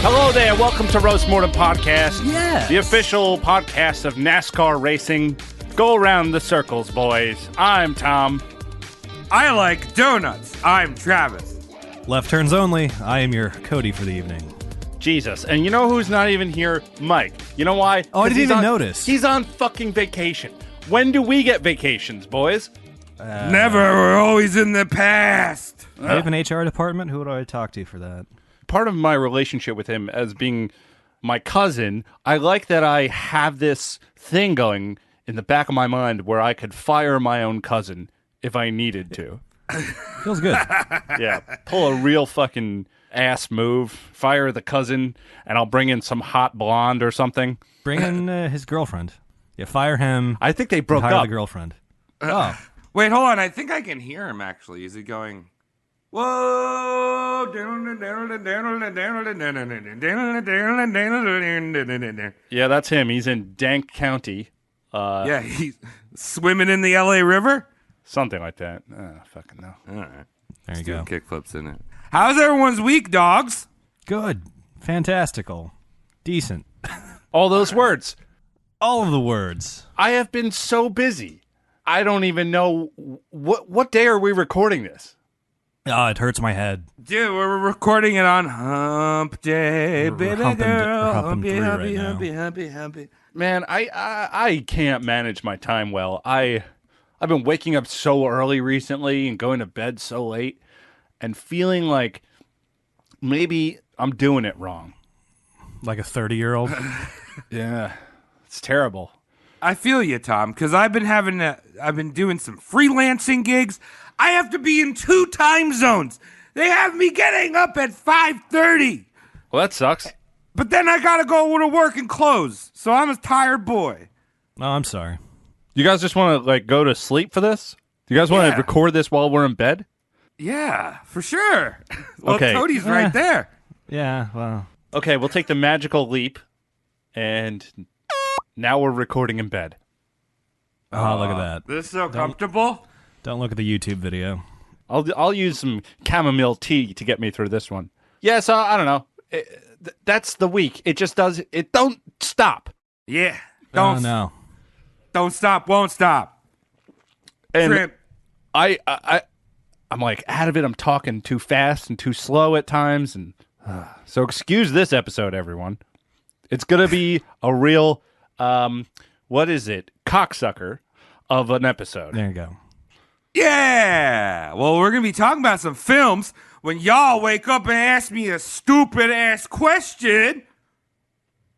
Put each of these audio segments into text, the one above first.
Hello there, welcome to Roast Mortem Podcast. Yes. The official podcast of NASCAR racing. Go around the circles, boys. I'm Tom. I like donuts. I'm Travis. Left turns only. I am your Cody for the evening. Jesus. And you know who's not even here? Mike. You know why? Oh, I 'Cause didn't even on- notice. He's on fucking vacation. When do we get vacations, boys? Never. We're always in the past. I have an HR department. Who do I talk to for that? Part of my relationship with him as being my cousin, I like that I have this thing going in the back of my mind where I could fire my own cousin if I needed to. Feels good. Yeah, pull a real fucking ass move, fire the cousin, and I'll bring in some hot blonde or something. Bring in his girlfriend. Yeah, fire him. I think they broke hire up. the girlfriend. Oh, Wait, hold on. I think I can hear him, actually. Is he going... Whoa! Yeah, that's him. He's in Dank County. Yeah, he's swimming in the L.A. River? Something like that. Fucking no. All right. there you go. Kickflips in it. How's everyone's week, dogs? Good. Fantastical. Decent. All those words. All of the words. I have been so busy. I don't even know what day are we recording this? Oh, it hurts my head. Dude, we're recording it on Hump Day, We're baby humping- girl. we're humping Humpy, through humpy, right now. humpy, humpy, humpy. Man, I can't manage my time well. I've been waking up so early recently and going to bed so late and feeling like maybe I'm doing it wrong. Like a 30-year-old. Yeah. It's terrible. I feel you, Tom, because I've been doing some freelancing gigs. I have to be in 2 time zones. They have me getting up at 5:30, Well, that sucks. but then I gotta go to work and close. So I'm a tired boy. Oh, I'm sorry. You guys just want to like go to sleep for this? You guys want to Yeah. record this while we're in bed? Yeah, for sure. Well, Okay. Cody's right there. Yeah, well. Okay, we'll take the magical leap, and now we're recording in bed. Oh, look at that. This is so comfortable. Don't look at the YouTube video. I'll use some chamomile tea to get me through this one. Yeah, so I don't know. That's the week. It just does. It don't stop. Yeah. Oh, no. Don't stop, won't stop. And Shrimp. I'm like out of it. I'm talking too fast and too slow at times, and so excuse this episode, everyone. It's gonna be a real what is it, cocksucker of an episode. There you go. Yeah. Well, we're going to be talking about some films when y'all wake up and ask me a stupid-ass question.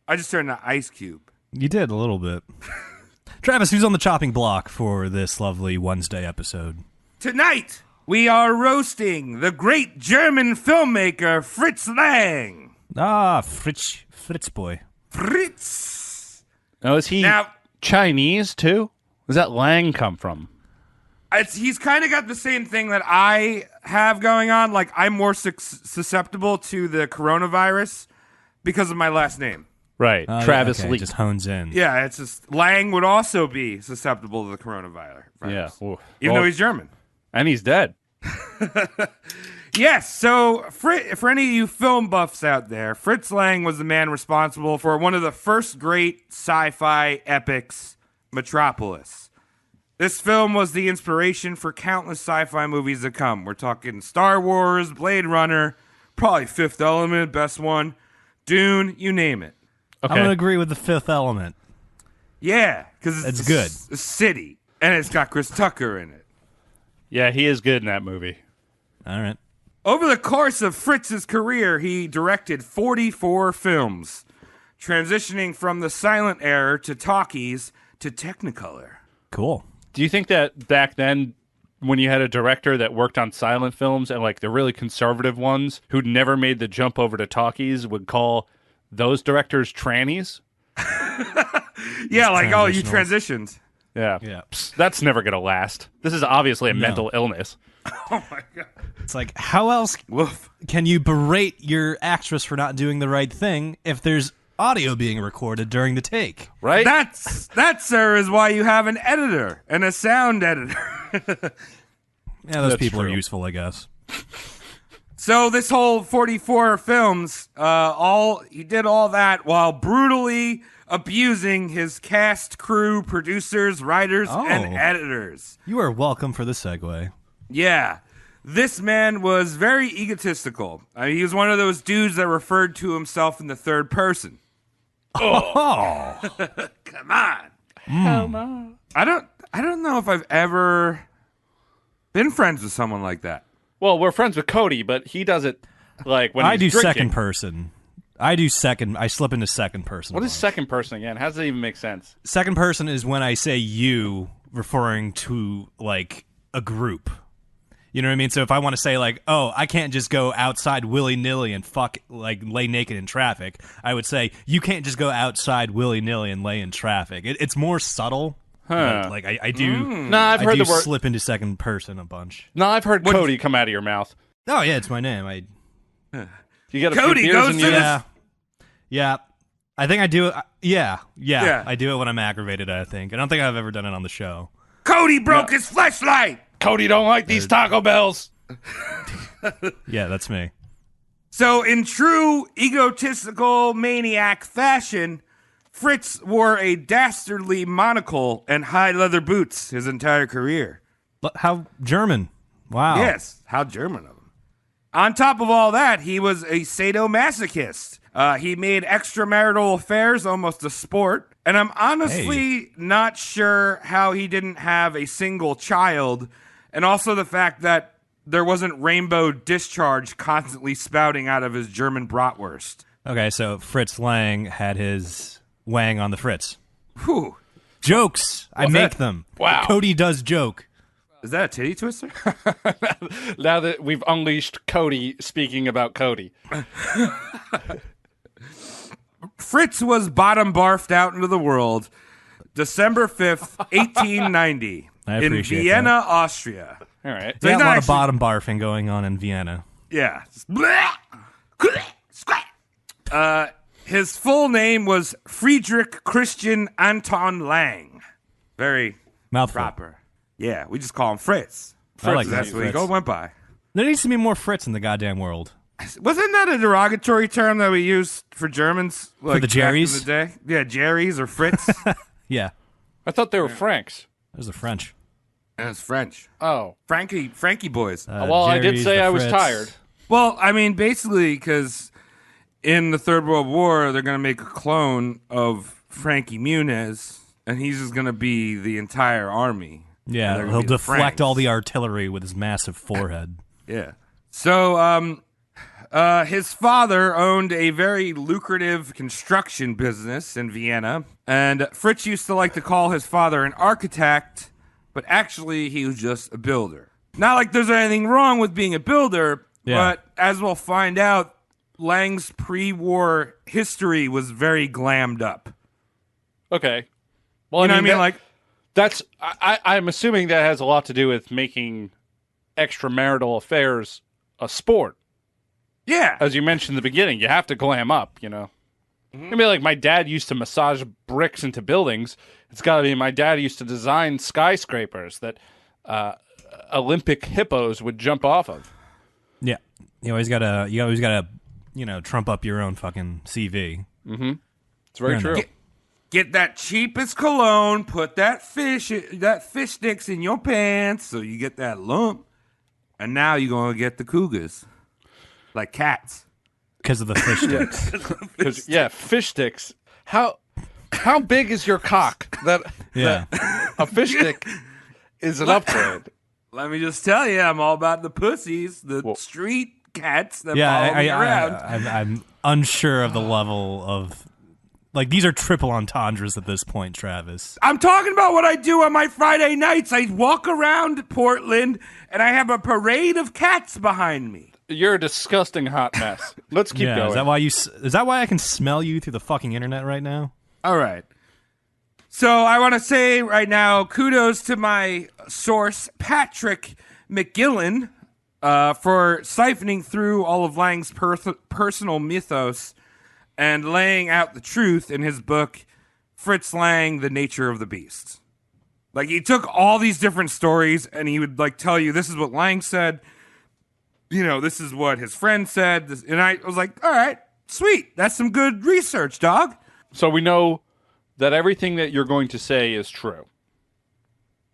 I just turned to Ice Cube. You did a little bit. Travis, who's on the chopping block for this lovely Wednesday episode? Tonight, we are roasting the great German filmmaker Fritz Lang. Ah, Fritz boy. Fritz. Now, is he Now, Chinese too? Where's that Lang come from? he's kind of got the same thing that I have going on. Like, I'm more susceptible to the coronavirus because of my last name. Right, Oh, Travis yeah, okay, Lee. just hones in. Yeah, it's just Lang would also be susceptible to the coronavirus. Yeah, oof. Even Well, though he's German. and he's dead. Yes, so for any of you film buffs out there, Fritz Lang was the man responsible for one of the first great sci-fi epics, Metropolis. This film was the inspiration for countless sci-fi movies to come. We're talking Star Wars, Blade Runner, probably Fifth Element, best one, Dune, you name it. Okay. I'm going to agree with the Fifth Element. Yeah, because It's good. A city, and it's got Chris Tucker in it. Yeah, he is good in that movie. All right. Over the course of Fritz's career, he directed 44 films, transitioning from the silent era to talkies to Technicolor. Cool. Do you think that back then, when you had a director that worked on silent films and like the really conservative ones who'd never made the jump over to talkies would call those directors trannies? Yeah, like, oh, you transitional. transitioned. Yeah. Yeah. Psst, that's never going to last. This is obviously a mental illness. Oh, my God. It's like, how else Woof. can you berate your actress for not doing the right thing if there's audio being recorded during the take? Right? That, sir, is why you have an editor and a sound editor. Yeah, those That's people are true. useful, I guess. So this whole 44 films, he did all that while brutally abusing his cast, crew, producers, writers, and editors. You are welcome for the segue. Yeah. This man was very egotistical. He was one of those dudes that referred to himself in the third person. Oh. Come on. Hell no. I don't know if I've ever been friends with someone like that. Well, we're friends with Cody, but he does it like when I he's do drinking. second person. I slip into second person. What is second person again? How does that even make sense? Second person is when I say you, referring to like a group. You know what I mean? So if I want to say like, oh, I can't just go outside willy-nilly and lay naked in traffic, I would say you can't just go outside willy-nilly and lay in traffic. It's more subtle. Huh. Like I do. No, I've heard the word. Slip into second person a bunch. No, I've heard Cody come out of your mouth. Oh yeah, it's my name. You got a Cody few beers goes in to you. the- Yeah. I think I do it. Yeah. I do it when I'm aggravated, I think. I don't think I've ever done it on the show. Cody broke his fleshlight. Cody don't like these Taco Bells. Yeah, that's me. So in true egotistical maniac fashion, Fritz wore a dastardly monocle and high leather boots his entire career. But how German? Wow. Yes, how German of him. On top of all that, he was a sadomasochist. He made extramarital affairs almost a sport. And I'm honestly not sure how he didn't have a single child. And also the fact that there wasn't rainbow discharge constantly spouting out of his German bratwurst. Okay, so Fritz Lang had his wang on the Fritz. Whew. Jokes. I make that? them. Wow. Cody does joke. Is that a titty twister? Now that we've unleashed Cody speaking about Cody. Fritz was bottom barfed out into the world December 5th, 1890 I in appreciate Vienna, Austria. All right. So Yeah, he's a not lot of actually- bottom barfing going on in Vienna. Yeah. His full name was Friedrich Christian Anton Lang. Very Mouthful. proper. Yeah, we just call him Fritz. I like That's that, what he Fritz. went by. There needs to be more Fritz in the goddamn world. Wasn't that a derogatory term that we used for Germans? Like, the back in Jerrys? the day? Yeah, Jerry's or Fritz. Yeah, I thought they were Franks. those are French. And it's French. Oh. Frankie boys. Well, I did Jerry's, say the I was Fritz. tired. Well, I mean, basically, because in the Third World War, they're going to make a clone of Frankie Muniz, and he's just going to be the entire army. And they're Yeah, gonna he'll be the deflect Franks. all the artillery with his massive forehead. Yeah. So, his father owned a very lucrative construction business in Vienna, and Fritz used to like to call his father an architect, but actually he was just a builder. Not like there's anything wrong with being a builder, Yeah. but as we'll find out, Lang's pre-war history was very glammed up. Okay. Well, You know what I mean? Like, that's I'm assuming that has a lot to do with making extramarital affairs a sport. yeah. As you mentioned in the beginning, you have to glam up, you know. I mean, like my dad used to massage bricks into buildings. It's got to be my dad used to design skyscrapers that Olympic hippos would jump off of. Yeah, you always gotta, trump up your own fucking CV. It's very Fair true. enough. Get that cheapest cologne, put that fish sticks in your pants so you get that lump. And now you're going to get the cougars. Like cats. Because of the fish sticks. 'Cause, yeah, fish sticks. How big is your cock that Yeah. a fish stick is an upgrade? Let me just tell you, I'm all about the pussies, the street cats that Yeah, follow me around. I'm unsure of the level of... Like, these are triple entendres at this point, Travis. I'm talking about what I do on my Friday nights. I walk around Portland, and I have a parade of cats behind me. You're a disgusting hot mess. Let's keep Yeah, going. is that why I can smell you through the fucking internet right now? All right. So I want to say right now, kudos to my source, Patrick McGillen, for siphoning through all of Lang's personal mythos and laying out the truth in his book, Fritz Lang, The Nature of the Beast. Like, he took all these different stories and he would, like, tell you this is what Lang said, this is what his friend said. And I was like, all right, sweet. That's some good research, dog. So we know that everything that you're going to say is true.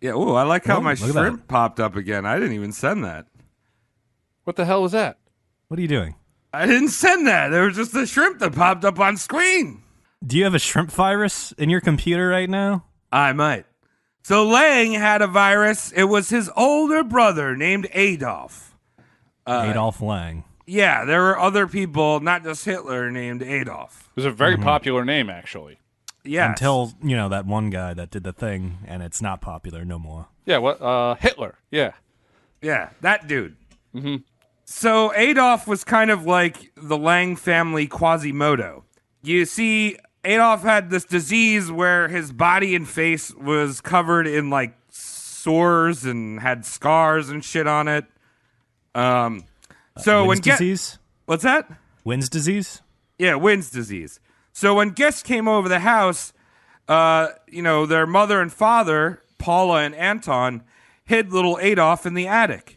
Yeah, ooh, I like how Oh, my look at shrimp popped up again. I didn't even send that. What the hell was that? What are you doing? I didn't send that. There was just a shrimp that popped up on screen. Do you have a shrimp virus in your computer right now? I might. So Lang had a virus. It was his older brother named Adolf. Adolf Lang. Yeah, there were other people, not just Hitler, named Adolf. It was a very popular name, actually. Yeah. Until, that one guy that did the thing, and it's not popular no more. Yeah, what? Hitler. Yeah. Yeah, that dude. Mm-hmm. So Adolf was kind of like the Lang family Quasimodo. You see, Adolf had this disease where his body and face was covered in like sores and had scars and shit on it. So Wynn's disease? What's that? Wynn's disease? Yeah, Wynn's disease. So when guests came over the house, their mother and father, Paula and Anton, hid little Adolf in the attic.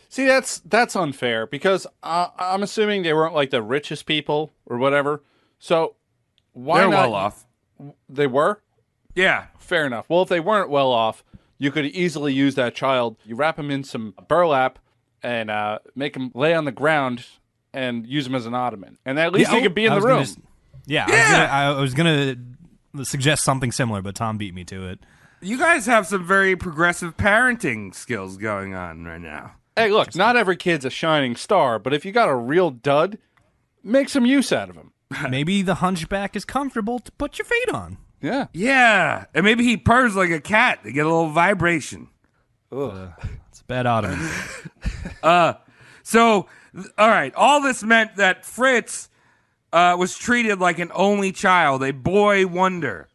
See, that's unfair because I'm assuming they weren't like the richest people or whatever. So why They're not? well off. They were? Yeah. Fair enough. Well, if they weren't well off, you could easily use that child. You wrap him in some burlap and make him lay on the ground and use him as an ottoman. And at least he could be in the room. I was gonna suggest something similar, but Tom beat me to it. You guys have some very progressive parenting skills going on right now. Hey, look, not every kid's a shining star, but if you got a real dud, make some use out of him. Maybe the hunchback is comfortable to put your feet on. Yeah. Yeah. And maybe he purrs like a cat to get a little vibration. It's a bad ottoman. So, all right. All this meant that Fritz was treated like an only child, a boy wonder.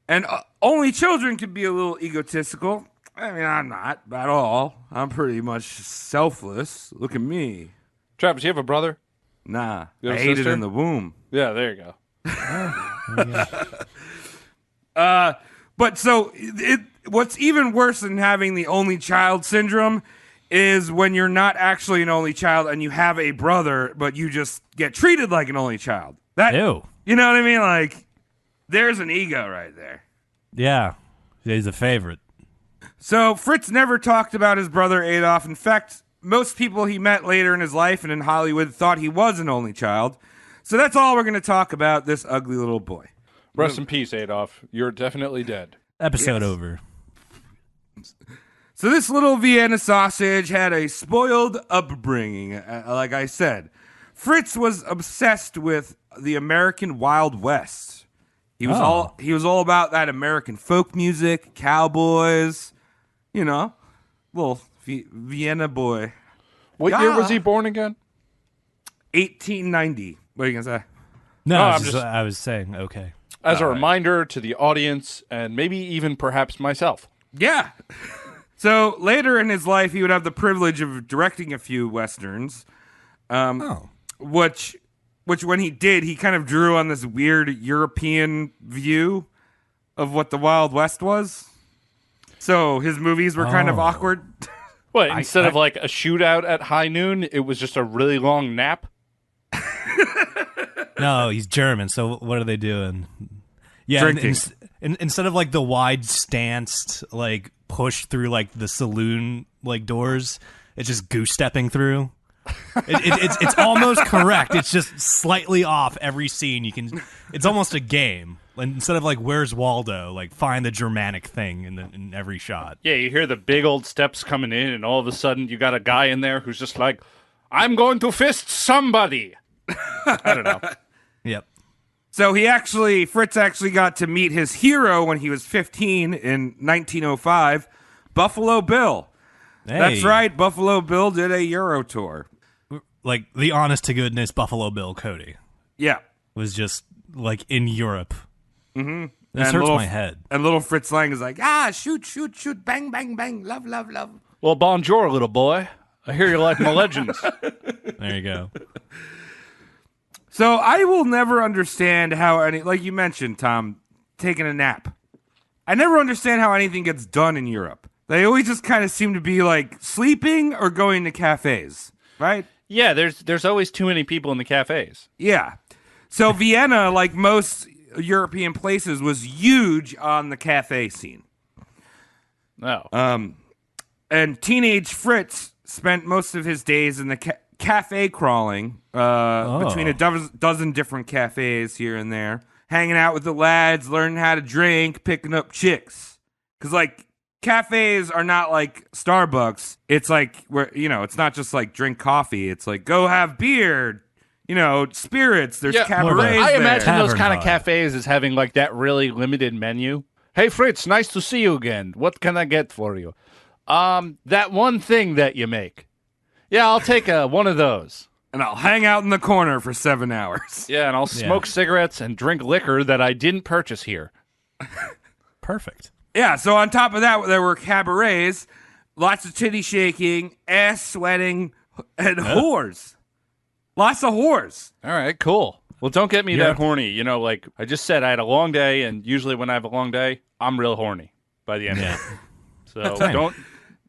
And only children can be a little egotistical. I mean, I'm not at all. I'm pretty much selfless. Look at me. Travis, you have a brother? Nah. You I have a ate it sister? in the womb. Yeah, there you go. But so what's even worse than having the only child syndrome is when you're not actually an only child and you have a brother, but you just get treated like an only child. That, Ew. you know what I mean? Like, there's an ego right there. Yeah, he's a favorite. So Fritz never talked about his brother Adolf. In fact, most people he met later in his life and in Hollywood thought he was an only child. So that's all we're going to talk about, this ugly little boy. Rest in peace, Adolf. You're definitely dead. Episode over. So this little Vienna sausage had a spoiled upbringing, like I said. Fritz was obsessed with the American Wild West. He was all about that American folk music, cowboys, little Vienna boy. What year was he born again? 1890. What are you gonna say? No, No, I was saying, okay. As a reminder to the audience and maybe even perhaps myself. Yeah. So later in his life, he would have the privilege of directing a few westerns. Which when he did, he kind of drew on this weird European view of what the Wild West was. So his movies were kind of awkward. What, instead of like a shootout at high noon, it was just a really long nap? No, he's German, so what are they doing? Yeah, Drinking. Instead of like the wide stanced, like push through like the saloon like doors, it's just goose stepping through. It's almost correct. It's just slightly off every scene. It's almost a game. Instead of like Where's Waldo, like find the Germanic thing in every shot. Yeah, you hear the big old steps coming in, and all of a sudden you got a guy in there who's just like, I'm going to fist somebody. I don't know. Yep. So Fritz actually got to meet his hero when he was 15 in 1905, Buffalo Bill. Hey. That's right, Buffalo Bill did a Euro tour. Like the honest to goodness Buffalo Bill Cody Yeah. was just like in Europe. Mm-hmm. This And hurts little- my head. And little Fritz Lang is like, shoot, shoot, shoot, bang, bang, bang, love, love, love. Well, bonjour, little boy. I hear you like my legends. There you go. So I will never understand how like you mentioned, Tom, taking a nap. I never understand how anything gets done in Europe. They always just kind of seem to be like sleeping or going to cafes. right? Yeah, there's always too many people in the cafes. Yeah. So Vienna, like most European places, was huge on the cafe scene. No. And teenage Fritz spent most of his days in the cafe crawling between a dozen different cafes here and there, hanging out with the lads, learning how to drink, picking up chicks. Because, like, cafes are not like Starbucks. It's like, it's not just like drink coffee. It's like, go have beer, spirits. There's cabarets I there. imagine those Tavern kind of vibe. cafes as having like that really limited menu. Hey, Fritz, nice to see you again. What can I get for you? That one thing that you make. Yeah, I'll take one of those. And I'll hang out in the corner for 7 hours. Yeah, and I'll smoke cigarettes and drink liquor that I didn't purchase here. Perfect. Yeah, so on top of that, there were cabarets, lots of titty shaking, ass sweating, and whores. Lots of whores. All right, cool. Well, don't get me that horny. Like I just said, I had a long day, and usually when I have a long day, I'm real horny by the end of it. So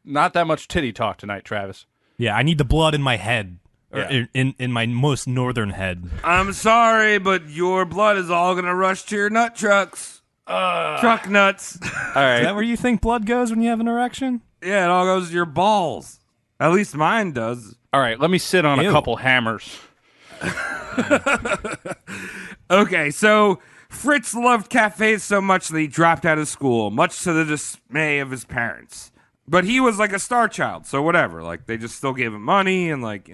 not that much titty talk tonight, Travis. Yeah, I need the blood in my head. Yeah. Or in my most northern head. I'm sorry, but your blood is all going to rush to your nut trucks. Truck nuts. All Is right. that where you think blood goes when you have an erection? Yeah, it all goes to your balls. At least mine does. All right, let me sit on a Ew. couple hammers. Okay, so Fritz loved cafes so much that he dropped out of school, much to the dismay of his parents. But he was like a star child, so whatever. Like, they just still gave him money and, like,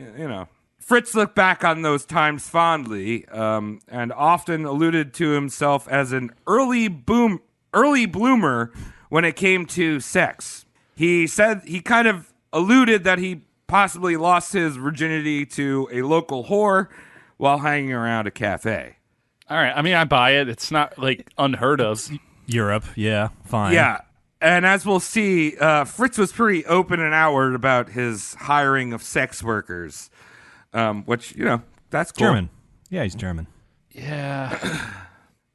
Fritz looked back on those times fondly and often alluded to himself as an early bloomer when it came to sex. He said he kind of alluded that he possibly lost his virginity to a local whore while hanging around a cafe. All right, I mean, I buy it. It's not like unheard of. Europe, yeah, fine. Yeah. And as we'll see, Fritz was pretty open and outward about his hiring of sex workers, which, that's cool. German. Yeah, he's German. Yeah.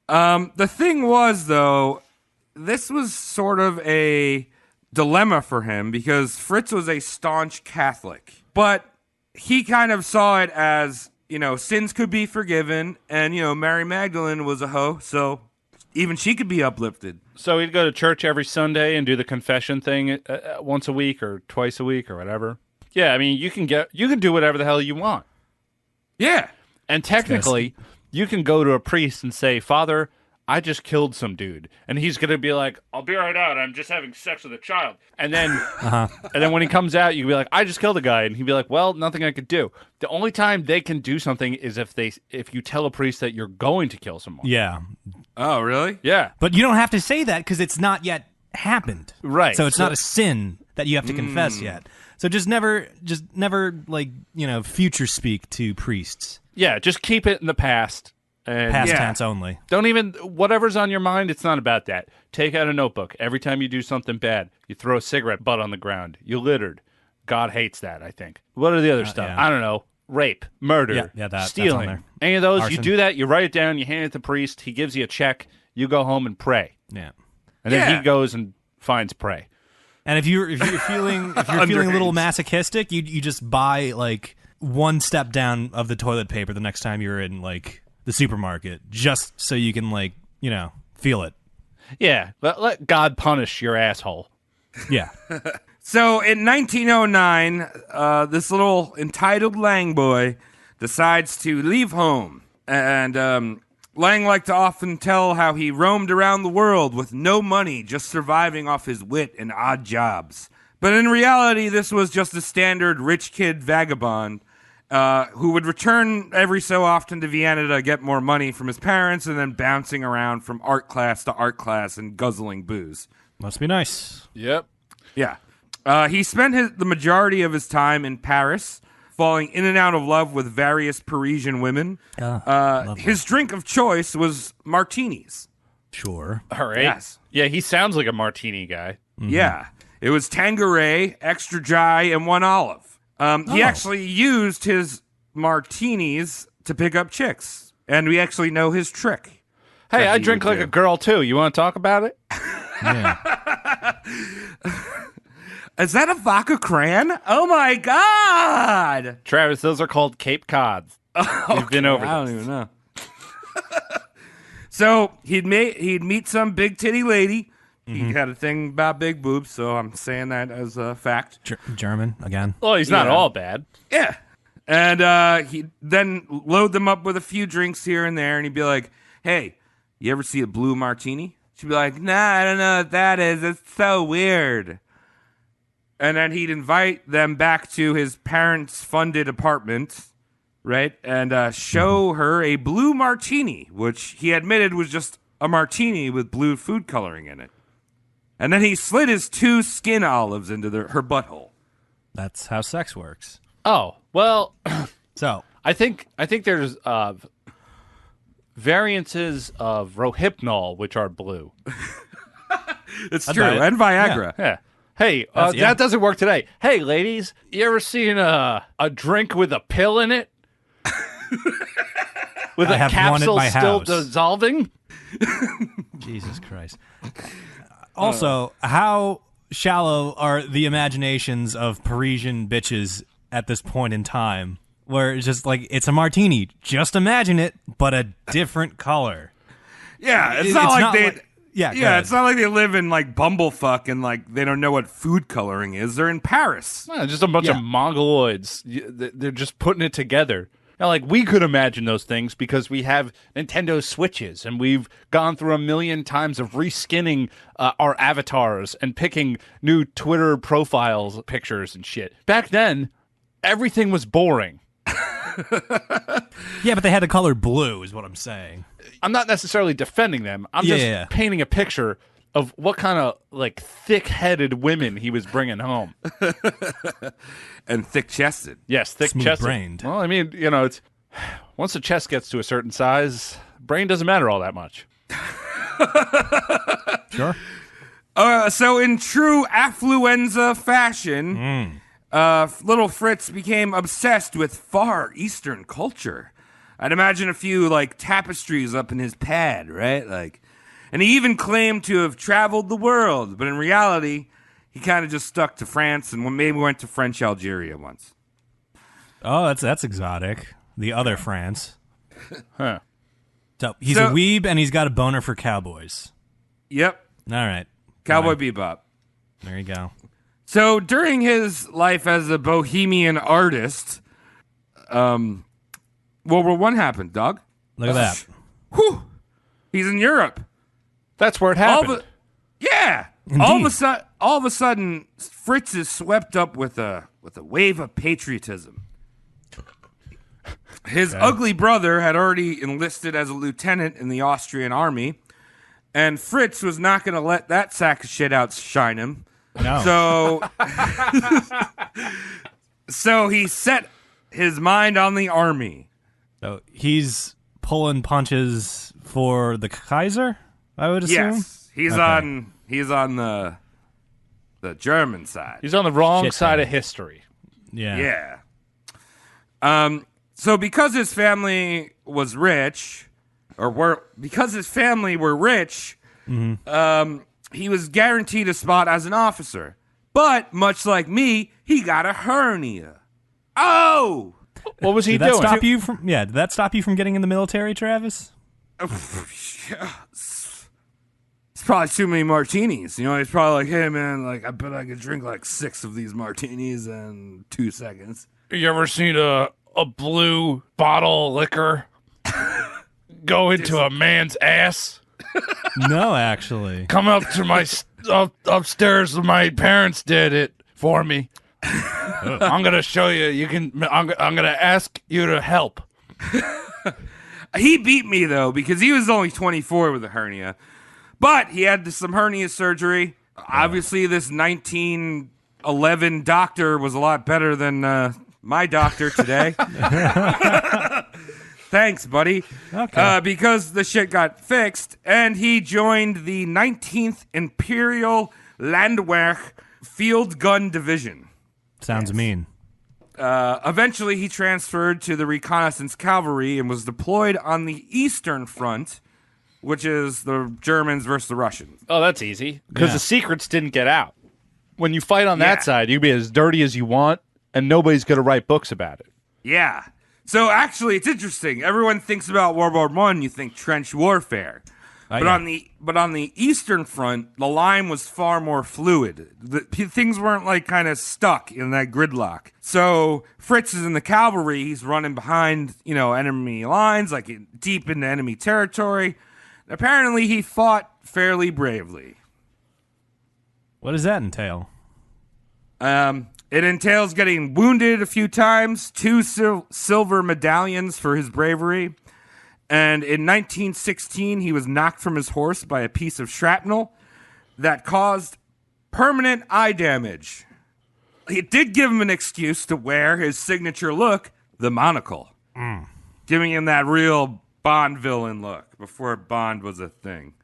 The thing was, though, this was sort of a dilemma for him because Fritz was a staunch Catholic. But he kind of saw it as, sins could be forgiven. And, Mary Magdalene was a hoe, so even she could be uplifted. So he'd go to church every Sunday and do the confession thing once a week or twice a week or whatever. Yeah, I mean, you can do whatever the hell you want. Yeah. And technically, you can go to a priest and say, Father, I just killed some dude. And he's going to be like, I'll be right out. I'm just having sex with a child. And then and then when he comes out, you can be like, I just killed a guy. And he'd be like, well, nothing I could do. The only time they can do something is if you tell a priest that you're going to kill someone. Yeah. Oh, really? Yeah. But you don't have to say that because it's not yet happened. Right. So it's not a sin that you have to confess yet. So just never future speak to priests. Yeah, just keep it in the past. And Past tense only. don't even, whatever's on your mind, it's not about that. Take out a notebook. Every time you do something bad, you throw a cigarette butt on the ground. You littered. God hates that, I think. What are the other stuff? yeah. I don't know. Rape, murder, that's stealing. on there. Any of those, you Arson. do that, you write it down, you hand it to the priest, he gives you a check, you go home and pray. Yeah. And then Yeah. he goes and finds prey. And if you're feeling a little masochistic, you just buy like one step down of the toilet paper the next time you're in like the supermarket, just so you can feel it. Yeah, let God punish your asshole. Yeah. So in 1909, this little entitled Lang boy decides to leave home. And Lang liked to often tell how he roamed around the world with no money, just surviving off his wit and odd jobs. But in reality, this was just a standard rich kid vagabond who would return every so often to Vienna to get more money from his parents and then bouncing around from art class to art class and guzzling booze. Must be nice. Yep. Yeah. He spent the majority of his time in Paris, falling in and out of love with various Parisian women. His drink of choice was martinis. Sure. All right. Yes. Yeah, he sounds like a martini guy. Mm-hmm. Yeah. It was Tanqueray, extra dry, and 1 olive. He actually used his martinis to pick up chicks, and we actually know his trick. Hey, I he drink would like do. a girl too. You want to talk about it? Yeah. Is that a vodka cran? Oh my god! Travis, those are called Cape Cods. You've been over I this. don't even know. So he'd meet some big titty lady. He had a thing about big boobs, so I'm saying that as a fact. German again. Well, he's not Yeah. all bad. Yeah. And he'd then load them up with a few drinks here and there, and he'd be like, hey, you ever see a blue martini? She'd be like, nah, I don't know what that is. It's so weird. And then he'd invite them back to his parents' funded apartment, right? And show her a blue martini, which he admitted was just a martini with blue food coloring in it. And then he slid his 2 skin olives into her butthole. That's how sex works. Oh, well, So I think there's variances of Rohypnol, which are blue. It's I'd true. buy it. And Viagra. Yeah. Hey, That's- yeah. that doesn't work today. Hey, ladies, you ever seen a drink with a pill in it? With I a have one at capsule my still house. dissolving? Jesus Christ. Also, how shallow are the imaginations of Parisian bitches at this point in time? Where it's just like, it's a martini. Just imagine it, but a different color. Yeah, it's not like they. Yeah, go Yeah, ahead. it's not like they live in like bumblefuck and like they don't know what food coloring is. They're in Paris. Just a bunch of Yeah. mongoloids. They're just putting it together. Now, like, we could imagine those things because we have Nintendo Switches and we've gone through a million times of reskinning our avatars and picking new Twitter profiles, pictures, and shit. Back then, everything was boring. Yeah, but they had the color blue, is what I'm saying. I'm not necessarily defending them. I'm Yeah, just yeah. painting a picture of what kind of, like, thick-headed women he was bringing home. And thick-chested. Yes, thick-chested. Smooth-brained. Well, I mean, it's once the chest gets to a certain size, brain doesn't matter all that much. Sure. So in true affluenza fashion, little Fritz became obsessed with Far Eastern culture. I'd imagine a few like tapestries up in his pad, right? Like, and he even claimed to have traveled the world, but in reality, he kind of just stuck to France and maybe went to French Algeria once. Oh, that's exotic. The other France. Huh. So he's So- a weeb and he's got a boner for cowboys. Yep, All right. Cowboy Fine. Bebop. There you go. So during his life as a bohemian artist, World War I happened, dog. Look at that. Whew. He's in Europe. That's where it happened. Yeah. All of a sudden, Fritz is swept up with a wave of patriotism. His ugly brother had already enlisted as a lieutenant in the Austrian army, and Fritz was not going to let that sack of shit outshine him. No. So he set his mind on the army. So he's pulling punches for the Kaiser, I would assume? Yes, he's Okay. on the German side. He's on the wrong Shit, side man. of history. Yeah. Yeah. So because his family was rich, because his family were rich, he was guaranteed a spot as an officer. But much like me, he got a hernia. Oh, What was he Did that doing? stop you from? Yeah. Did that stop you from getting in the military, Travis? it's probably too many martinis. You know, he's probably like, "Hey man, like I bet I could drink like 6 of these martinis in 2 seconds." You ever seen a blue bottle of liquor go into a man's ass? No, actually. Come up to my upstairs. My parents did it for me. I'm gonna show you. You can. I'm gonna ask you to help. He beat me though because he was only 24 with a hernia, but he had some hernia surgery. Obviously, this 1911 doctor was a lot better than my doctor today. Thanks, buddy. Okay. Because the shit got fixed, and he joined the 19th Imperial Landwehr Field Gun Division. Sounds mean. Eventually, he transferred to the Reconnaissance Cavalry and was deployed on the Eastern Front, which is the Germans versus the Russians. Oh, that's easy because Yeah. the secrets didn't get out. when you fight on Yeah. that side, you can be as dirty as you want, and nobody's going to write books about it. Yeah. So actually, it's interesting. Everyone thinks about World War I, you think trench warfare. But on the Eastern Front, the line was far more fluid. Things weren't like kind of stuck in that gridlock. So Fritz is in the cavalry. He's running behind, enemy lines, like deep into enemy territory. Apparently, he fought fairly bravely. What does that entail? It entails getting wounded a few times, 2 silver medallions for his bravery. And in 1916, he was knocked from his horse by a piece of shrapnel that caused permanent eye damage. It did give him an excuse to wear his signature look, the monocle, giving him that real Bond villain look before Bond was a thing.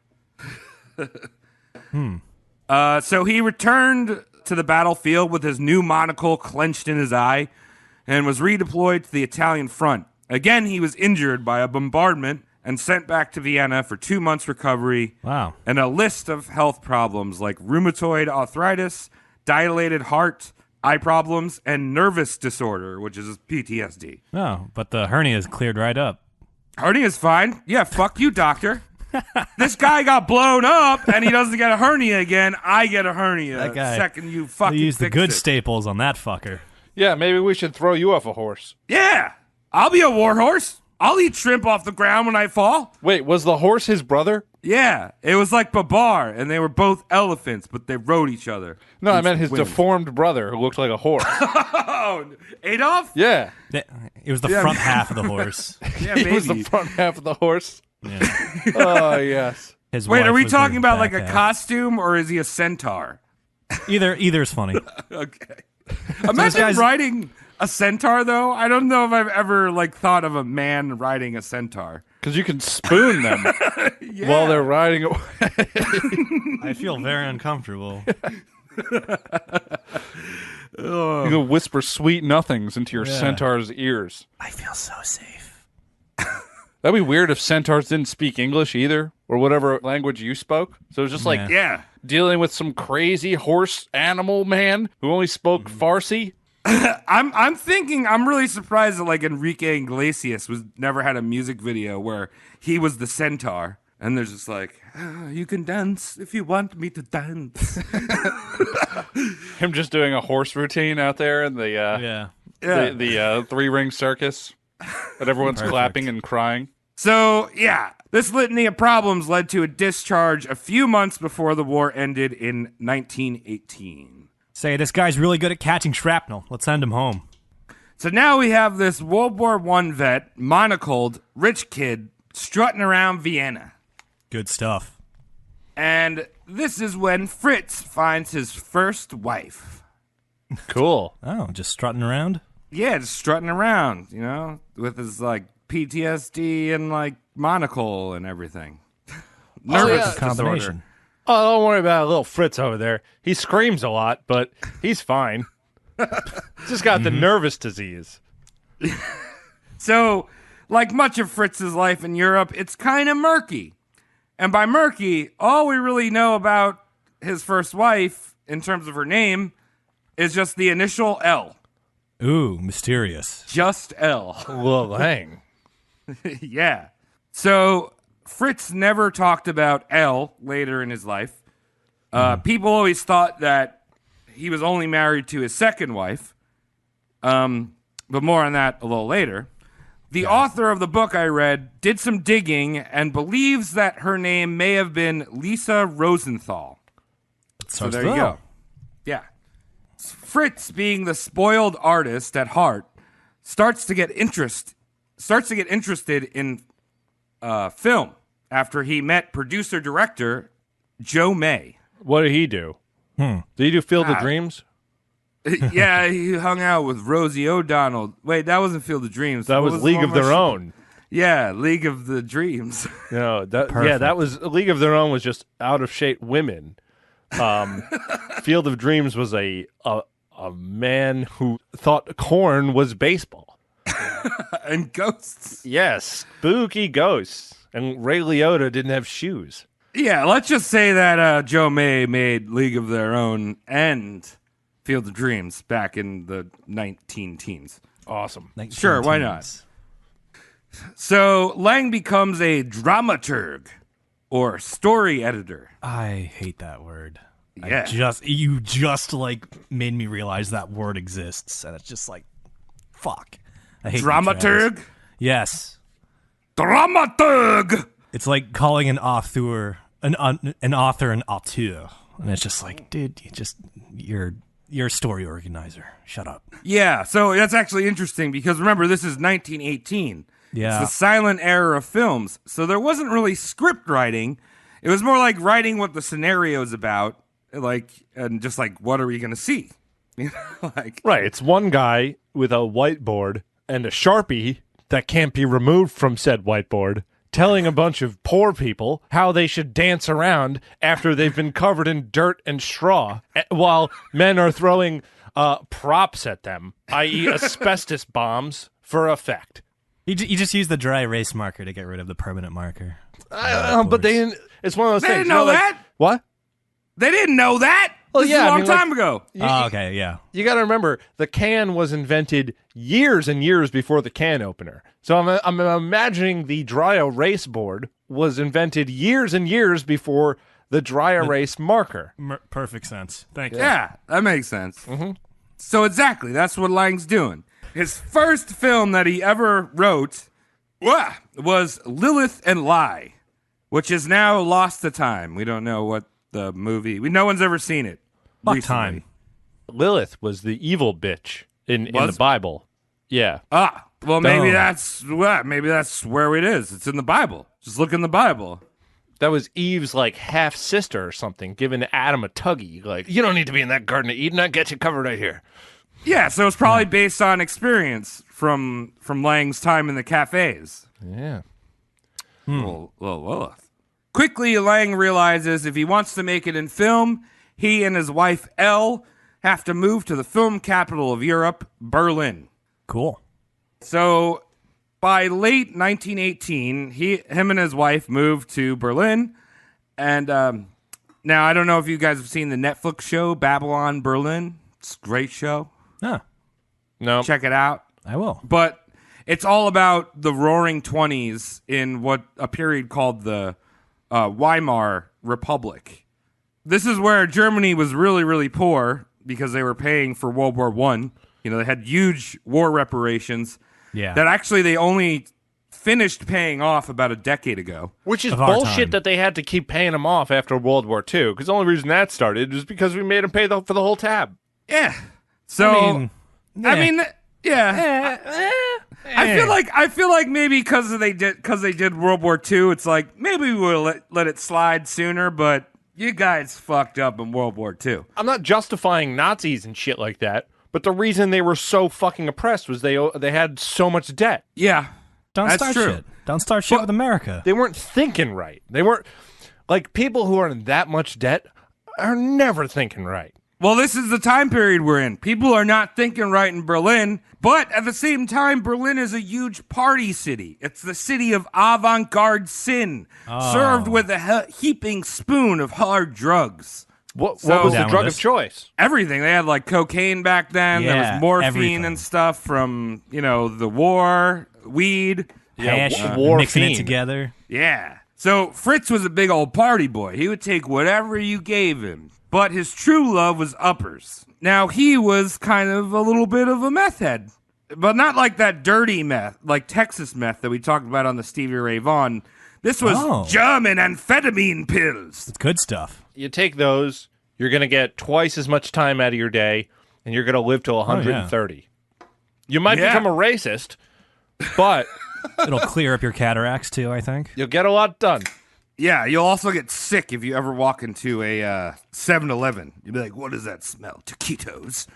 So he returned to the battlefield with his new monocle clenched in his eye and was redeployed to the Italian front. Again, he was injured by a bombardment and sent back to Vienna for 2 months recovery. Wow. And a list of health problems like rheumatoid arthritis, dilated heart, eye problems, and nervous disorder, which is PTSD. Oh, but the hernia is cleared right up. Hernia is fine. Yeah, fuck you, doctor. This guy got blown up, and he doesn't get a hernia again. I get a hernia. That guy. Second you fucking They use the fix good it. staples on that fucker. Yeah, maybe we should throw you off a horse. Yeah, I'll be a warhorse. I'll eat shrimp off the ground when I fall. Wait, was the horse his brother? Yeah, it was like Babar, and they were both elephants, but they rode each other. No, I meant his Women. deformed brother who looked like a horse. Oh, Adolf? Yeah. It was the front half of the horse. Yeah, He was the maybe. front half of the horse. Yeah. Oh, yes. His Wait, wife are we was talking the about like back a half. costume, or is he a centaur? Either's funny. Okay. Imagine guy's- riding a centaur, though. I don't know if I've ever thought of a man riding a centaur. Because you can spoon them while they're riding away. I feel very uncomfortable. You can whisper sweet nothings into your centaur's ears. I feel so safe. That'd be weird if centaurs didn't speak English either, or whatever language you spoke. So it was just like Yeah. dealing with some crazy horse animal man who only spoke Farsi. I'm thinking, I'm really surprised that Enrique Iglesias never had a music video where he was the centaur. And they're just like, you can dance if you want me to dance. Him just doing a horse routine out there in the the 3-ring circus, and everyone's clapping and crying. So, yeah, this litany of problems led to a discharge a few months before the war ended in 1918. Say, this guy's really good at catching shrapnel. Let's send him home. So now we have this World War I vet, monocled, rich kid, strutting around Vienna. Good stuff. And this is when Fritz finds his first wife. Cool. Oh, just strutting around? Yeah, just strutting around, with his PTSD and monocle and everything. Nervous yeah. disorder. Combination. Oh, don't worry about little Fritz over there. He screams a lot, but he's fine. Just got the nervous disease. So, like much of Fritz's life in Europe, it's kind of murky. And by murky, all we really know about his first wife, in terms of her name, is just the initial L. Ooh, mysterious. Just L. Well, hang. Yeah. So, Fritz never talked about L later in his life. People always thought that he was only married to his second wife. But more on that a little later. The author of the book I read did some digging and believes that her name may have been Lisa Rosenthal. So there you go. Yeah. Fritz, being the spoiled artist at heart, starts to get interested in film after he met producer-director Joe May. What did he do? Did he do Field of Dreams? Yeah, he hung out with Rosie O'Donnell. Wait, that wasn't Field of Dreams. That What was the League one of where Their she- Own. Yeah, League of the Dreams. That was League of Their Own was just out of shape women. Field of Dreams was a man who thought corn was baseball. And ghosts. Yes, spooky ghosts. And Ray Liotta didn't have shoes. Yeah, let's just say that Joe May made League of Their Own and Field of Dreams back in the 19 teens. Awesome. Sure, why not? So Lang becomes a dramaturg or story editor. I hate that word. Yeah. You just like made me realize that word exists, and it's just like, fuck. I hate Dramaturg? Yes. Dramaturg! It's like calling an author an auteur, and it's just like, dude, you're a story organizer. Shut up. Yeah, so that's actually interesting because remember, this is 1918. Yeah. It's the silent era of films. So there wasn't really script writing. It was more like writing what the scenario's about, and just like, what are we going to see? You know, Right, it's one guy with a whiteboard and a Sharpie that can't be removed from said whiteboard telling a bunch of poor people how they should dance around after they've been covered in dirt and straw while men are throwing props at them, i.e. asbestos bombs, for effect. You just use the dry erase marker to get rid of the permanent marker. But they didn't. It's one of those They things. didn't know that. What? They didn't know that. Well, This yeah, is a I long mean, like- time ago. Okay, yeah. You got to remember, the can was invented years and years before the can opener. So I'm imagining the dry erase board was invented years and years before the dry erase marker. Perfect sense. Thank you. Yeah, that makes sense. Mm-hmm. So exactly, that's what Lang's doing. His first film that he ever wrote was Lilith and Lie, which is now lost to time. We don't know what the movie. No one's ever seen it. Fuck recently. time. Lilith was the evil bitch in the Bible. Yeah. Well, maybe Oh. that's where it is. It's in the Bible. Just look in the Bible. That was Eve's like half sister or something, giving Adam a tuggy. Like, you don't need to be in that Garden of Eden. I get you covered right here. Yeah, so it's probably based on experience from Lang's time in the cafes. Yeah. Little Lilith. Quickly, Lang realizes if he wants to make it in film, he and his wife Elle have to move to the film capital of Europe, Berlin. Cool. So by late 1918, him and his wife moved to Berlin. And now I don't know if you guys have seen the Netflix show Babylon Berlin. It's a great show. Huh. No. Check it out. I will. But it's all about the Roaring '20s in what a period called the Weimar Republic. This is where Germany was really, really poor because they were paying for World War I. You know, they had huge war reparations Yeah. that actually they only finished paying off about a decade ago. Which is Of our bullshit time. that they had to keep paying them off after World War II. Because the only reason that started is because we made them pay for the whole tab. Yeah. So I mean, yeah. I feel like maybe because they did World War II, it's like maybe we'll let it slide sooner, but you guys fucked up in World War II. I'm not justifying Nazis and shit like that, but the reason they were so fucking oppressed was they had so much debt. Yeah. Don't That's start true. shit. Don't start shit with America. They weren't thinking right. They weren't like people who are in that much debt are never thinking right. Well, this is the time period we're in. People are not thinking right in Berlin, but at the same time, Berlin is a huge party city. It's the city of avant-garde sin, served with a heaping spoon of hard drugs. What So- was the Down with drug this. of choice? Everything. They had like cocaine back then. There Yeah, was morphine everything. and stuff from, the war, weed. Hash, war mixing it fiend. together. Yeah. So Fritz was a big old party boy. He would take whatever you gave him. But his true love was uppers. Now, he was kind of a little bit of a meth head. But not like that dirty meth, like Texas meth that we talked about on the Stevie Ray Vaughan. This was German amphetamine pills. It's good stuff. You take those, you're going to get twice as much time out of your day, and you're going to live to 130. You might Yeah. become a racist, but It'll clear up your cataracts too, I think. you'll get a lot done. Yeah, you'll also get sick if you ever walk into a 7-Eleven. You'll be like, what does that smell? Taquitos.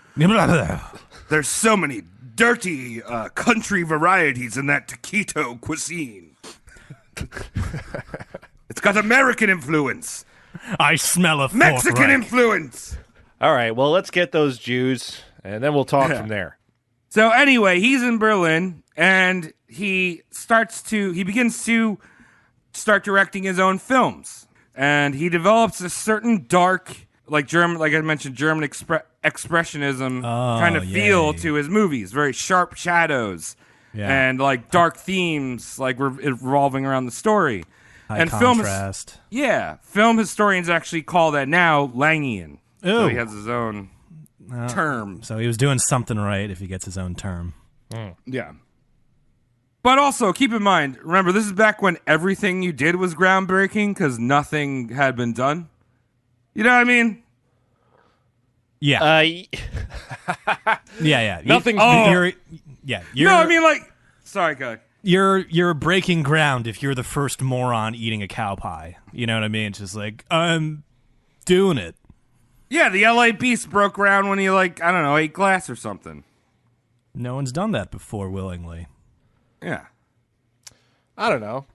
There's so many dirty country varieties in that taquito cuisine. It's got American influence, I smell a Mexican influence. All right, well, let's get those Jews, and then we'll talk from there. So anyway, he's in Berlin, and he begins to start directing his own films. and he develops a certain dark, like I mentioned, German expressionism kind of feel to his movies. Very sharp shadows and like dark themes, like revolving around the story. High contrast. Film historians actually call that now Langian. Ooh. So he has his own term. So he was doing something right if he gets his own term. Yeah. But also, keep in mind, remember, this is back when everything you did was groundbreaking because nothing had been done. You know what I mean? Yeah. Yeah. Nothing's Sorry, go ahead. You're breaking ground if you're the first moron eating a cow pie. You know what I mean? It's just like, I'm doing it. Yeah, the LA Beast broke ground when he, ate glass or something. No one's done that before willingly. Yeah. I don't know.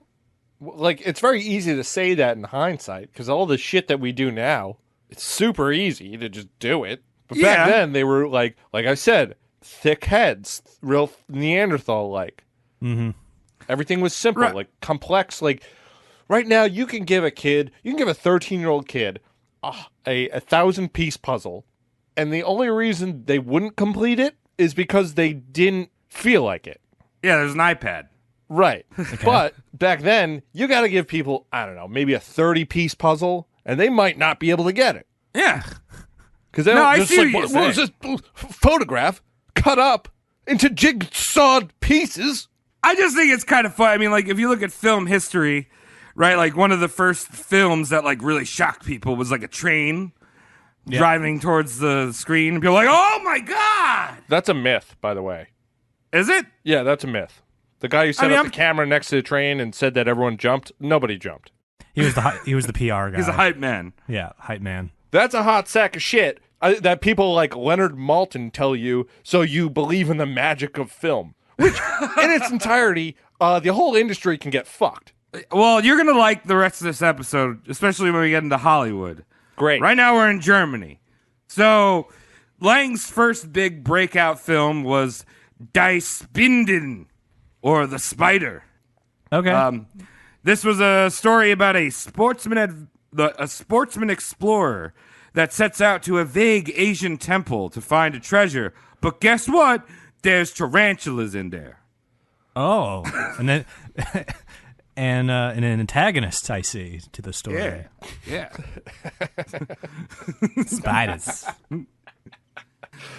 Like, it's very easy to say that in hindsight because all the shit that we do now, it's super easy to just do it. But back then, they were like I said, thick heads, real Neanderthal-like. Mm-hmm. Everything was simple, like complex. Like right now, you can give a 13-year-old kid a 1,000-piece puzzle, and the only reason they wouldn't complete it is because they didn't feel like it. Yeah, there's an iPad. Right. Okay. But back then, you got to give people, I don't know, maybe a 30-piece puzzle, and they might not be able to get it. Yeah. Because I see what was this photograph cut up into jigsawed pieces? I just think it's kind of fun. I mean, like, if you look at film history, right, like, one of the first films that, like, really shocked people was, like, a train driving towards the screen. And people are like, oh, my God! That's a myth, by the way. Is it? Yeah, that's a myth. The guy who set up the camera next to the train and said that everyone jumped, nobody jumped. He was the PR guy. He's a hype man. Yeah, hype man. That's a hot sack of shit that people like Leonard Maltin tell you so you believe in the magic of film. Which, in its entirety, the whole industry can get fucked. Well, you're going to like the rest of this episode, especially when we get into Hollywood. Great. Right now we're in Germany. So, Lang's first big breakout film was Die Spinnen, or The Spider. Okay. This was a story about a sportsman explorer that sets out to a vague Asian temple to find a treasure. But guess what? There's tarantulas in there. Oh, and then and an antagonist I see to the story. Yeah. Spiders.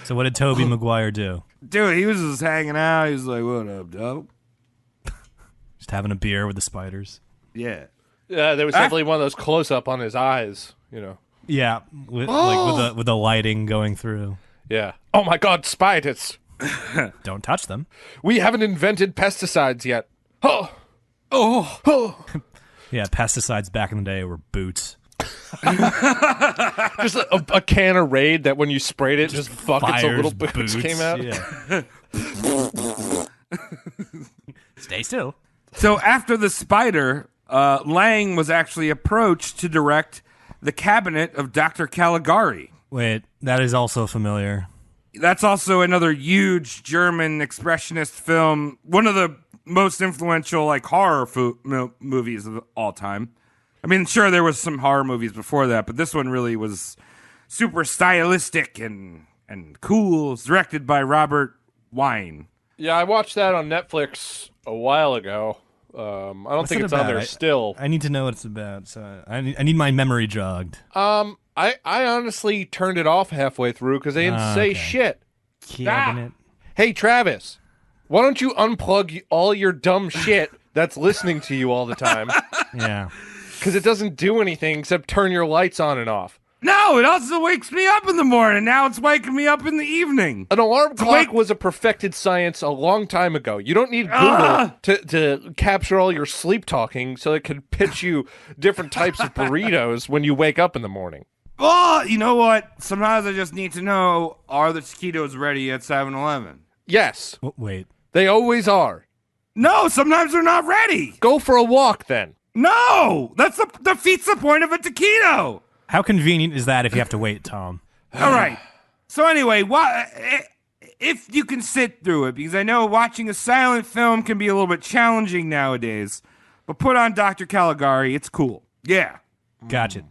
So what did Tobey Maguire do? Dude, he was just hanging out. He was like, "What up, dog?" Just having a beer with the spiders. Yeah. Yeah, there was definitely one of those close up on his eyes. You know. Yeah, with the lighting going through. Yeah. Oh my God, spiders. Don't touch them. We haven't invented pesticides yet. Oh. Yeah, pesticides back in the day were boots. Just a can of Raid that when you sprayed it, just buckets of little boots came out. Yeah. Stay still. So after The Spider, Lang was actually approached to direct The Cabinet of Dr. Caligari. Wait, that is also familiar. That's also another huge German expressionist film. One of the most influential like horror movies of all time. I mean, sure, there was some horror movies before that, but this one really was super stylistic and cool. It's directed by Robert Wine. Yeah, I watched that on Netflix a while ago. I don't think it's on there still. I need to know what it's about, so I need my memory jogged. I honestly turned it off halfway through because they didn't say shit. Cabinet. Hey, Travis, why don't you unplug all your dumb shit that's listening to you all the time? Yeah. Because it doesn't do anything except turn your lights on and off. No, it also wakes me up in the morning. Now it's waking me up in the evening. An alarm clock was a perfected science a long time ago. You don't need Google to capture all your sleep talking so it can pitch you different types of burritos when you wake up in the morning. Oh, you know what? Sometimes I just need to know, are the taquitos ready at 7-Eleven? Yes. Wait. They always are. No, sometimes they're not ready. Go for a walk then. No, that defeats the point of a taquito. How convenient is that if you have to wait, Tom? All right. So anyway, if you can sit through it, because I know watching a silent film can be a little bit challenging nowadays, but put on Dr. Caligari, it's cool. Yeah. Gotcha.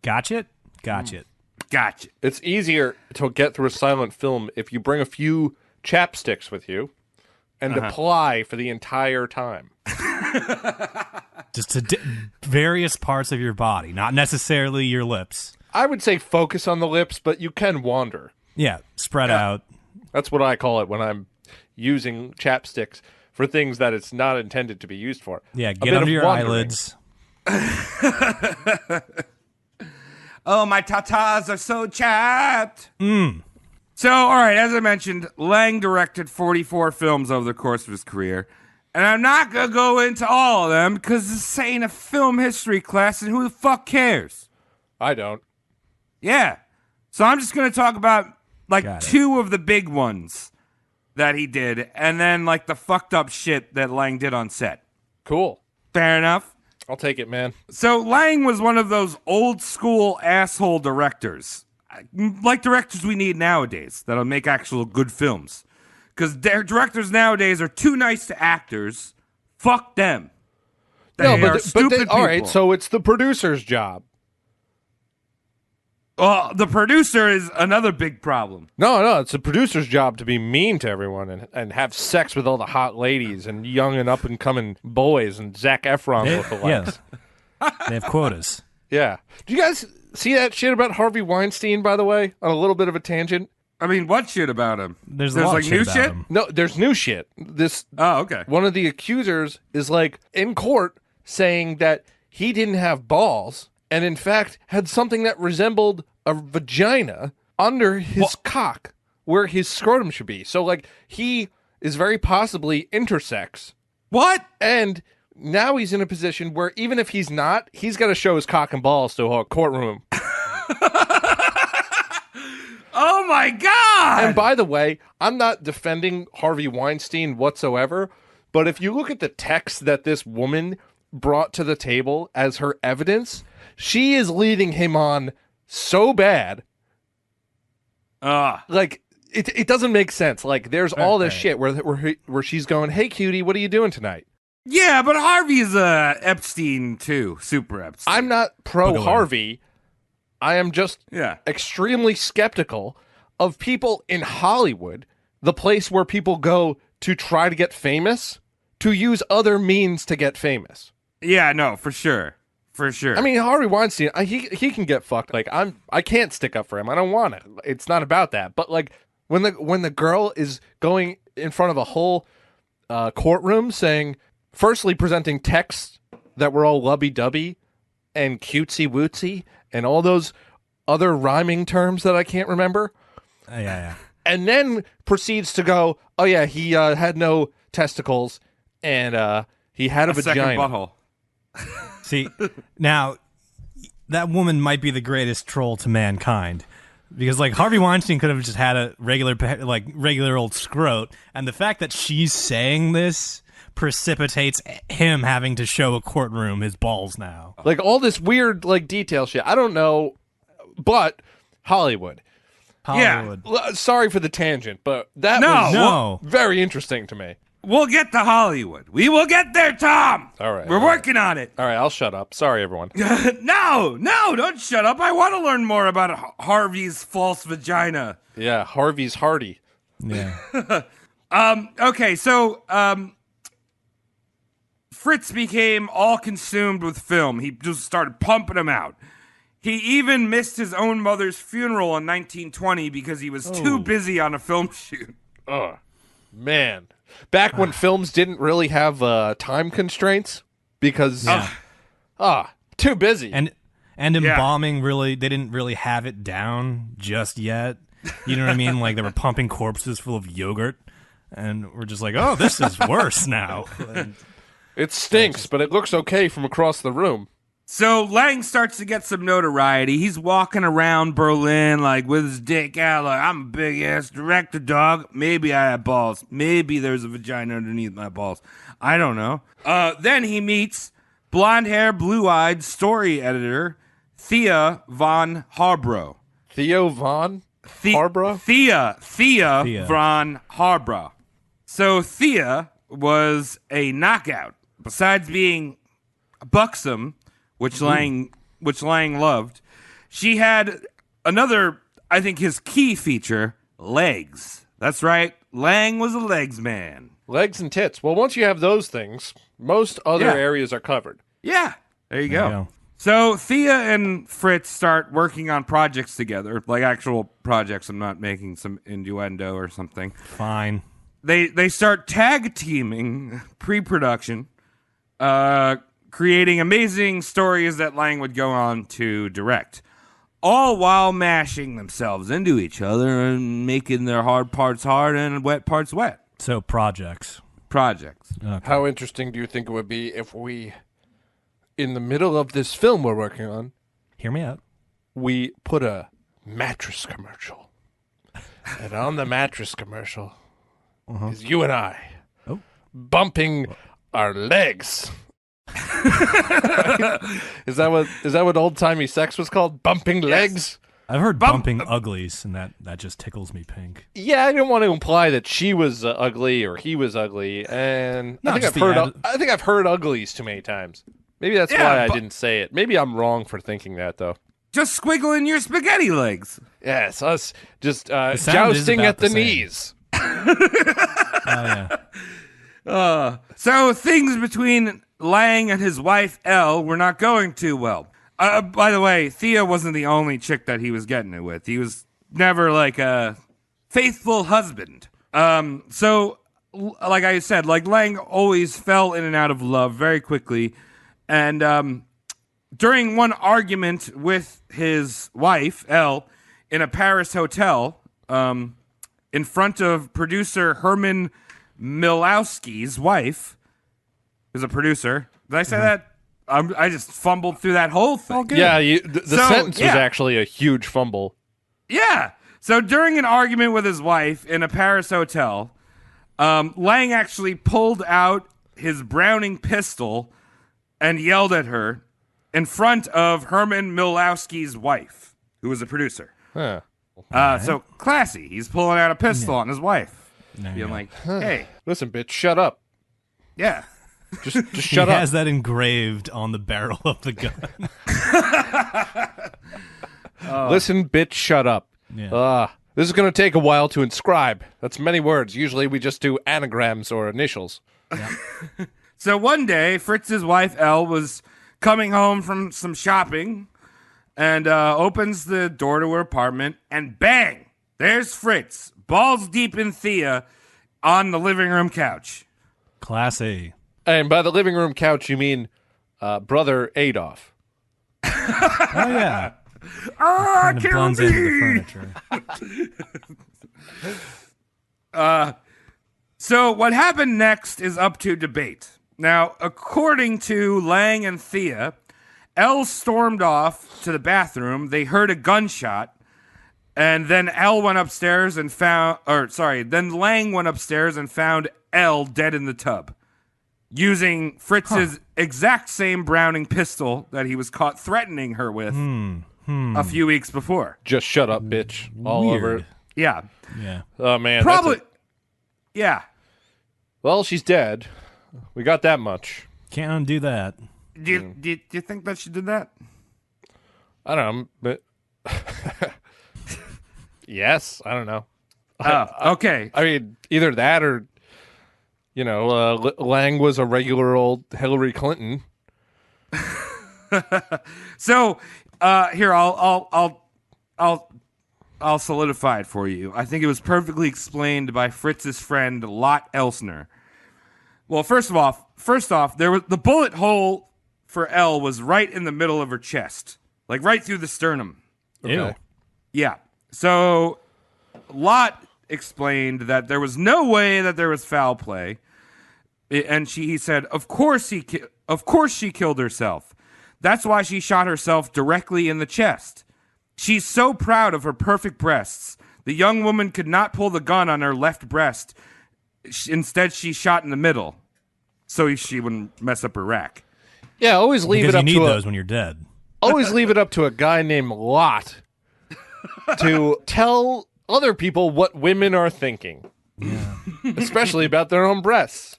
Gotcha. Gotcha. Gotcha. It's easier to get through a silent film if you bring a few chapsticks with you and apply for the entire time. Just to various parts of your body, not necessarily your lips. I would say focus on the lips, but you can wander. Yeah, spread out. That's what I call it when I'm using chapsticks for things that it's not intended to be used for. Yeah, get under your eyelids. Oh, my tatas are so chapped. So, all right, as I mentioned, Lang directed 44 films over the course of his career. And I'm not going to go into all of them because this ain't a film history class, and who the fuck cares? I don't. Yeah. So I'm just going to talk about, like, two of the big ones that he did, and then, like, the fucked up shit that Lang did on set. Cool. Fair enough? I'll take it, man. So Lang was one of those old school asshole directors, like directors we need nowadays that'll make actual good films. Because their directors nowadays are too nice to actors. Fuck them. They are stupid people. All right, so it's the producer's job. Well, the producer is another big problem. No, it's the producer's job to be mean to everyone and have sex with all the hot ladies and young and up-and-coming boys and Zac Efron lookalikes. Yeah. They have quotas. Yeah. Do you guys see that shit about Harvey Weinstein, by the way, on a little bit of a tangent? I mean, what shit about him? There's a lot like of new shit shit? about him. No, there's new shit. Oh, okay. One of the accusers is like in court saying that he didn't have balls and in fact had something that resembled a vagina under his cock where his scrotum should be. So like he is very possibly intersex. What? And now he's in a position where even if he's not, he's got to show his cock and balls to a courtroom. Oh my God! And by the way, I'm not defending Harvey Weinstein whatsoever, but if you look at the text that this woman brought to the table as her evidence, she is leading him on so bad. Like, it doesn't make sense. Like, there's all this shit where she's going, hey, cutie, what are you doing tonight? Yeah, but Harvey's Epstein, too. Super Epstein. I'm not pro Harvey. I am just extremely skeptical of people in Hollywood, the place where people go to try to get famous, to use other means to get famous. Yeah, no, for sure. For sure. I mean, Harvey Weinstein, he can get fucked. Like, I can't stick up for him. I don't want it. It's not about that. But like when the girl is going in front of a whole courtroom saying, firstly presenting texts that were all lubby-dubby and cutesy-wootsy and all those other rhyming terms that I can't remember. Yeah. And then proceeds to go, oh yeah, he had no testicles and he had a vagina. Second butthole. See, now, that woman might be the greatest troll to mankind. Because, like, Harvey Weinstein could have just had a regular old scrote, and the fact that she's saying this precipitates him having to show a courtroom his balls now. Like, all this weird, like, detail shit. I don't know, but Hollywood. Yeah. Sorry for the tangent, but that was very interesting to me. We'll get to Hollywood. We will get there, Tom. All right. We're working on it. All right, I'll shut up. Sorry, everyone. No, don't shut up. I want to learn more about Harvey's false vagina. Yeah, Harvey's Hardy. Yeah. Okay, so Fritz became all consumed with film. He just started pumping them out. He even missed his own mother's funeral in 1920 because he was too busy on a film shoot. Oh, man. Back when films didn't really have time constraints because too busy. And embalming really, they didn't really have it down just yet. You know what I mean? Like they were pumping corpses full of yogurt and we're just like, oh, this is worse now. It stinks, but it looks okay from across the room. So Lang starts to get some notoriety. He's walking around Berlin like with his dick out like, I'm a big-ass director, dog. Maybe I have balls. Maybe there's a vagina underneath my balls. I don't know. Then he meets blonde-haired, blue-eyed story editor Thea von Harbrough. Theo von Harbrough? Thea von Harbrough. So Thea was a knockout. Besides being buxom, which Lang which Lang loved, she had another, I think his key feature, legs. That's right, Lang was a legs man. Legs and tits. Well, once you have those things, most other Yeah. areas are covered. Yeah, there you There go. you go. So Thea and Fritz start working on projects together, like actual projects. I'm not making some innuendo or something. Fine. They start tag teaming pre-production, creating amazing stories that Lang would go on to direct, all while mashing themselves into each other and making their hard parts hard and wet parts wet. So projects. Projects. Okay. How interesting do you think it would be if we, in the middle of this film we're working on, Hear me out. we put a mattress commercial? And on the mattress commercial is you and I Oh. bumping our legs. Is that what old timey sex was called? Bumping legs? I've heard bumping uglies, and that just tickles me pink. Yeah, I didn't want to imply that she was ugly or he was ugly, and No, I think just I've heard uglies too many times. Maybe that's Yeah, why I but- didn't say it. Maybe I'm wrong for thinking that though. Just squiggling your spaghetti legs. Yes, us just sound is jousting about at the the same. knees. Oh yeah. So things between Lang and his wife Elle were not going too well. By the way, Thea wasn't the only chick that he was getting it with. He was never like a faithful husband. So like I said, like Lang always fell in and out of love very quickly. And during one argument with his wife, Elle, in a Paris hotel, in front of producer Herman Milowski's wife, who's a producer. Did I say that? I just fumbled through that whole thing. Yeah, the So, sentence was yeah. actually a huge fumble. Yeah. So during an argument with his wife in a Paris hotel, Lang actually pulled out his Browning pistol and yelled at her in front of Herman Milowski's wife, who was a producer. Huh. So classy. He's pulling out a pistol on his wife. There you Being go. like, hey, Listen, bitch, shut up. yeah. Just He shut up. has that engraved on the barrel of the gun. Listen, bitch, shut up. Yeah. This is going to take a while to inscribe. That's many words. Usually we just do anagrams or initials. So one day, Fritz's wife, Elle, was coming home from some shopping and opens the door to her apartment, and bang, there's Fritz, balls deep in Thea, on the living room couch. Classy. And by the living room couch, you mean brother Adolf. Oh yeah. Ah, Kind of kill blends into me! the furniture. So what happened next is up to debate. Now, according to Lang and Thea, Elle stormed off to the bathroom. They heard a gunshot, and then Elle went upstairs and then Lang went upstairs and found Elle dead in the tub, using Fritz's exact same Browning pistol that he was caught threatening her with a few weeks before. Just shut up, bitch. All over it. Yeah. Yeah. Oh, man. Probably. Yeah. Well, she's dead. We got that much. Can't undo that. Do you think that she did that? I don't know, but... yes, I don't know. Oh, okay. I mean, either that or, Lang was a regular old Hillary Clinton. So, here I'll solidify it for you. I think it was perfectly explained by Fritz's friend Lot Elsner. Well, first off, there was the bullet hole for Elle was right in the middle of her chest, like right through the sternum. Ew. Yeah. So, Lot explained that there was no way that there was foul play, and he said, "Of course she killed herself. That's why she shot herself directly in the chest. She's so proud of her perfect breasts. The young woman could not pull the gun on her left breast. Instead, she shot in the middle, so she wouldn't mess up her rack." Yeah, always leave Because it you up need to those when you're dead. always leave it up to a guy named Lot to tell other people what women are thinking. Yeah. Especially about their own breasts.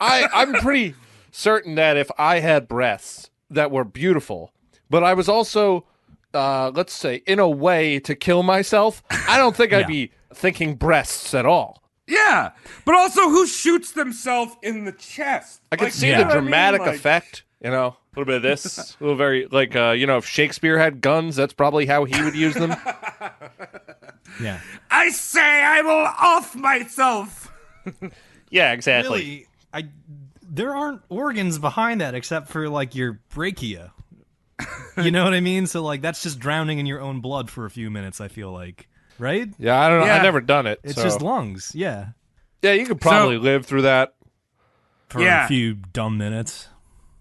I'm pretty certain that if I had breasts that were beautiful, but I was also, let's say, in a way to kill myself, I don't think I'd be thinking breasts at all. Yeah, but also who shoots themselves in the chest? I can see you the know what I mean? dramatic Like- effect, a little bit of this, a little very, like, if Shakespeare had guns, that's probably how he would use them. Yeah. I say I will off myself. Yeah, exactly. Really, there aren't organs behind that except for like your brachia. You know what I mean? So like that's just drowning in your own blood for a few minutes, I feel like. Right? Yeah, I don't know. Yeah. I've never done it. It's so- just lungs, yeah. Yeah, you could probably live through that. For Yeah. a few dumb minutes.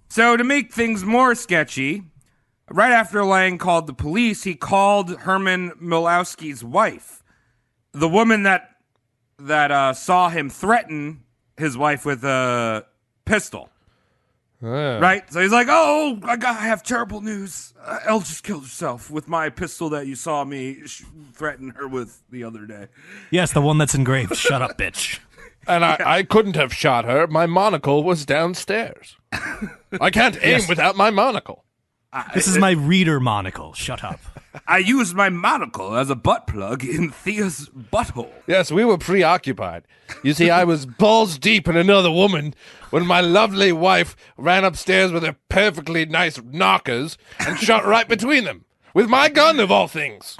So to make things more sketchy, right after Lang called the police, he called Herman Milowski's wife, the woman that saw him threaten his wife with a pistol. Right? So he's like, "Oh, I have terrible news. Elle just killed herself with my pistol that you saw me threaten her with the other day." Yes, the one that's engraved. Shut up, bitch. And I couldn't have shot her. My monocle was downstairs. I can't aim without my monocle. This is my reader monocle. Shut up. I used my monocle as a butt plug in Thea's butthole. Yes, we were preoccupied. You see, I was balls deep in another woman when my lovely wife ran upstairs with her perfectly nice knockers and shot right between them. With my gun, of all things.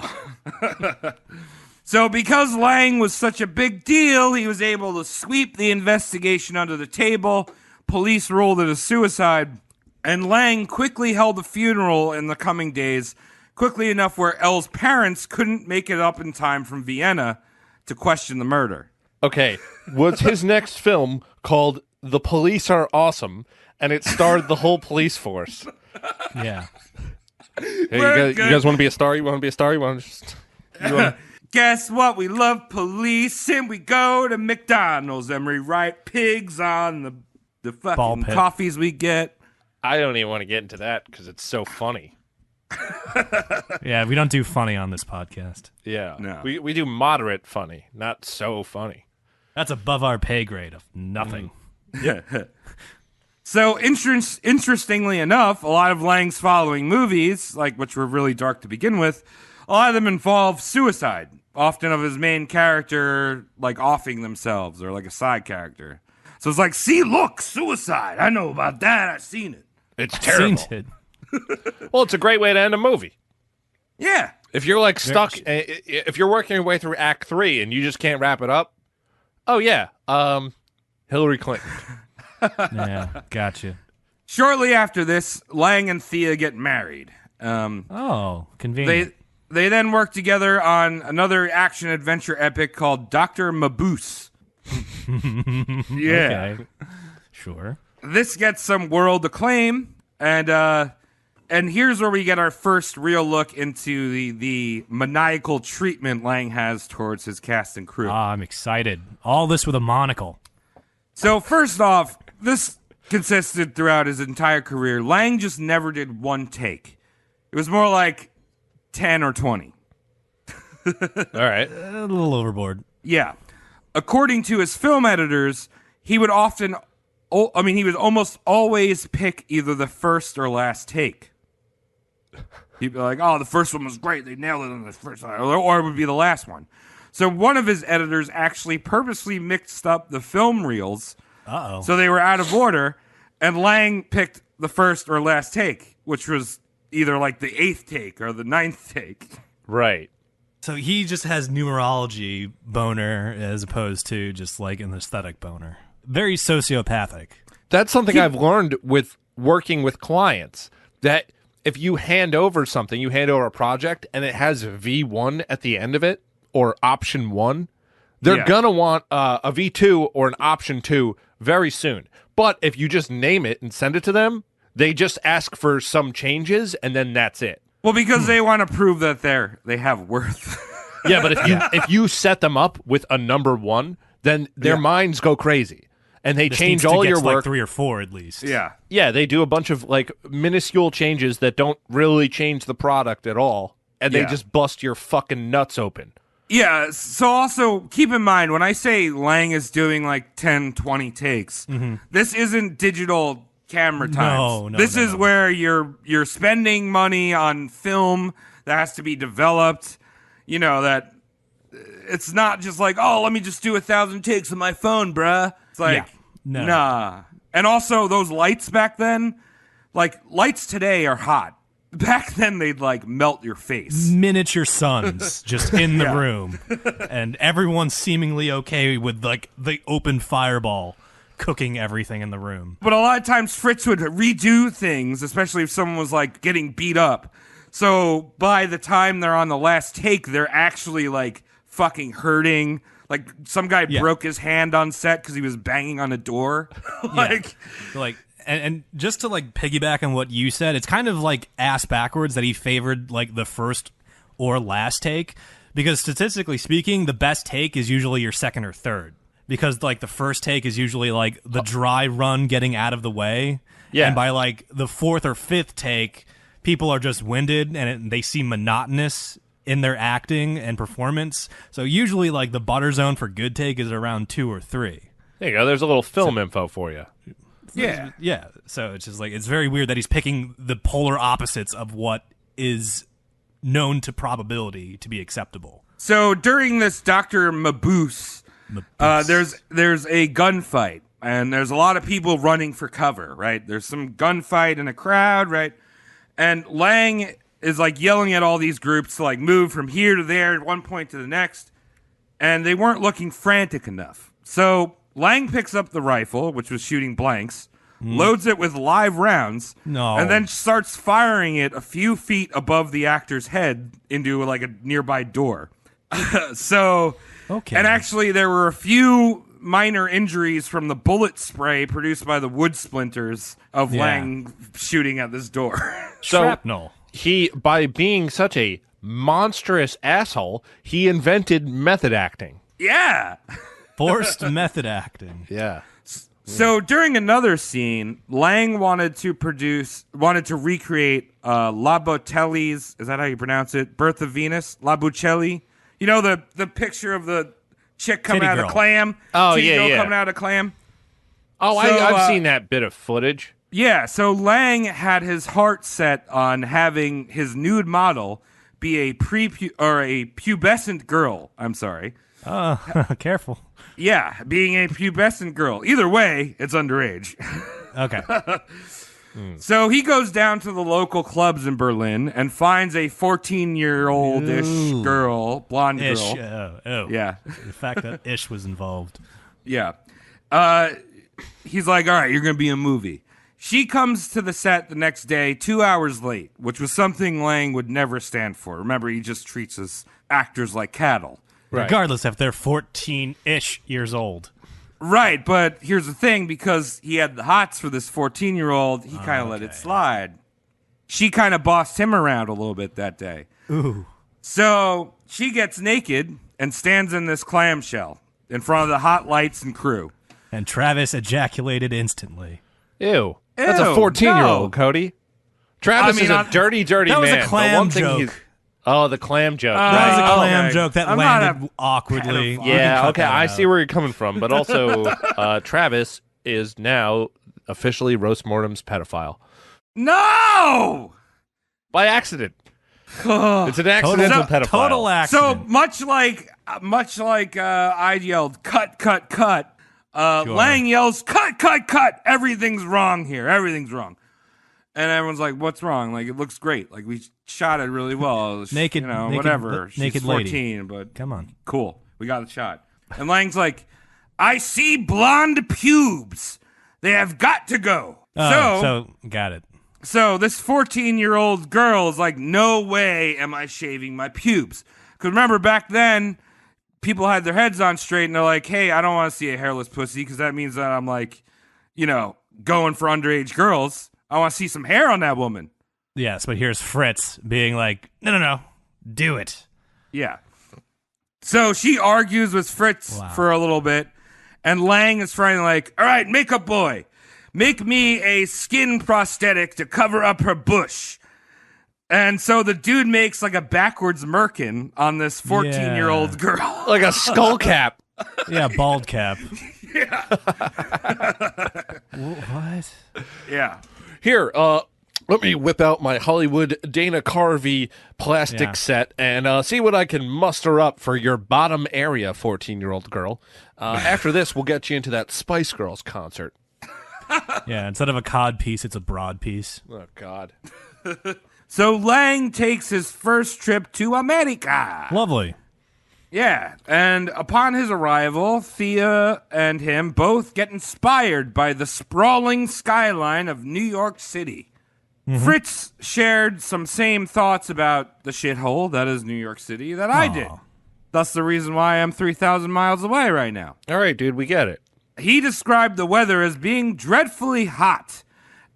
So because Lang was such a big deal, he was able to sweep the investigation under the table. Police ruled it a suicide, and Lang quickly held a funeral in the coming days, quickly enough where Elle's parents couldn't make it up in time from Vienna to question the murder. Okay, was his next film called The Police Are Awesome, and it starred the whole police force. Yeah. Hey, We're you good. guys want to be a star? You want to be a star? You want to just... You wanna... Guess what? We love police, and we go to McDonald's, and we write pigs on the Ball fucking pit. coffees we get. I don't even want to get into that because it's so funny. Yeah, we don't do funny on this podcast. Yeah. No. We do moderate funny, not so funny. That's above our pay grade of nothing. So, interestingly enough, a lot of Lang's following movies, like which were really dark to begin with, a lot of them involve suicide, often of his main character, like offing themselves or like a side character. So it's like, see, look, suicide. I know about that. I've seen it. It's terrible. Seen it. Well, it's a great way to end a movie. Yeah. If you're like stuck, if you're working your way through Act 3 and you just can't wrap it up, oh yeah, Hillary Clinton. Yeah, gotcha. Shortly after this, Lang and Thea get married. Oh, convenient. They then work together on another action adventure epic called Dr. Mabuse. Yeah. Okay. Sure. This gets some world acclaim, and here's where we get our first real look into the maniacal treatment Lang has towards his cast and crew. Ah, I'm excited. All this with a monocle. So first off, this consisted throughout his entire career. Lang just never did one take. It was more like 10 or 20. All right. A little overboard. Yeah. According to his film editors, he would often, he would almost always pick either the first or last take. He'd be like, oh, the first one was great. They nailed it on the first one. Or it would be the last one. So one of his editors actually purposely mixed up the film reels Uh-oh. so they were out of order, and Lang picked the first or last take, which was either like the 8th take or the 9th take. Right. So he just has numerology boner as opposed to just like an aesthetic boner. Very sociopathic. That's something I've learned with working with clients, that if you hand over something, you hand over a project, and it has V1 at the end of it, or option 1, they're Yeah. going to want a V2 or an option 2 very soon. But if you just name it and send it to them, they just ask for some changes, and then that's it. Well, because they want to prove that they have worth. Yeah, but if you set them up with a number 1, then their minds go crazy, and they This change needs to all get your to, work. like 3 or 4 at least. Yeah. Yeah, they do a bunch of like minuscule changes that don't really change the product at all, and they Yeah. just bust your fucking nuts open. Yeah, so also keep in mind when I say Lang is doing like 10, 20 takes, this isn't digital camera times. No, this is where you're spending money on film that has to be developed. You know, that it's not just like, oh, let me just do 1,000 takes on my phone, bruh. It's like, nah. And also those lights back then, like lights today are hot. Back then they'd like melt your face. Miniature suns just in the room, and everyone's seemingly okay with like the open fireball cooking everything in the room. But a lot of times Fritz would redo things, especially if someone was like getting beat up. So by the time they're on the last take, they're actually like fucking hurting. Like some guy broke his hand on set because he was banging on a door. And just to like piggyback on what you said, it's kind of like ass backwards that he favored like the first or last take, because statistically speaking, the best take is usually your second or third, because like the first take is usually like the dry run getting out of the way. Yeah. And by like the fourth or fifth take, people are just winded and they seem monotonous in their acting and performance. So usually like the butter zone for good take is around 2 or 3. There you go. There's a little film info for you. Yeah. So it's just like, it's very weird that he's picking the polar opposites of what is known to probability to be acceptable. So during this Dr. Mabuse, there's a gunfight, and there's a lot of people running for cover, right? There's some gunfight in a crowd, right? And Lang is like yelling at all these groups to like move from here to there at one point to the next, and they weren't looking frantic enough. So Lang picks up the rifle, which was shooting blanks, loads it with live rounds, and then starts firing it a few feet above the actor's head into like a nearby door. And actually there were a few minor injuries from the bullet spray produced by the wood splinters of Lang shooting at this door. Shrapnel. He, by being such a monstrous asshole, he invented method acting. Yeah. Forced method acting. Yeah. So during another scene, Lang wanted to recreate La Botelli's, is that how you pronounce it? Birth of Venus? La Bocelli? You know, the picture of the chick coming out of the clam? Oh, Titty yeah. girl coming out of clam? Oh, So, I've seen that bit of footage. Yeah, so Lang had his heart set on having his nude model be a pubescent girl. I'm sorry. Careful. Yeah, being a pubescent girl. Either way, it's underage. Okay. So he goes down to the local clubs in Berlin and finds a 14-year-old-ish girl, blonde girl. Yeah. The fact that ish was involved. Yeah. He's like, all right, you're going to be in a movie. She comes to the set the next day 2 hours late, which was something Lang would never stand for. Remember, he just treats his actors like cattle. Right. Regardless if they're 14-ish years old. Right, but here's the thing, because he had the hots for this 14-year-old, he kind of let it slide. She kind of bossed him around a little bit that day. Ooh. So she gets naked and stands in this clamshell in front of the hot lights and crew. And Travis ejaculated instantly. Ew. That's a 14-year-old, Cody. Travis is a dirty, dirty that man. That was a clam joke. The clam joke. That was a Right. clam joke that landed awkwardly. Yeah, okay, I see where you're coming from. But also, Travis is now officially Roast Mortem's pedophile. No! By accident. It's an accidental pedophile. Total accident. So much like I yelled, cut, cut, cut. Lang yells, cut, cut, cut. Everything's wrong here. Everything's wrong. And everyone's like, what's wrong? Like, it looks great. Like, we shot it really well. It was, naked, whatever. Naked She's 14, lady. But come on. Cool. We got the shot. And Lang's like, I see blonde pubes. They have got to go. So got it. So this 14-year-old girl is like, no way am I shaving my pubes. Because remember, back then, people had their heads on straight, and they're like, hey, I don't want to see a hairless pussy, because that means that I'm like, going for underage girls. I want to see some hair on that woman. Yes, but here's Fritz being like, no, do it. Yeah. So she argues with Fritz for a little bit, and Lang is finally like, all right, makeup boy, make me a skin prosthetic to cover up her bush. And so the dude makes like a backwards merkin on this 14-year-old girl. Like a skull cap. Yeah, bald cap. Yeah. What? Yeah. Here, let me whip out my Hollywood Dana Carvey plastic set and see what I can muster up for your bottom area, 14-year-old girl. After this, we'll get you into that Spice Girls concert. Yeah, instead of a cod piece, it's a broad piece. Oh, God. So Lang takes his first trip to America. Lovely. Yeah, and upon his arrival, Thea and him both get inspired by the sprawling skyline of New York City. Fritz shared some same thoughts about the shithole that is New York City that I did. Thus the reason why I'm 3,000 miles away right now. All right, dude, we get it. He described the weather as being dreadfully hot,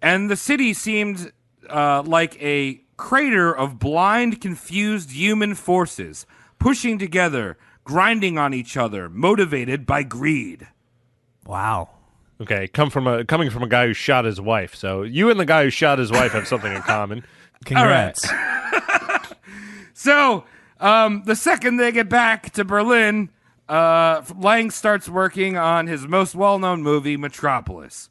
and the city seemed like a crater of blind, confused human forces, pushing together, grinding on each other, motivated by greed. Wow. Okay, coming from a guy who shot his wife. So you and the guy who shot his wife have something in common. Congrats. So, the second they get back to Berlin, Lang starts working on his most well-known movie, Metropolis,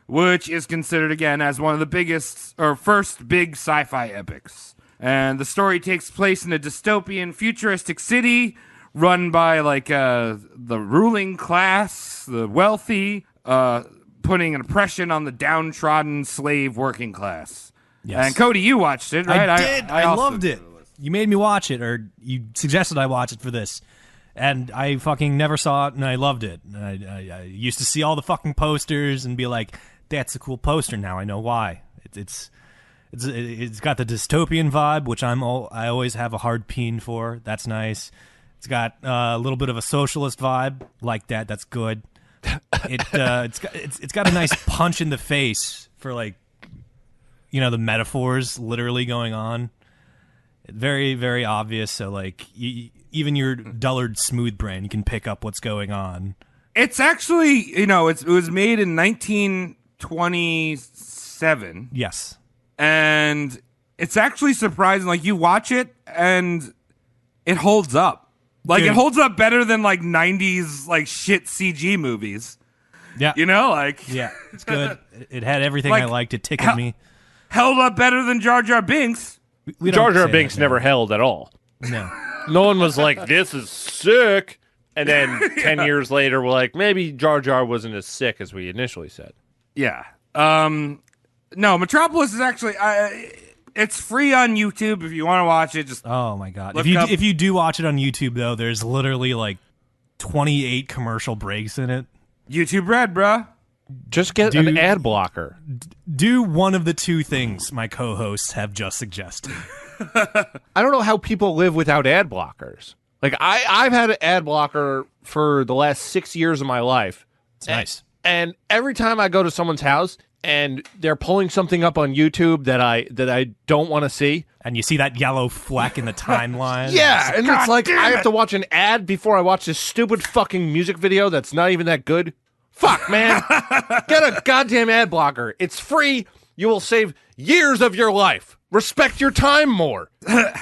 which is considered, again, as one of the biggest, or first big sci-fi epics. And the story takes place in a dystopian, futuristic city run by, the ruling class, the wealthy, putting an oppression on the downtrodden slave working class. Yes. And Cody, you watched it, right? I did. I also loved did. it. You made me watch it, or you suggested I watch it for this. And I fucking never saw it, and I loved it. And I used to see all the fucking posters and be like, that's a cool poster now. I know why. It's got the dystopian vibe, which I always have a hard peen for. That's nice. It's got a little bit of a socialist vibe, like that. That's good. It's got a nice punch in the face for the metaphors literally going on. Very, very obvious. So even your dullard smooth brain, you can pick up what's going on. It's actually, it was made in 1927. Yes. And it's actually surprising. You watch it and it holds up. Dude. It holds up better than 90s shit CG movies. Yeah. Yeah, it's good. It had everything I liked. It tickled me. Held up better than Jar Jar Binks. We Jar don't Jar say Binks that, never held at all. No. No one was like, this is sick. And then 10 years later, we're like, maybe Jar Jar wasn't as sick as we initially said. Yeah. No, Metropolis is actually... it's free on YouTube if you want to watch it. Just oh my god! Look If you do watch it on YouTube though, there's literally 28 commercial breaks in it. YouTube Red, bruh. Just get an ad blocker. Do one of the two things my co-hosts have just suggested. I don't know how people live without ad blockers. I've had an ad blocker for the last 6 years of my life. It's nice. And every time I go to someone's house and they're pulling something up on YouTube that I don't want to see, and you see that yellow fleck in the timeline. yeah, and it's I have to watch an ad before I watch this stupid fucking music video that's not even that good. Fuck, man. Get a goddamn ad blocker. It's free. You will save years of your life. Respect your time more.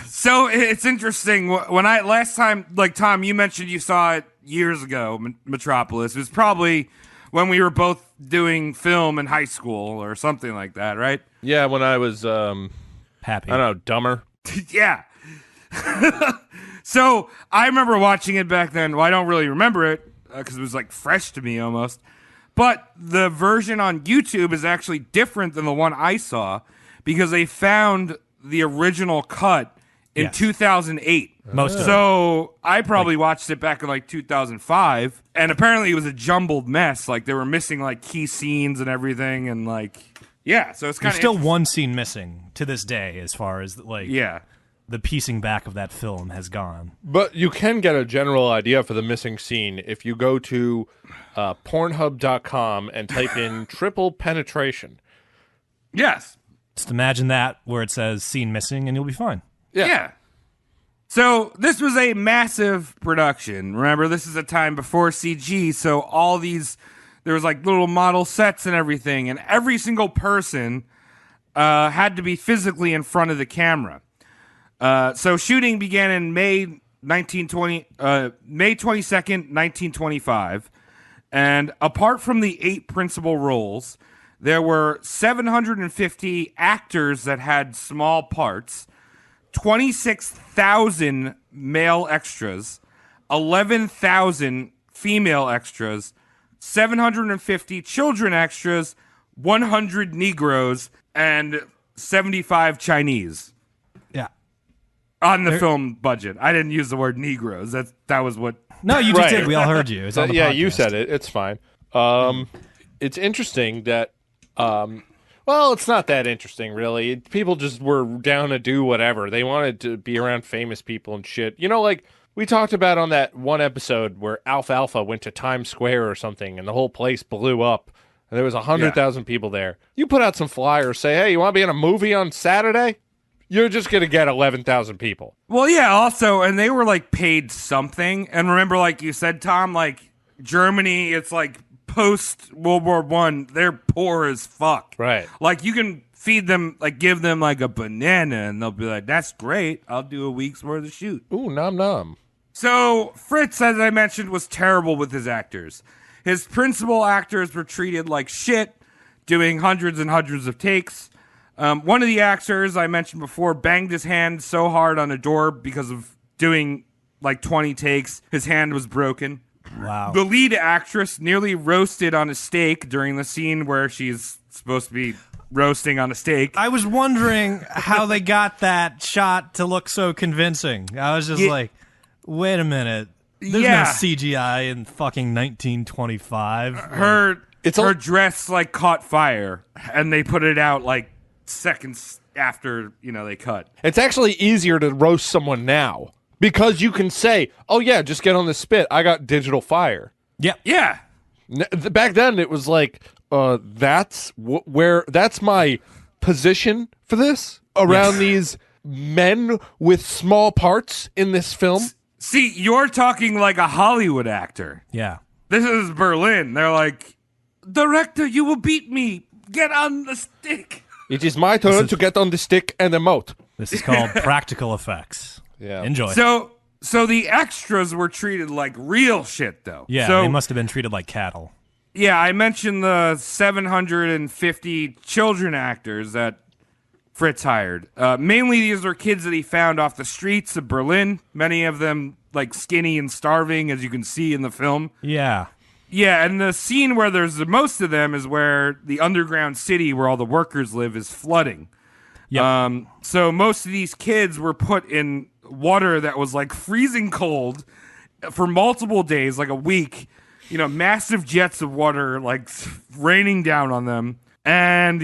So it's interesting. When last time, Tom, you mentioned you saw it years ago, Metropolis. It was probably when we were both doing film in high school or something like that, right? Yeah, when I was, Happy. I don't know, dumber. Yeah. So I remember watching it back then. Well, I don't really remember it because it was fresh to me almost. But the version on YouTube is actually different than the one I saw because they found the original cut in 2008. Most of it. So I probably watched it back in 2005, and apparently it was a jumbled mess. They were missing key scenes and everything, and yeah. So it's kind There's of still one scene missing to this day, as far as yeah. the piecing back of that film has gone. But you can get a general idea for the missing scene if you go to Pornhub.com and type in triple penetration. Yes. Just imagine that where it says scene missing, and you'll be fine. Yeah. So this was a massive production. Remember, this is a time before CG, so all these, there was little model sets and everything, and every single person had to be physically in front of the camera. So shooting began in May 22nd, 1925, And apart from the 8 principal roles, there were 750 actors that had small parts, 26,000 male extras, 11,000 female extras, 750 children extras, 100 Negroes, and 75 Chinese Yeah. on the film budget. I didn't use the word Negroes. That was what. No, you just Right. did. We all heard you. It's on the Yeah, you podcast. said it. It's fine. It's interesting that, well, it's not that interesting, really. People just were down to do whatever. They wanted to be around famous people and shit. You know, like we talked about on that one episode where Alfalfa went to Times Square or something, and the whole place blew up. And there was 100,000 people there. You put out some flyers, say, hey, you want to be in a movie on Saturday? You're just going to get 11,000 people. Well, yeah, also, and they were like paid something. And remember, like you said, Tom, like Germany, it's like post World War One, they're poor as fuck. Right. Like you can feed them, like give them like a banana, and they'll be like, "That's great. I'll do a week's worth of shoot." Ooh, nom nom. So Fritz, as I mentioned, was terrible with his actors. His principal actors were treated like shit, doing hundreds and hundreds of takes. One of the actors I mentioned before banged his hand so hard on a door because of doing like 20 takes. His hand was broken. Wow. The lead actress nearly roasted on a steak during the scene where she's supposed to be roasting on a steak. I was wondering how they got that shot to look so convincing. I was just like, wait a minute. There's Yeah. no CGI in fucking 1925. Her dress like caught fire, and they put it out like seconds after they cut. It's actually easier to roast someone now because you can say, oh, yeah, just get on the spit. I got digital fire. Yep. Yeah. Back then, it was like, that's that's my position for this around these men with small parts in this film. See, you're talking like a Hollywood actor. Yeah. This is Berlin. They're like, director, you will beat me. Get on the stick. It is my turn to get on the stick and emote. This is called practical effects. Yeah. Enjoy. So the extras were treated like real shit, though. Yeah, so, they must have been treated like cattle. Yeah, I mentioned the 750 children actors that Fritz hired. Mainly these are kids that he found off the streets of Berlin. Many of them like skinny and starving, as you can see in the film. Yeah. Yeah, and the scene where there's the most of them is where the underground city where all the workers live is flooding. Yep. So most of these kids were put in water that was like freezing cold for multiple days, like a week. Massive jets of water like raining down on them. And,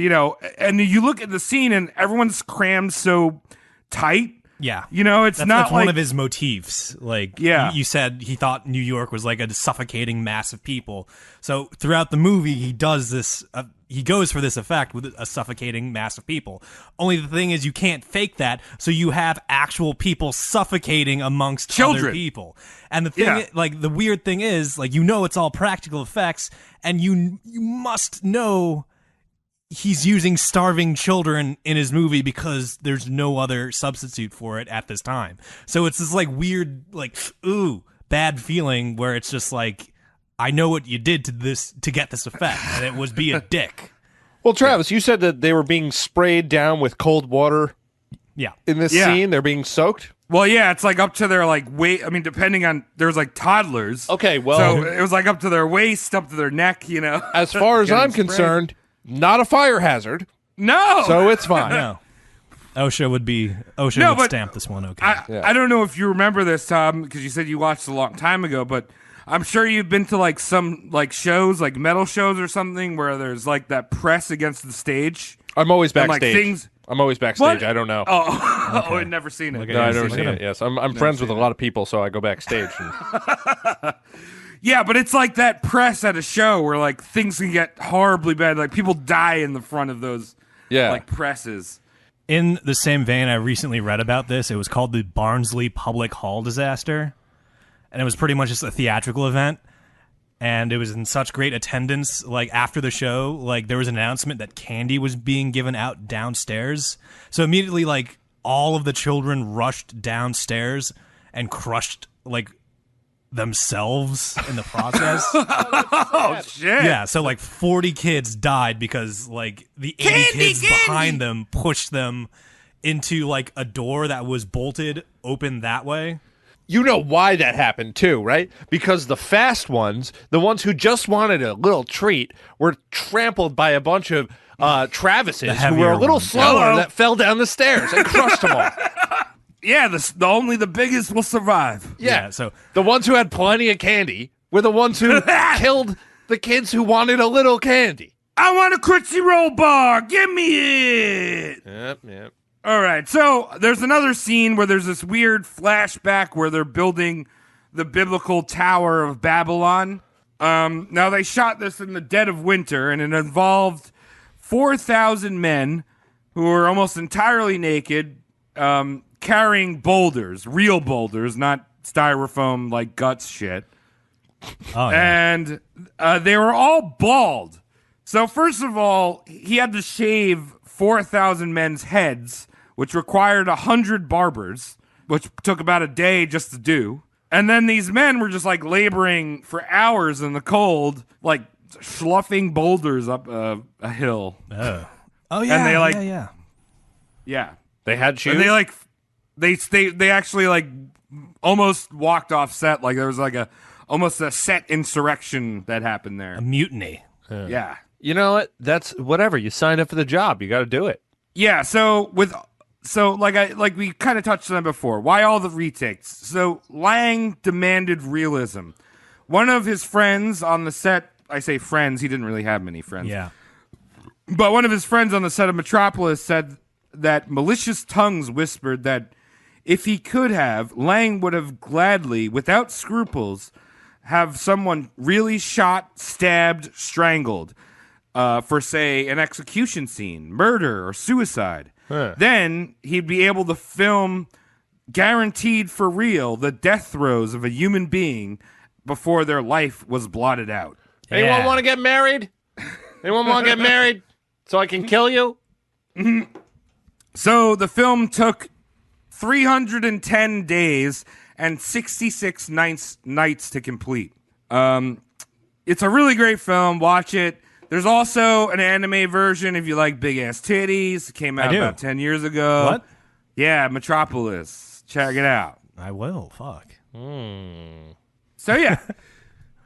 and you look at the scene and everyone's crammed so tight. Yeah. It's that's, not that's like one of his motifs. Like, Yeah. you said he thought New York was like a suffocating mass of people. So throughout the movie, he does this. He goes for this effect with a suffocating mass of people. Only the thing is, you can't fake that. So you have actual people suffocating amongst Children. other people. And the thing, like the weird thing is, like it's all practical effects, and you must know he's using starving children in his movie because there's no other substitute for it at this time. So it's this like weird, like, ooh, bad feeling where it's just like, I know what you did to get this effect, and it was be a dick. Well, Travis, you said that they were being sprayed down with cold water Yeah. in this Yeah. scene. They're being soaked. Well, yeah, it's like up to their like weight. I mean, depending on there's like toddlers. Okay, well, So it was like up to their waist, up to their neck. as far as Getting I'm sprayed. concerned, not a fire hazard, No. so it's fine. No. OSHA would but stamp this one okay. I don't know if you remember this, Tom, because you said you watched a long time ago, but I'm sure you've been to like some like shows, like metal shows or something, where there's like that press against the stage. I'm always And, like, backstage. things- I'm always backstage. What? I don't know. Oh, I've never seen it. No, I've never Look seen at it. Yes, I'm friends with a lot of people, so I go backstage. And, Yeah, but it's like that press at a show where like things can get horribly bad. Like people die in the front of those yeah, like presses. In the same vein, I recently read about this. It was called the Barnsley Public Hall disaster, and it was pretty much just a theatrical event. And it was in such great attendance. Like after the show, like there was an announcement that candy was being given out downstairs. So immediately, like all of the children rushed downstairs and crushed like themselves in the process. Oh shit! Yeah, so like 40 kids died because like the 80 kids behind them pushed them into like a door that was bolted open that way. You know why that happened too, right? Because the fast ones, the ones who just wanted a little treat, were trampled by a bunch of Travises who were a little slower that fell down the stairs and crushed them all. Yeah, only the biggest will survive. Yeah, so the ones who had plenty of candy were the ones who killed the kids who wanted a little candy. I want a Critzy Roll bar. Give me it. Yep. All right, so there's another scene where there's this weird flashback where they're building the biblical Tower of Babylon. Now, they shot this in the dead of winter, and it involved 4,000 men who were almost entirely naked, carrying boulders, real boulders, not styrofoam like guts shit. Oh, yeah. And they were all bald. So first of all, he had to shave 4,000 men's heads, which required 100 barbers, which took about a day just to do. And then these men were just like laboring for hours in the cold, like sloughing boulders up a hill. Oh And yeah, they like, yeah. They had shoes? And they like, they actually like almost walked off set. Like there was like almost a set insurrection that happened there. A mutiny. Yeah. You know what? That's whatever. You signed up for the job. You got to do it. Yeah, so like we kind of touched on it before. Why all the retakes? So Lang demanded realism. One of his friends on the set, I say friends, he didn't really have many friends. Yeah. But one of his friends on the set of Metropolis said that malicious tongues whispered that if he could have, Lang would have gladly, without scruples, have someone really shot, stabbed, strangled. For, say, an execution scene, murder, or suicide. Huh. Then he'd be able to film, guaranteed for real, the death throes of a human being before their life was blotted out. Yeah. Anyone want to get married? Anyone want to get married so I can kill you? So the film took 310 days and 66 nights to complete. It's a really great film. Watch it. There's also an anime version if you like big-ass titties. It came out about 10 years ago. What? Yeah, Metropolis. Check it out. I will. Fuck. So, yeah.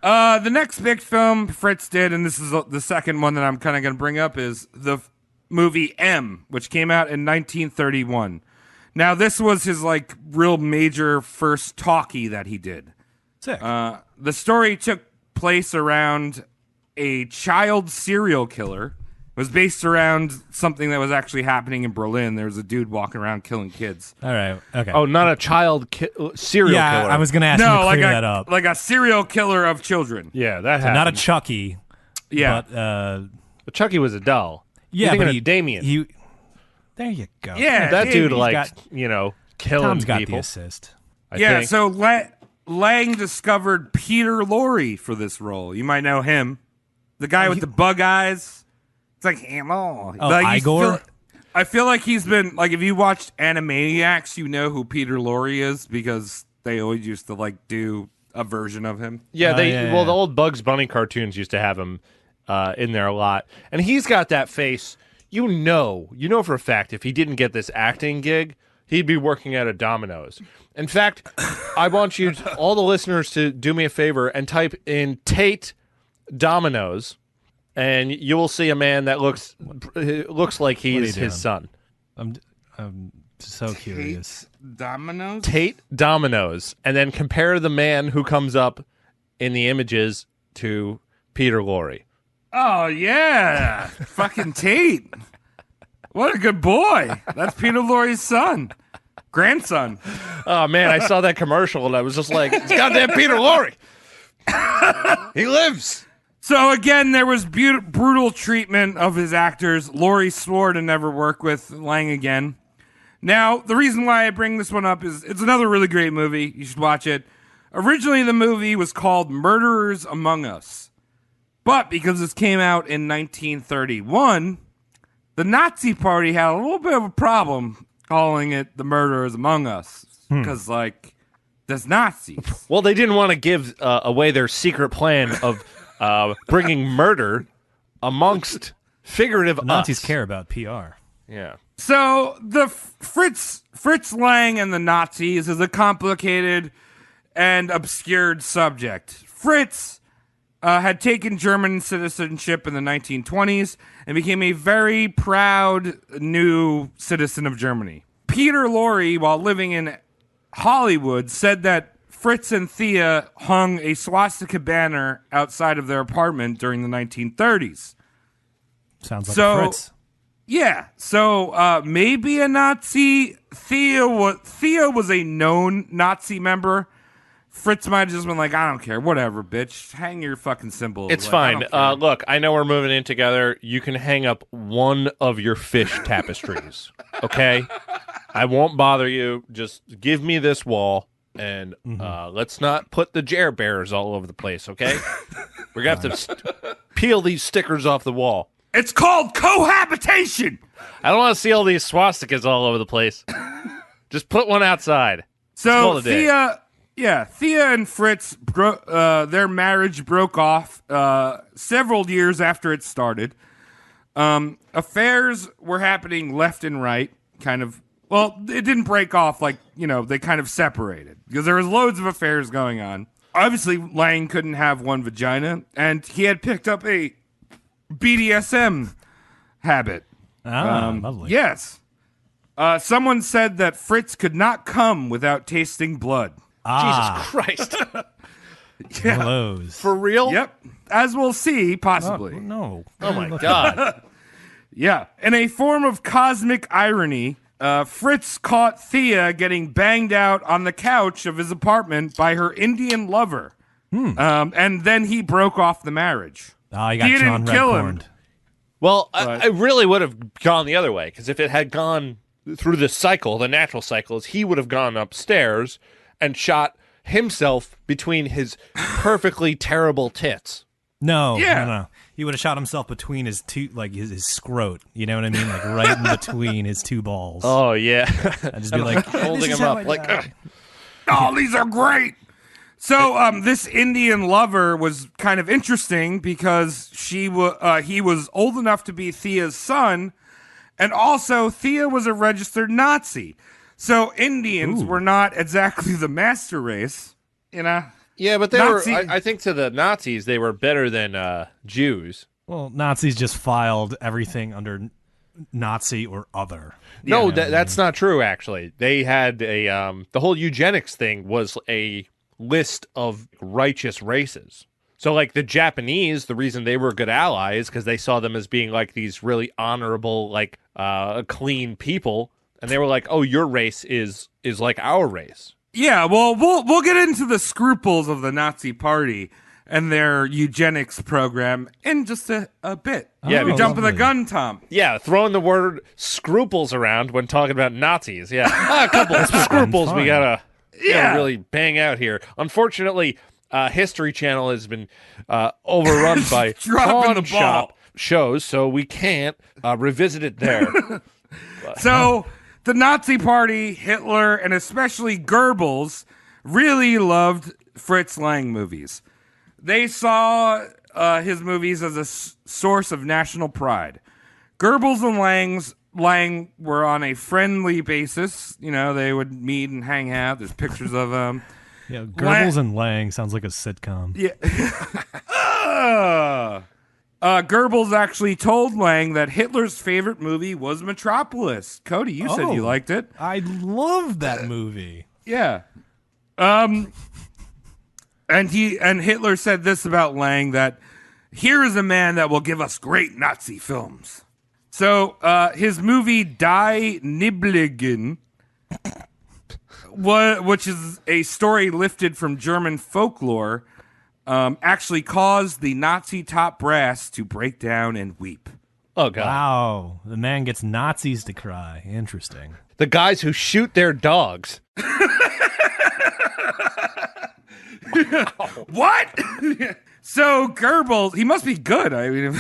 The next big film Fritz did, and this is the second one that I'm kind of going to bring up, is the movie M, which came out in 1931. Now, this was his, like, real major first talkie that he did. Sick. The story took place around a child serial killer. It was based around something that was actually happening in Berlin. There was a dude walking around killing kids. All right. Okay. Oh, not a child serial killer. I was going to ask you to clear that up. Like a serial killer of children. Yeah, that So happened. not a Chucky. Yeah. But Chucky was a doll. Yeah, You're but thinking of Damien. There you go. Yeah, that dude, Damien. like, killing Tom's got people. the assist. I Yeah, think. so Lang discovered Peter Lorre for this role. You might know him. The guy with the bug eyes. It's like, hello. Oh, Like, Igor? I feel like he's been, like, if you watched Animaniacs, you know who Peter Lorre is because they always used to, like, do a version of him. Yeah, yeah. the old Bugs Bunny cartoons used to have him in there a lot. And he's got that face. You know for a fact if he didn't get this acting gig, he'd be working at a Domino's. In fact, I want you, all the listeners, to do me a favor and type in Tate Domino's, and you will see a man that looks like he is his son. I'm so curious. Domino's? Tate Domino's, and then compare the man who comes up in the images to Peter Lorre. Oh, yeah. Fucking Tate. What a good boy. That's Peter Lorre's son. Grandson. Oh, man, I saw that commercial, and I was just like, it's goddamn Peter Lorre. He lives. So again, there was brutal treatment of his actors. Laurie swore to never work with Lang again. Now, the reason why I bring this one up is it's another really great movie. You should watch it. Originally, the movie was called Murderers Among Us. But because this came out in 1931, the Nazi Party had a little bit of a problem calling it The Murderers Among Us. Because, like, the Nazis. Well, they didn't want to give away their secret plan of bringing murder amongst figurative Nazis us. care about PR. Yeah. So the Fritz Lang and the Nazis is a complicated and obscured subject. Fritz had taken German citizenship in the 1920s and became a very proud new citizen of Germany. Peter Lorre, while living in Hollywood, said that Fritz and Thea hung a swastika banner outside of their apartment during the 1930s. Sounds like So- Fritz. Yeah, so maybe a Nazi. Thea was a known Nazi member. Fritz might have just been like, I don't care, whatever, bitch. Hang your fucking symbol. It's Like, I fine. don't care. Look, I know we're moving in together. You can hang up one of your fish tapestries, okay? I won't bother you. Just give me this wall, and let's not put the Jer Bears all over the place, okay? We're going to have to peel these stickers off the wall. It's called cohabitation. I don't want to see all these swastikas all over the place. Just put one outside. So call it a day. Thea and Fritz, their marriage broke off several years after it started. Affairs were happening left and right, kind of. Well, it didn't break off, like, they kind of separated because there was loads of affairs going on. Obviously, Lang couldn't have one vagina, and he had picked up a BDSM habit. Lovely. Yes. Someone said that Fritz could not come without tasting blood. Jesus Christ. One of those. For real? Yep. As we'll see, possibly. No. Oh, my God. Yeah. In a form of cosmic irony, Fritz caught Thea getting banged out on the couch of his apartment by her Indian lover. And then he broke off the marriage. Oh, you got He John didn't kill him. Redcorn. Well, I really would have gone the other way, because if it had gone through the cycle, the natural cycles, he would have gone upstairs and shot himself between his perfectly terrible tits. No, Yeah. no. He would have shot himself between his two, like his scrot. You know what I mean? Like right in between his two balls. Oh, yeah. I'd just be like, Holding him up like, "Ugh." Oh, these are great. So, this Indian lover was kind of interesting because he was old enough to be Thea's son, and also Thea was a registered Nazi. So Indians were not exactly the master race, Yeah, but they Nazi- were, I think to the Nazis, they were better than Jews. well, Nazis just filed everything under Nazi or other. No, that's not true, actually. They had the whole eugenics thing was a list of righteous races. So, like, the Japanese, the reason they were good allies, because they saw them as being, like, these really honorable, like, clean people. And they were like, oh, your race is like our race. Yeah, well, we'll get into the scruples of the Nazi Party and their eugenics program in just a bit. Yeah, You're jumping the lovely. gun, Tom. Yeah, throwing the word scruples around when talking about Nazis. Yeah, a couple of scruples we gotta really bang out here. Unfortunately, History Channel has been overrun by Dropping the pawn shop ball. shows, so we can't revisit it there. So the Nazi Party, Hitler, and especially Goebbels really loved Fritz Lang movies. They saw his movies as a source of national pride. Goebbels and Lang were on a friendly basis. They would meet and hang out. There's pictures of them. Yeah, Goebbels and Lang sounds like a sitcom. Yeah. Goebbels actually told Lang that Hitler's favorite movie was Metropolis. Cody, you said you liked it. I love that movie. Yeah. And Hitler said this about Lang, that here is a man that will give us great Nazi films. So his movie Die Nibligen, which is a story lifted from German folklore, actually caused the Nazi top brass to break down and weep. Oh, God. Wow, the man gets Nazis to cry. Interesting. The guys who shoot their dogs. What? So Goebbels, he must be good. I mean,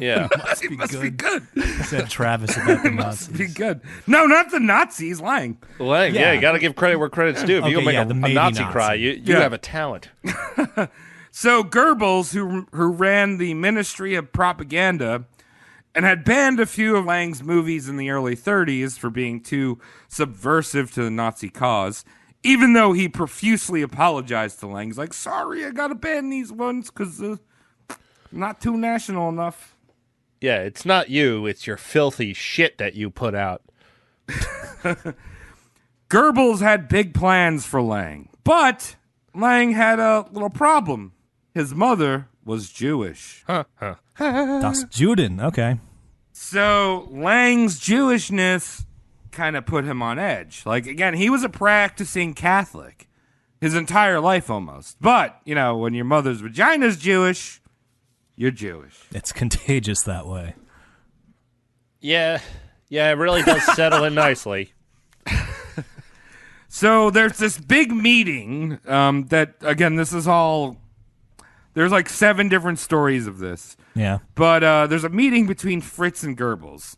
Yeah. It must be good. Said Travis about the Must be Nazis. good. No, not the Nazis. Lang. Lang, yeah, you got to give credit where credit's due. If you Okay, can make yeah, a the maybe Nazi Nazi. cry, you Yeah. have a talent. So Goebbels, who ran the Ministry of Propaganda and had banned a few of Lang's movies in the early 30s for being too subversive to the Nazi cause, even though he profusely apologized to Lang. He's like, sorry, I got to ban these ones because not too national enough. Yeah, it's not you, it's your filthy shit that you put out. Goebbels had big plans for Lang, but Lang had a little problem. His mother was Jewish. Das Juden. Okay. So Lang's Jewishness kind of put him on edge. Like, again, he was a practicing Catholic his entire life almost. But, you know, when your mother's vagina's Jewish, you're Jewish. It's contagious that way. Yeah, it really does settle in nicely. So there's this big meeting that, again, this is all... There's like 7 different stories of this. Yeah. But there's a meeting between Fritz and Goebbels.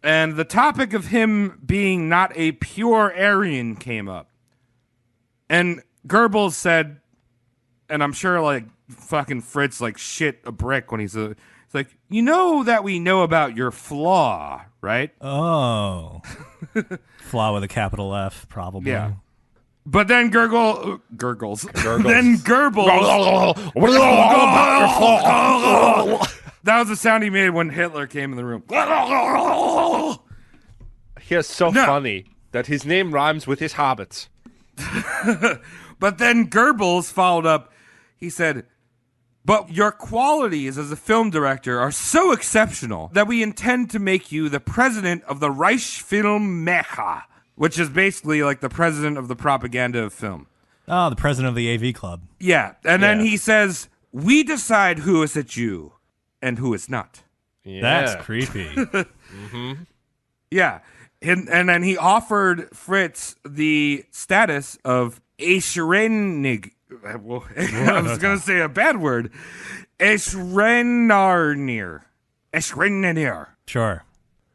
And the topic of him being not a pure Aryan came up. And Goebbels said, and I'm sure like fucking Fritz like shit a brick when he's like, you know that we know about your flaw, right? Oh. Flaw with a capital F, probably. Yeah. But then Gurgles. Then Goebbels. That was the sound he made when Hitler came in the room. He is so No. funny that his name rhymes with his hobbits. But then Goebbels followed up. He said, but your qualities as a film director are so exceptional that we intend to make you the president of the Reichsfilmmecher, which is basically like the president of the propaganda of film. Oh, the president of the AV Club. Yeah. And then Yeah. he says, we decide who is a Jew and who is not. Yeah. That's creepy. Yeah. And then he offered Fritz the status of Eschrenig. Well, I was going to say a bad word. Eschrenarnir. Eschrenarnir. Sure.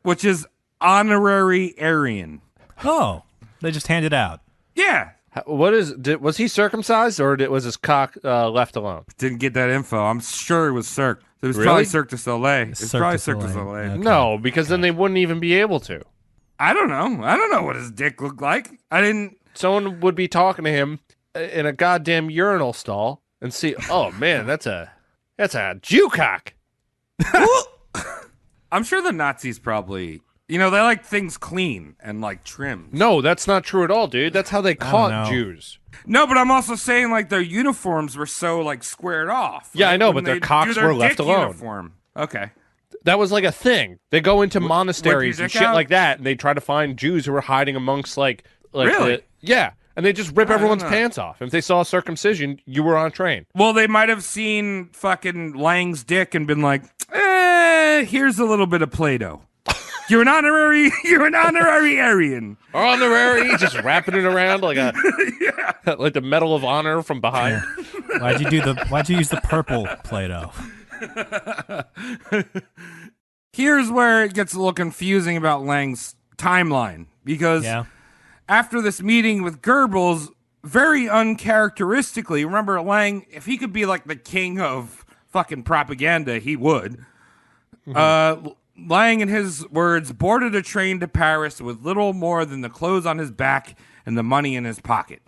Which is honorary Aryan. Oh, they just hand it out. Yeah. Was he circumcised or was his cock left alone? Didn't get that info. I'm sure it was Cirque. It was Really? probably Cirque du Soleil. It's Cirque probably du Cirque du Soleil. Soleil. Okay. No, because then they wouldn't even be able to. I don't know. I don't know what his dick looked like. I didn't. Someone would be talking to him in a goddamn urinal stall and see, oh man, that's a Jew cock. I'm sure the Nazis probably, they like things clean and like trimmed. No, that's not true at all, dude. That's how they caught know. Jews. No, but I'm also saying like their uniforms were so like squared off. Yeah, Like, I know, when but their they cocks do their were left dick alone. Uniform. Okay. That was like a thing. They go into monasteries your and dick shit out? like that, and they try to find Jews who are hiding amongst like Really? yeah, and they just rip I don't everyone's know. pants off. If they saw circumcision, you were on a train. Well, they might have seen fucking Lang's dick and been like, here's a little bit of Play-Doh. You're an honorary Aryan. Honorary, just wrapping it around like like the Medal of Honor from behind. Why'd you use the purple Play-Doh? Here's where it gets a little confusing about Lang's timeline. Because Yeah. after this meeting with Goebbels, very uncharacteristically, remember Lang, if he could be like the king of fucking propaganda, he would. Lang, in his words, boarded a train to Paris with little more than the clothes on his back and the money in his pocket.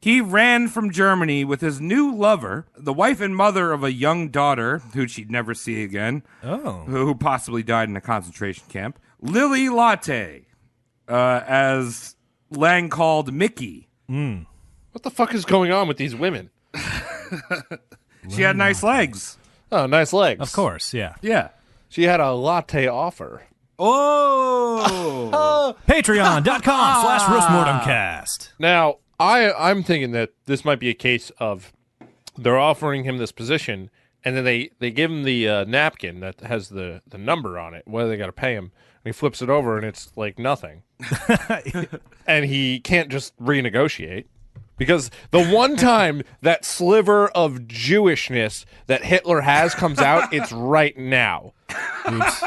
He ran from Germany with his new lover, the wife and mother of a young daughter who she'd never see again, Oh. who possibly died in a concentration camp, Lily Latte, as Lang called Mickey. What the fuck is going on with these women? She had nice legs. Oh, nice legs. Of course, yeah. Yeah. She had a latte offer. Oh! Patreon.com/RoastMortemCast. Now, I'm thinking that this might be a case of they're offering him this position, and then they give him the napkin that has the number on it, whether they got to pay him, and he flips it over, and it's like nothing. And he can't just renegotiate. Because the one time that sliver of Jewishness that Hitler has comes out, it's right now. Oops.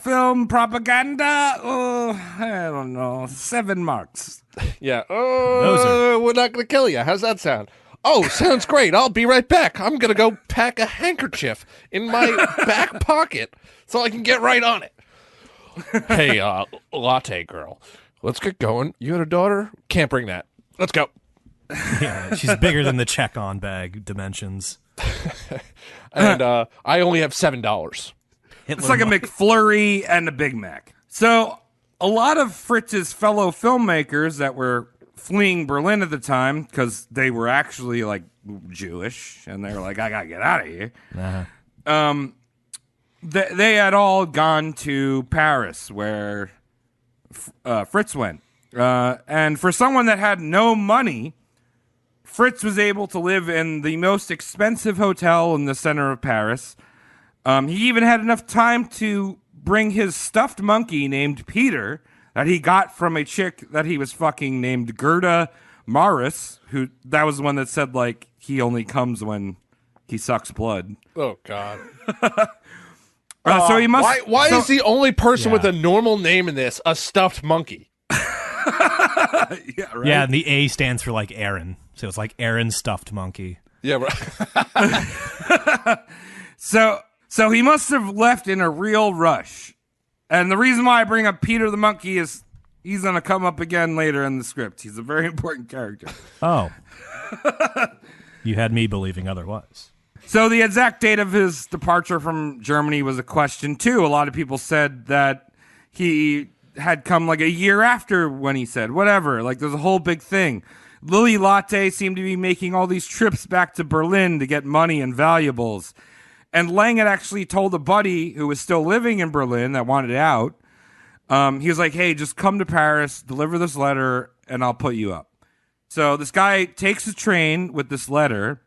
Film propaganda? Oh, I don't know. 7 marks. Yeah. Those We're not going to kill you. How's that sound? Oh, sounds great. I'll be right back. I'm going to go pack a handkerchief in my back pocket so I can get right on it. Hey, latte girl, let's get going. You had a daughter? Can't bring that. Let's go. Yeah, she's bigger than the check-on bag dimensions. And I only have $7. It's like a McFlurry and a Big Mac. So a lot of Fritz's fellow filmmakers that were fleeing Berlin at the time, because they were actually like Jewish, and they were like, I gotta get out of here. Uh-huh. They had all gone to Paris, where Fritz went. And for someone that had no money, Fritz was able to live in the most expensive hotel in the center of Paris. He even had enough time to bring his stuffed monkey named Peter that he got from a chick that he was fucking named Gerda Maris, who that was the one that said, like, he only comes when he sucks blood. Oh, God. So he must. Why is the only person Yeah. with a normal name in this a stuffed monkey? Yeah, right. Yeah, and the A stands for like Aaron. So it's like Aaron stuffed monkey. Yeah, right. So he must have left in a real rush. And the reason why I bring up Peter the monkey is he's going to come up again later in the script. He's a very important character. Oh. You had me believing otherwise. So the exact date of his departure from Germany was a question, too. A lot of people said that he had come like a year after when he said, whatever. Like, there's a whole big thing. Lily Latte seemed to be making all these trips back to Berlin to get money and valuables. And Lang had actually told a buddy who was still living in Berlin that wanted out. He was like, hey, just come to Paris, deliver this letter, and I'll put you up. So this guy takes a train with this letter.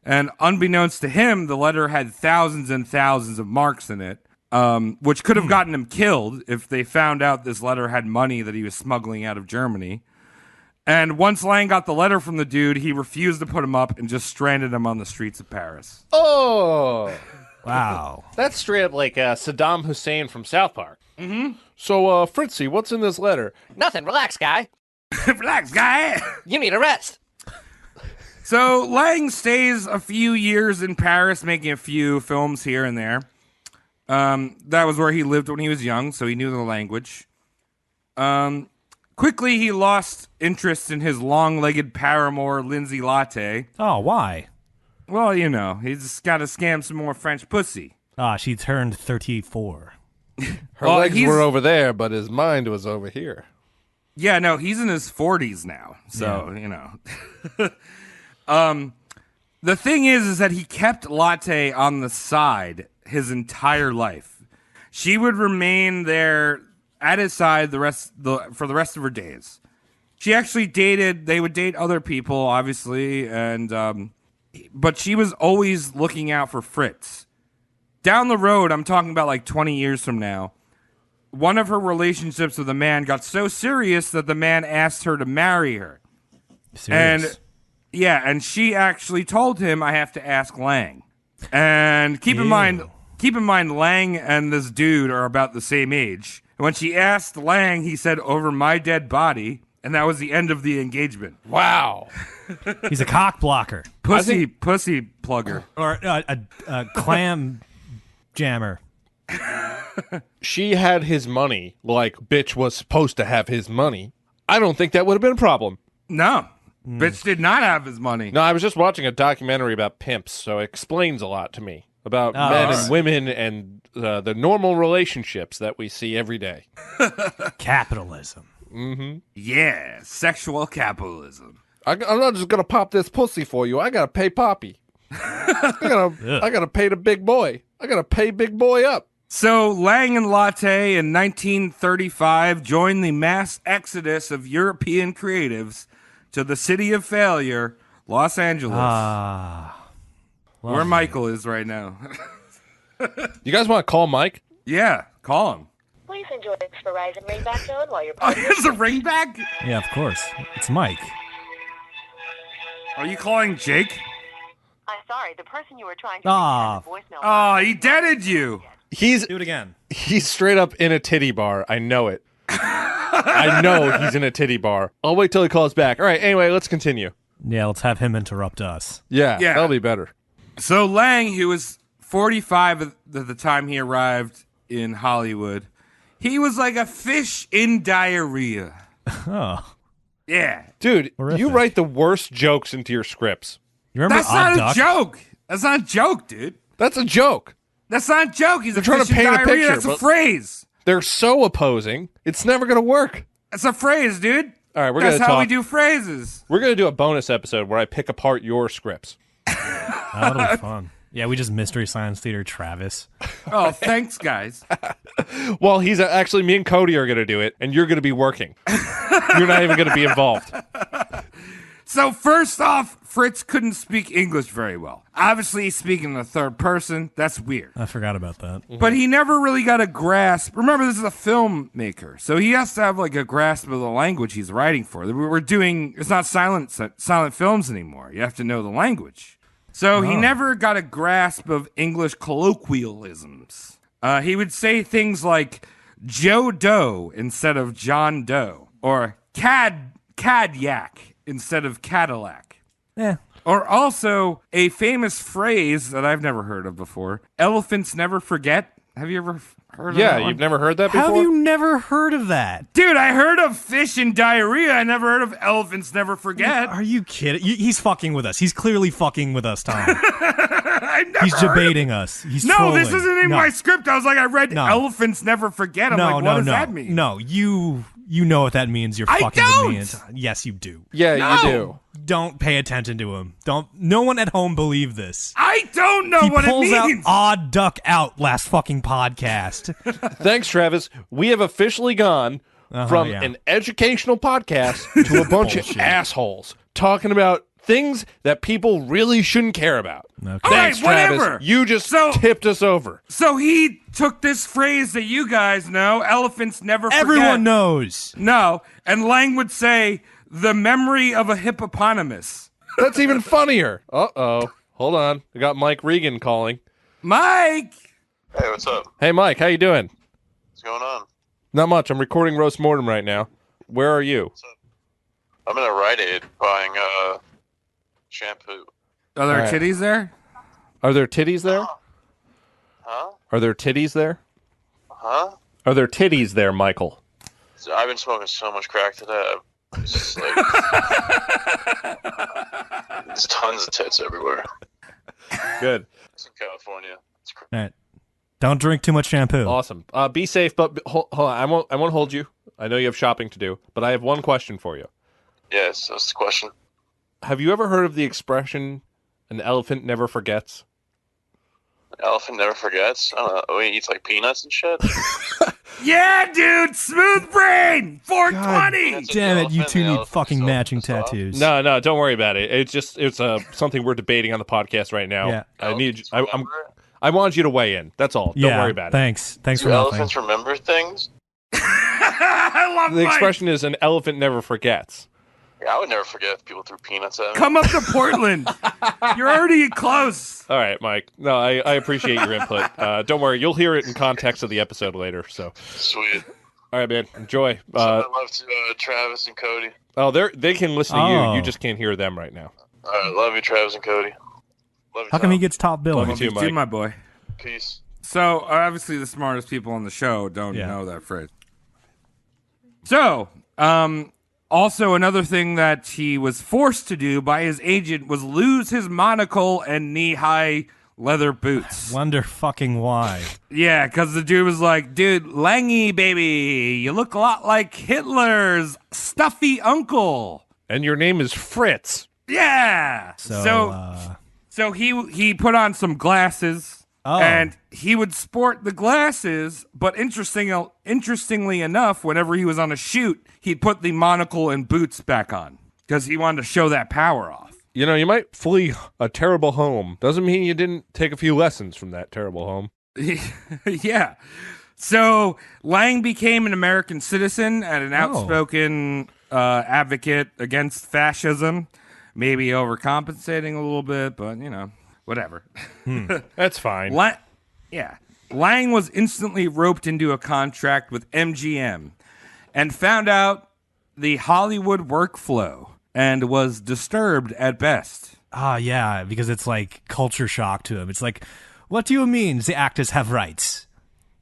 And unbeknownst to him, the letter had thousands and thousands of marks in it, which could have gotten him killed if they found out this letter had money that he was smuggling out of Germany. And once Lang got the letter from the dude, he refused to put him up and just stranded him on the streets of Paris. Oh, Wow. that's straight up like Saddam Hussein from South Park. Mm-hmm. So, Fritzy, what's in this letter? Nothing. Relax, guy. Relax, guy! You need a rest. So Lang stays a few years in Paris, making a few films here and there. That was where he lived when he was young, so he knew the language. Quickly, he lost interest in his long-legged paramour, Lindsay Latte. Oh, why? Well, you know, he's got to scam some more French pussy. Ah, she turned 34. Her Well, legs he's- were over there, but his mind was over here. Yeah, no, he's in his 40s now, so, you know. The thing is that he kept Latte on the side his entire life. She would remain there at his side for the rest of her days. She actually they would date other people, obviously, and but she was always looking out for Fritz. Down the road, I'm talking about like 20 years from now, one of her relationships with a man got so serious that the man asked her to marry her. Serious. And yeah, and she actually told him, I have to ask Lang. And keep in mind, Lang and this dude are about the same age. And when she asked Lang, he said, over my dead body. And that was the end of the engagement. Wow. He's a cock blocker. Pussy plugger. Or a clam jammer. She had his money, like bitch was supposed to have his money. I don't think that would have been a problem. No. Bitch did not have his money. No, I was just watching a documentary about pimps, so it explains a lot to me about Oh, men alright. and women and the normal relationships that we see every day. Capitalism. Yeah, sexual capitalism. I'm not just gonna pop this pussy for you. I gotta pay Poppy. I gotta pay the big boy. I gotta pay big boy up. So Lang and Latte in 1935 joined the mass exodus of European creatives to the city of failure, Los Angeles, where Michael is right now. You guys want to call Mike? Yeah, call him. Please enjoy this Verizon ringback tone while you're Oh, here's a ringback? Yeah, of course. It's Mike. Are you calling Jake? I'm sorry, the person you were trying to Ah. reach has a voicemail. Oh, he deaded you. He's Do it again. straight up in a titty bar. I know it. I know he's in a titty bar. I'll wait till he calls back. All right, anyway, let's continue. Yeah, let's have him interrupt us. Yeah, Yeah. that'll be better. So Lang, who was 45 at the time he arrived in Hollywood, he was like a fish in diarrhea. Oh. Yeah. Dude, Horrific. you write the worst jokes into your scripts. You remember That's Odd not Duck? a joke. That's not a joke, dude. That's a joke. That's not a joke. He's a trying to fish in paint a diarrhea. picture, That's a but- phrase. They're so opposing. It's never going to work. That's a phrase, dude. All right, we're That's going to how talk. we do phrases. We're going to do a bonus episode where I pick apart your scripts. That'll be fun. Yeah, we just Mystery Science Theater Travis. Oh, thanks, guys. Well, he's actually, me and Cody are going to do it, and you're going to be working. You're not even going to be involved. So first off, Fritz couldn't speak English very well. Obviously, he's speaking in the third person. That's weird. I forgot about that. But he never really got a grasp. Remember, this is a filmmaker, so he has to have like a grasp of the language he's writing for. We're doing, it's not silent films anymore. You have to know the language. So he never got a grasp of English colloquialisms. He would say things like Joe Doe instead of John Doe, or Cadillac instead of Cadillac. Yeah. Or also a famous phrase that I've never heard of before: elephants never forget. Have you ever heard of that Yeah, one? you've never heard that before? How have you never heard of that? Dude, I heard of fish and diarrhea. I never heard of elephants never forget. Are you kidding? He's fucking with us. He's clearly fucking with us, Tom. I've never He's heard of- debating us. He's No, trolling. this isn't in No. my script. I was like, I read No. elephants never forget. I'm No, like, no, what does no. that mean? No, you know what that means. You're I fucking don't! with me. Yes, you do. Yeah, No. you do. Don't pay attention to him. Don't. No one at home believe this. I don't know He what it pulls out means. Odd Duck out last fucking podcast. Thanks, Travis. We have officially gone from yeah. an educational podcast to a bunch of Bullshit. assholes talking about things that people really shouldn't care about. Okay. All right, Thanks, Travis. whatever. You just So- tipped us over. So he took this phrase that you guys know, elephants never forget. Everyone knows. No, and Lang would say, the memory of a hippopotamus. That's even funnier. Uh-oh. Hold on. I got Mike Regan calling. Mike! Hey, what's up? Hey, Mike. How you doing? What's going on? Not much. I'm recording Roast Mortem right now. Where are you? I'm in a Rite Aid buying shampoo. Are there All right. titties there? Are there titties there? Huh? Are there titties there? Huh? Are there titties there, Michael? So I've been smoking so much crack today. It's just like there's tons of tits everywhere. Good. It's in California. It's crazy. All right. Don't drink too much shampoo. Awesome. Be safe, but hold on. I won't hold you. I know you have shopping to do, but I have one question for you. Yes, that's the question. Have you ever heard of the expression, an elephant never forgets? Elephant never forgets. I don't know. Oh, he eats like peanuts and shit. Yeah, dude! Smooth brain! 420! That's a Damn it, you elephant, two the need elephant's fucking so matching pissed off. tattoos. No, don't worry about it. It's something we're debating on the podcast right now. Yeah. Elephants remember it? I wanted you to weigh in. That's all. Yeah, Don't worry about it. Thanks Do for nothing. elephants remember things? I love The Mike. expression is an elephant never forgets. Yeah, I would never forget if people threw peanuts at me. Come up to Portland. You're already close. All right, Mike. No, I appreciate your input. Don't worry. You'll hear it in context of the episode later. So, Sweet. all right, man. Enjoy. Send my love to Travis and Cody. They can listen to Oh. you. You just can't hear them right now. All right, love you, Travis and Cody. Love you, How come Tom. he gets top billing? Love you too, You Mike. my boy. Peace. So, obviously, the smartest people on the show don't Yeah. know that phrase. So, also another thing that he was forced to do by his agent was lose his monocle and knee-high leather boots. Wonder fucking why. Yeah, because the dude was like, dude, Langy, baby, you look a lot like Hitler's stuffy uncle. And your name is Fritz. Yeah. So he put on some glasses, Oh. and he would sport the glasses. But interestingly enough, whenever he was on a shoot, he'd put the monocle and boots back on because he wanted to show that power off. You know, you might flee a terrible home. Doesn't mean you didn't take a few lessons from that terrible home. Yeah. So Lang became an American citizen and an outspoken advocate against fascism. Maybe overcompensating a little bit, but, whatever. That's fine. Lang was instantly roped into a contract with MGM and found out the Hollywood workflow and was disturbed at best. Yeah, because it's like culture shock to him. It's like, what do you mean the actors have rights?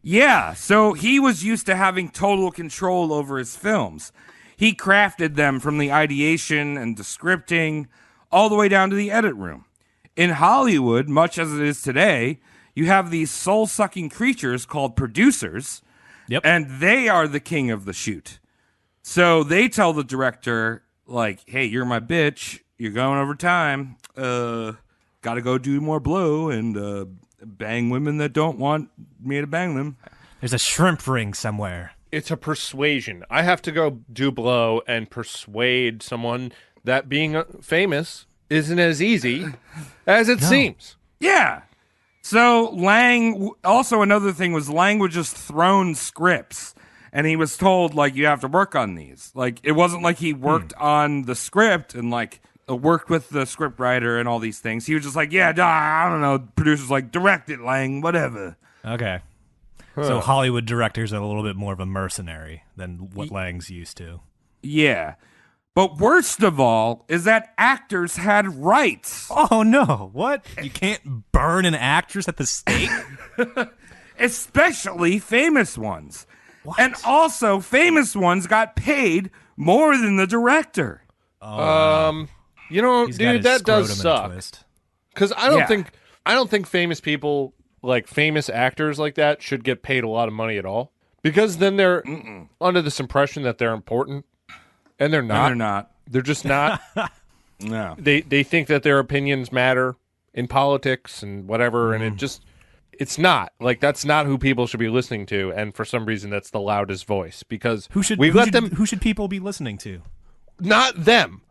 Yeah, so he was used to having total control over his films. He crafted them from the ideation and the scripting all the way down to the edit room. In Hollywood, much as it is today, you have these soul-sucking creatures called producers, and they are the king of the shoot. So they tell the director, like, hey, you're my bitch, you're going over time, gotta go do more blow and bang women that don't want me to bang them. There's a shrimp ring somewhere. It's a persuasion. I have to go do blow and persuade someone that being famous isn't as easy as it seems. Yeah. So Lang, also another thing was Lang was just thrown scripts, and he was told, like, you have to work on these. Like, it wasn't like he worked on the script and, like, worked with the script writer and all these things. He was just like, I don't know. Producers like, direct it, Lang, whatever. Okay. So Hollywood directors are a little bit more of a mercenary than what Lang's used to. Yeah. But worst of all is that actors had rights. Oh, no. What? You can't burn an actress at the stake? Especially famous ones. What? And also, famous ones got paid more than the director. He's got Dude, his that does scrotum in a suck. twist. Because I don't think famous people, like famous actors like that, should get paid a lot of money at all. Because then they're under this impression that they're important, and they're not. No, they're not. They're just not. No. They think that their opinions matter in politics and whatever, and it's not. Like, that's not who people should be listening to, and for some reason that's the loudest voice, because Who should people be listening to? Not them.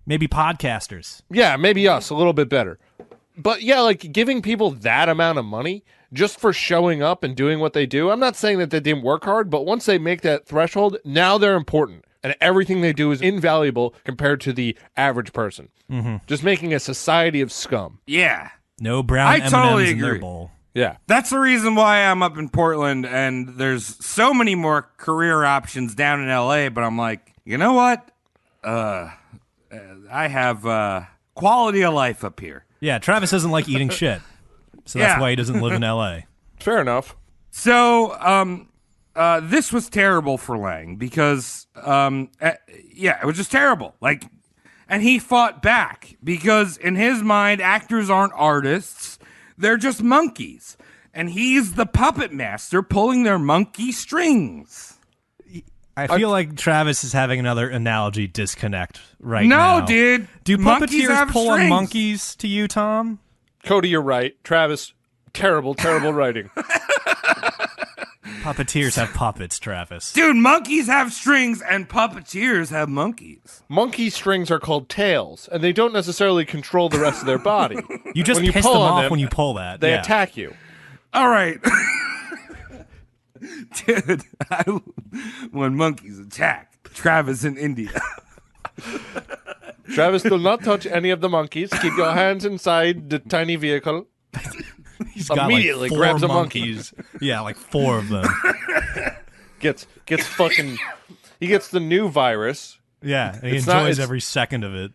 Maybe podcasters. Yeah, maybe us, a little bit better. But yeah, like giving people that amount of money just for showing up and doing what they do. I'm not saying that they didn't work hard, but once they make that threshold, now they're important. And everything they do is invaluable compared to the average person. Mm-hmm. Just making a society of scum. Yeah. No brown I M&Ms totally in their agree. bowl. Yeah. That's the reason why I'm up in Portland, and there's so many more career options down in LA, but I'm like, you know what? I have quality of life up here. Yeah, Travis doesn't like eating shit. So that's why he doesn't live in L.A. Fair enough. So, this was terrible for Lang because, it was just terrible. Like, and he fought back because in his mind, actors aren't artists. They're just monkeys. And he's the puppet master pulling their monkey strings. I feel like Travis is having another analogy disconnect now. No, dude. Do Monkeys puppeteers have pull on strings. monkeys to you, Tom? Cody, you're right. Travis, terrible, terrible writing. Puppeteers have puppets, Travis. Dude, monkeys have strings and puppeteers have monkeys. Monkey strings are called tails, and they don't necessarily control the rest of their body. You just When you piss pull them on off them, when you pull that. They yeah. attack you. All right. Dude, when monkeys attack, Travis in India. Travis, do not touch any of the monkeys. Keep your hands inside the tiny vehicle. He's got Immediately like 4 grabs a monkey. monkeys. Yeah, like 4 of them. Gets fucking... He gets the new virus. Yeah, and he It's not- enjoys it's- every second of it.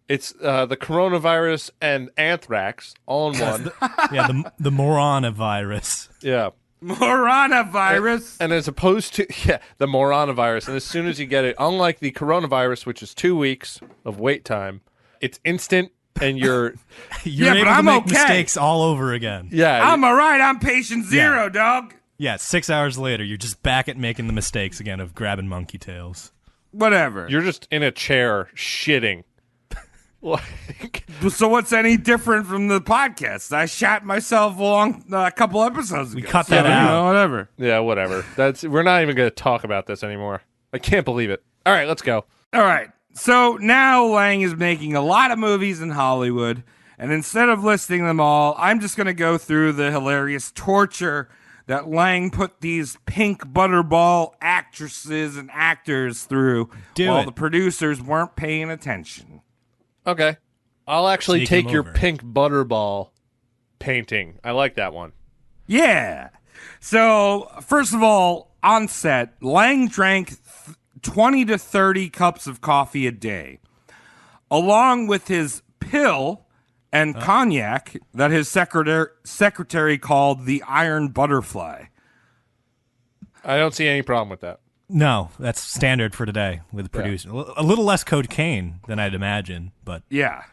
It's the coronavirus and anthrax all in one. Yeah, the Morana-virus. Yeah. Morana-virus. And as opposed to, the Morana-virus. And as soon as you get it, unlike the coronavirus, which is 2 weeks of wait time, it's instant and you're... You're Yeah, but able to I'm make okay. mistakes all over again. Yeah. I'm all right. I'm patient zero, dog. Yeah, 6 hours later, you're just back at making the mistakes again of grabbing monkey tails. Whatever. You're just in a chair shitting. Like, So what's any different from the podcast? I shot myself a couple episodes ago. We cut that So, out. whatever. yeah, whatever. We're not even going to talk about this anymore. I can't believe it. All right, let's go. All right. So now Lang is making a lot of movies in Hollywood, and instead of listing them all, I'm just going to go through the hilarious torture that Lang put these pink butterball actresses and actors through while the producers weren't paying attention. Okay. I'll actually Sneak take him your over. pink butterball painting. I like that one. Yeah. So, first of all, on set, Lang drank 20 to 30 cups of coffee a day, along with his pill and cognac that his secretary called the Iron Butterfly. I don't see any problem with that. No, that's standard for today with producers. A little less cocaine than I'd imagine, but Yeah.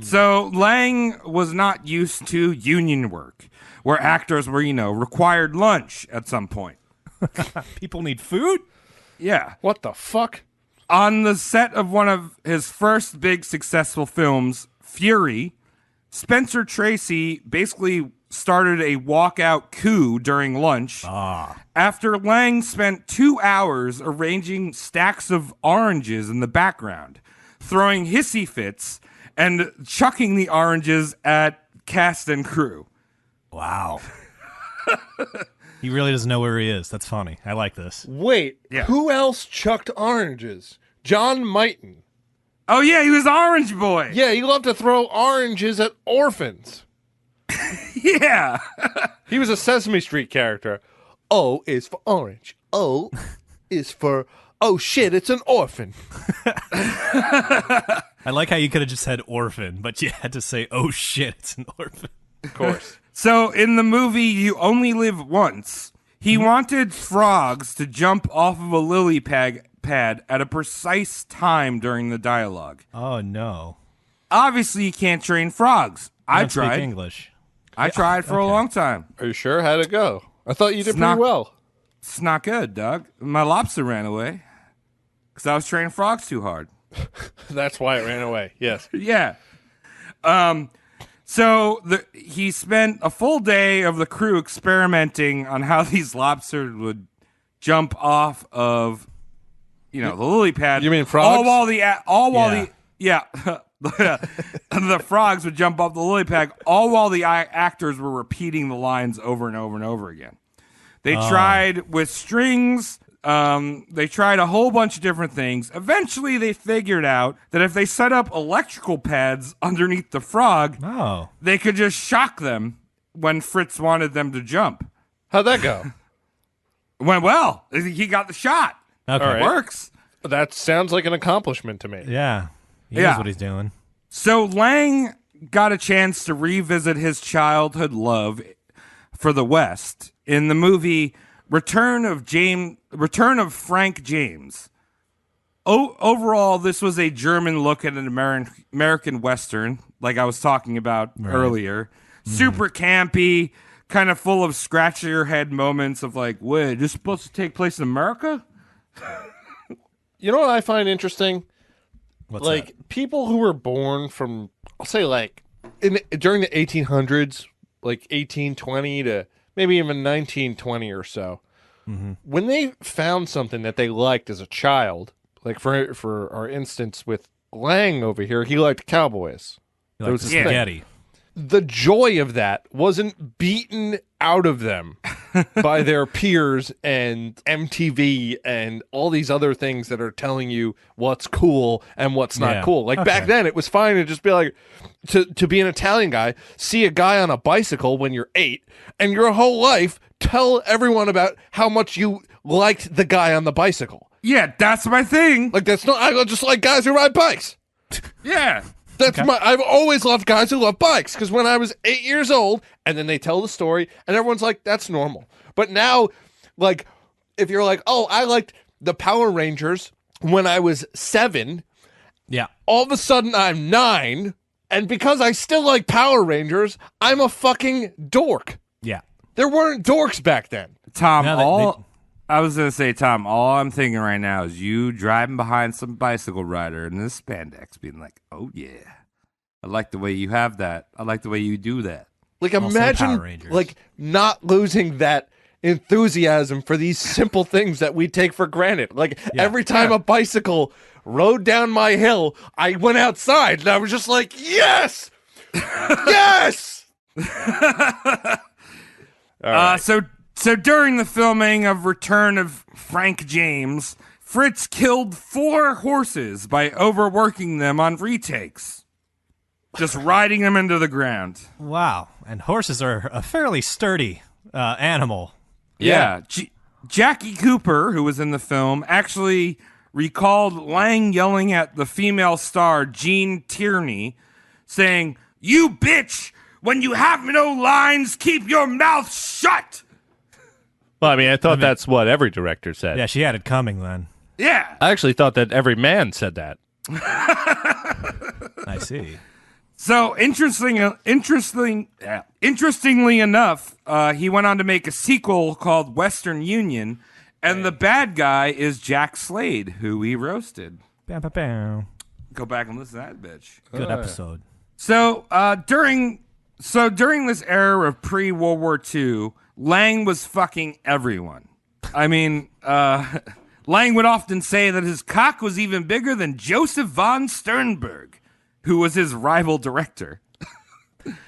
So Lang was not used to union work, where actors were, required lunch at some point. people need food? Yeah. What the fuck? On the set of one of his first big successful films, Fury, Spencer Tracy basically started a walkout coup during lunch after Lang spent 2 hours arranging stacks of oranges in the background, throwing hissy fits and chucking the oranges at cast and crew. Wow. He really doesn't know where he is. That's funny. I like this. Wait, Yeah. who else chucked oranges? John Mighton. Oh, yeah, he was Orange Boy. Yeah, he loved to throw oranges at orphans. Yeah. He was a Sesame Street character. O is for orange. O is for, oh shit, it's an orphan. I like how you could have just said orphan, but you had to say, oh shit, it's an orphan. Of course. So in the movie You Only Live Once, he wanted frogs to jump off of a lily pad at a precise time during the dialogue. Oh, no. Obviously, you can't train frogs. I don't speak tried. English. I tried for a long time. Are you sure? How'd it go? I thought you did It's pretty not- well. It's not good, Doug. My lobster ran away because I was training frogs too hard. That's why it ran away. Yes. Yeah. So he spent a full day of the crew experimenting on how these lobsters would jump off of, the lily pad. You mean frogs? The frogs would jump off the lily pad, all while the actors were repeating the lines over and over and over again. They tried with strings. They tried a whole bunch of different things. Eventually, they figured out that if they set up electrical pads underneath the frog, Oh. they could just shock them when Fritz wanted them to jump. How'd that go? It went well. He got the shot. Okay. All right. Works. That sounds like an accomplishment to me. Yeah. He Yeah. knows what he's doing. So Lang got a chance to revisit his childhood love for the West in the movie Return of Frank James. Overall, this was a German look at an American Western, like I was talking about earlier. Super campy, kind of full of scratch your head moments of like, wait, this supposed to take place in America? You know what I find interesting? What's Like people who were born from, I'll say during the 1800s, like 1820 to maybe even 1920 or so, when they found something that they liked as a child, like for our instance with Lang over here, he liked cowboys. that? There Like was the this thing. spaghetti. The joy of that wasn't beaten out of them by their peers and MTV and all these other things that are telling you what's cool and what's not Yeah. cool. Like back Okay. then, it was fine to just be like, to be an Italian guy, see a guy on a bicycle when you're 8, and your whole life tell everyone about how much you liked the guy on the bicycle. Yeah, that's my thing. Like that's not. I just like guys who ride bikes. Yeah. That's I've always loved guys who love bikes because when I was 8 years old, and then they tell the story, and everyone's like, "That's normal." But now, like, if you're like, "Oh, I liked the Power Rangers when I was 7," Yeah. all of a sudden I'm 9, and because I still like Power Rangers, I'm a fucking dork. Yeah. There weren't dorks back then. Tom, No, I was going to say, Tom, all I'm thinking right now is you driving behind some bicycle rider in this spandex being like, oh, yeah, I like the way you have that. I like the way you do that. Like, Also Power imagine, Rangers. like, not losing that enthusiasm for these simple things that we take for granted. Like, every time a bicycle rode down my hill, I went outside and I was just like, yes! Yes! So So during the filming of Return of Frank James, Fritz killed 4 horses by overworking them on retakes. Just riding them into the ground. Wow. And horses are a fairly sturdy animal. Yeah. Jackie Cooper, who was in the film, actually recalled Lang yelling at the female star, Jean Tierney, saying, "You bitch! When you have no lines, keep your mouth shut!" Well, I mean, I thought that's what every director said. Yeah, she had it coming then. Yeah. I actually thought that every man said that. I see. So interestingly enough, he went on to make a sequel called Western Union, and the bad guy is Jack Slade, who we roasted. Bam, bam, bam. Go back and listen to that bitch. Good episode. So during this era of pre-World War II, Lang was fucking everyone. I mean, Lang would often say that his cock was even bigger than Joseph von Sternberg, who was his rival director.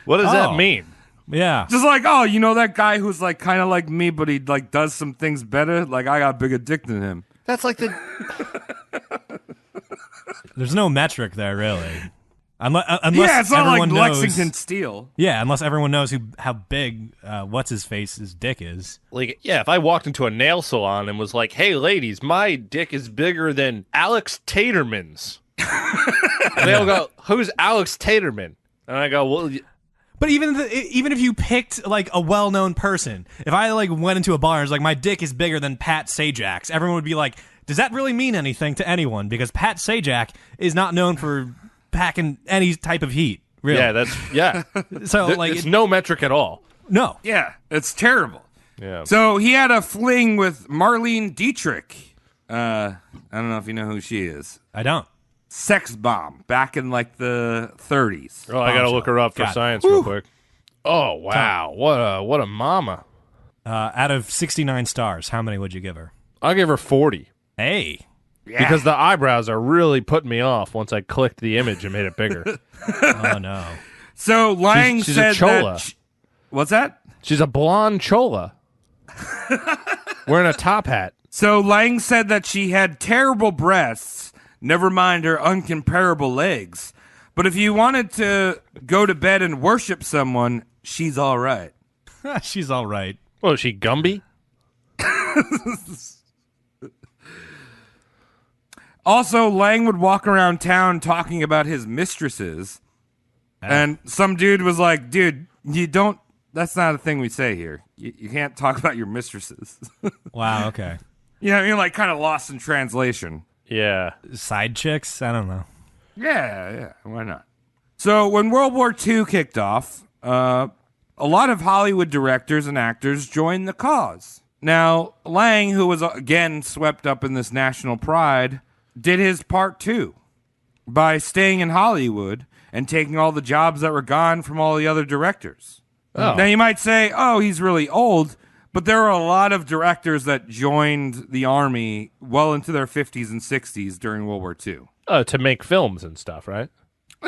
What does that mean? Yeah. Just like, oh, you know that guy who's like kind of like me, but he like does some things better? Like, I got a bigger dick than him. That's like the There's no metric there, really. Unless Yeah, it's not like everyone knows, Lexington Steel. Yeah, unless everyone knows how big what's-his-face's dick is. Like, yeah, if I walked into a nail salon and was like, "Hey, ladies, my dick is bigger than Alex Taterman's," and they'll go, "Who's Alex Taterman?" And I go, "Well." But even if you picked like a well-known person, if I like went into a bar and was like, my dick is bigger than Pat Sajak's, everyone would be like, does that really mean anything to anyone? Because Pat Sajak is not known for packing any type of heat. Really. Yeah, So like it's no metric at all. no. Yeah, it's terrible. Yeah. So he had a fling with Marlene Dietrich. I don't know if you know who she is. I don't. Sex bomb back in like the 30s. Oh, I gotta look her up for Got it. science real quick. Oh wow, what a mama! Out of 69 stars, how many would you give her? I'll give her 40 Hey. Yeah. because the eyebrows are really putting me off. Once I clicked the image and made it bigger. Oh no. So Lang She's said a chola. that. What's that? She's a blonde chola wearing a top hat. So Lang said that she had terrible breasts, never mind her uncomparable legs. But if you wanted to go to bed and worship someone, she's all right. She's all right. Oh, is she Gumby? Also, Lang would walk around town talking about his mistresses. And some dude was like, dude, that's not a thing we say here. You can't talk about your mistresses. Wow, okay. You know, you're like kind of lost in translation. Yeah. Side chicks? I don't know. Yeah, why not? So when World War II kicked off, a lot of Hollywood directors and actors joined the cause. Now, Lang, who was again swept up in this national pride, did his part too by staying in Hollywood and taking all the jobs that were gone from all the other directors. Oh. Now, you might say, oh, he's really old, but there were a lot of directors that joined the army well into their 50s and 60s during World War II. To make films and stuff, right?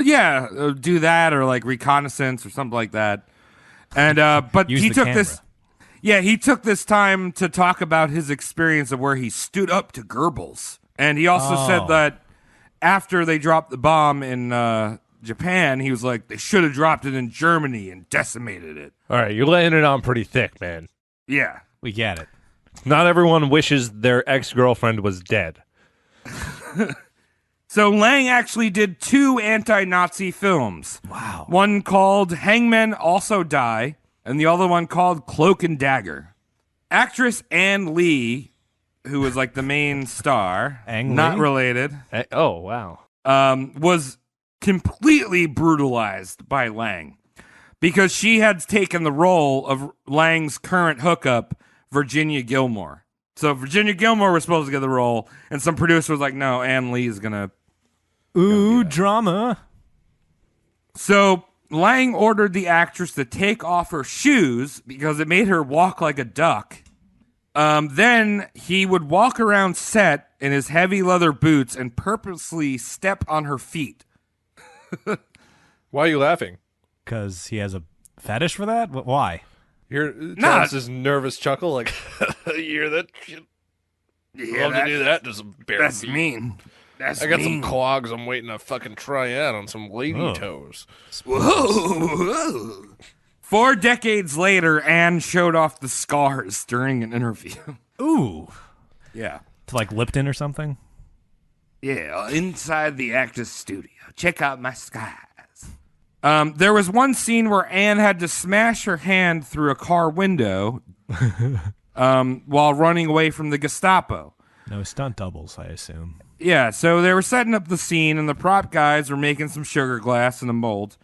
Yeah, do that or like reconnaissance or something like that. And but Use he the took camera. this. Yeah, he took this time to talk about his experience of where he stood up to Goebbels, and he also said that after they dropped the bomb in Japan, he was like, they should have dropped it in Germany and decimated it. All right, you're laying it on pretty thick, man. Yeah. We get it. Not everyone wishes their ex-girlfriend was dead. So Lang actually did 2 anti-Nazi films. Wow. One called Hangmen Also Die, and the other one called Cloak and Dagger. Actress Ann Lee, who was like the main star, Ang not Lee? related, Oh, wow. was completely brutalized by Lang because she had taken the role of Lang's current hookup, Virginia Gilmore. So Virginia Gilmore was supposed to get the role, and some producer was like, no, Ann Lee is going to... Ooh, drama. So Lang ordered the actress to take off her shoes because it made her walk like a duck. Then he would walk around set in his heavy leather boots and purposely step on her feet. Why are you laughing? Because he has a fetish for that? Why? Hear Travis's nervous chuckle, like, you hear that shit? Yeah, Love to do that to some bear that's meat. mean. That's I got mean. some clogs I'm waiting to fucking try out on some lady Oh. toes. Whoa. 4 decades later, Anne showed off the scars during an interview. Ooh. Yeah. To like Lipton or something? Yeah, inside the actor's studio. Check out my scars. There was one scene where Anne had to smash her hand through a car window while running away from the Gestapo. No stunt doubles, I assume. Yeah, so they were setting up the scene, and the prop guys were making some sugar glass in a mold.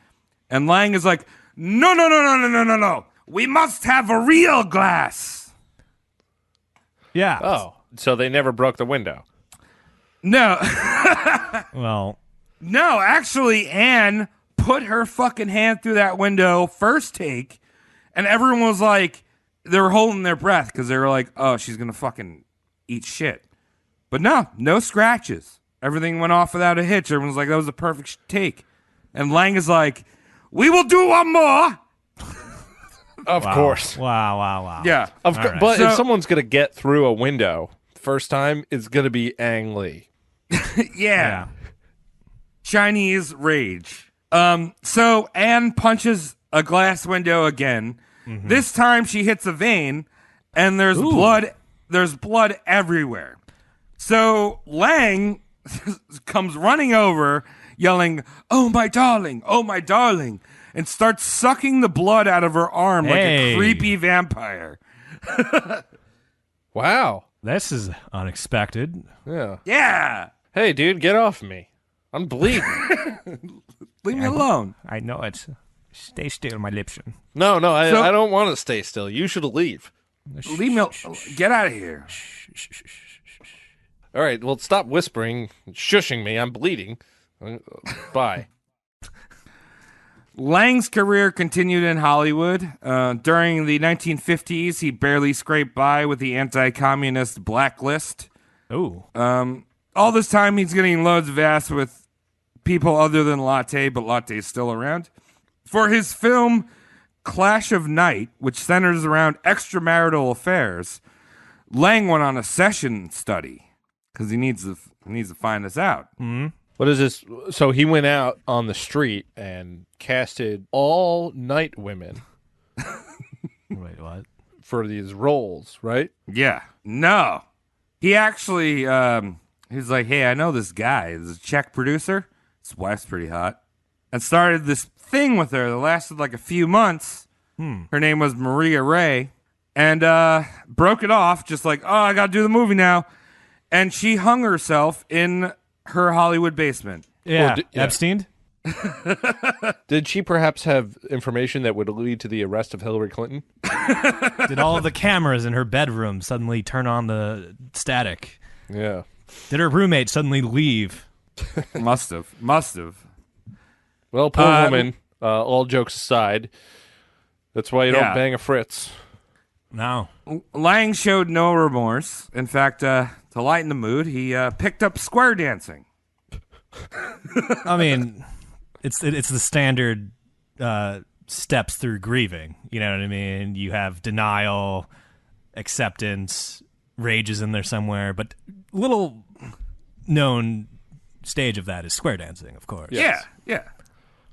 And Lang is like, no. We must have a real glass. Yeah. Oh, so they never broke the window. No. Well, No, actually, Anne put her fucking hand through that window first take, and everyone was like, they were holding their breath because they were like, oh, she's going to fucking eat shit. But no scratches. Everything went off without a hitch. Everyone's like, that was a perfect take. And Lang is like, we will do one more. Of course. Wow. Yeah. Of All course. right. But So- if someone's going to get through a window first time, it's going to be Ang Lee. Yeah. Chinese rage. So Anne punches a glass window again. Mm-hmm. This time she hits a vein, and there's blood. There's blood everywhere. So Lang comes running over, yelling, "Oh my darling! Oh my darling!" and starts sucking the blood out of her arm like Hey. a creepy vampire. Wow. This is unexpected. Yeah. Yeah. Hey, dude, get off me. I'm bleeding. Leave me alone. I know it. Stay still, my Lipton. No, So- I don't want to stay still. You should leave. Leave me. Get out of here. All right, well, stop whispering, and shushing me. I'm bleeding. Bye. Lang's career continued in Hollywood. During the 1950s, he barely scraped by with the anti-communist blacklist. Ooh. All this time, he's getting loads of ass with people other than Latte, but Latte's still around. For his film Clash of Night, which centers around extramarital affairs, Lang went on a session study because he needs to find this out. What is this? So he went out on the street and casted all night women Wait, what? for these roles, right? Yeah. No. He actually, he's like, hey, I know this guy. He's a Czech producer. His wife's pretty hot. And started this thing with her that lasted like a few months. Her name was Maria Ray. And broke it off, just like, oh, I got to do the movie now. And she hung herself in her Hollywood basement. Yeah. yeah. Epstein? Did she perhaps have information that would lead to the arrest of Hillary Clinton? Did all of the cameras in her bedroom suddenly turn on the static? Yeah. Did her roommate suddenly leave? Must have. Well, poor woman, all jokes aside, that's why you Yeah. don't bang a Fritz. No. Lang showed no remorse. In fact, to lighten the mood, he picked up square dancing. I mean, it's the standard steps through grieving. You know what I mean? You have denial, acceptance, rage is in there somewhere, but little known stage of that is square dancing, of course. Yeah.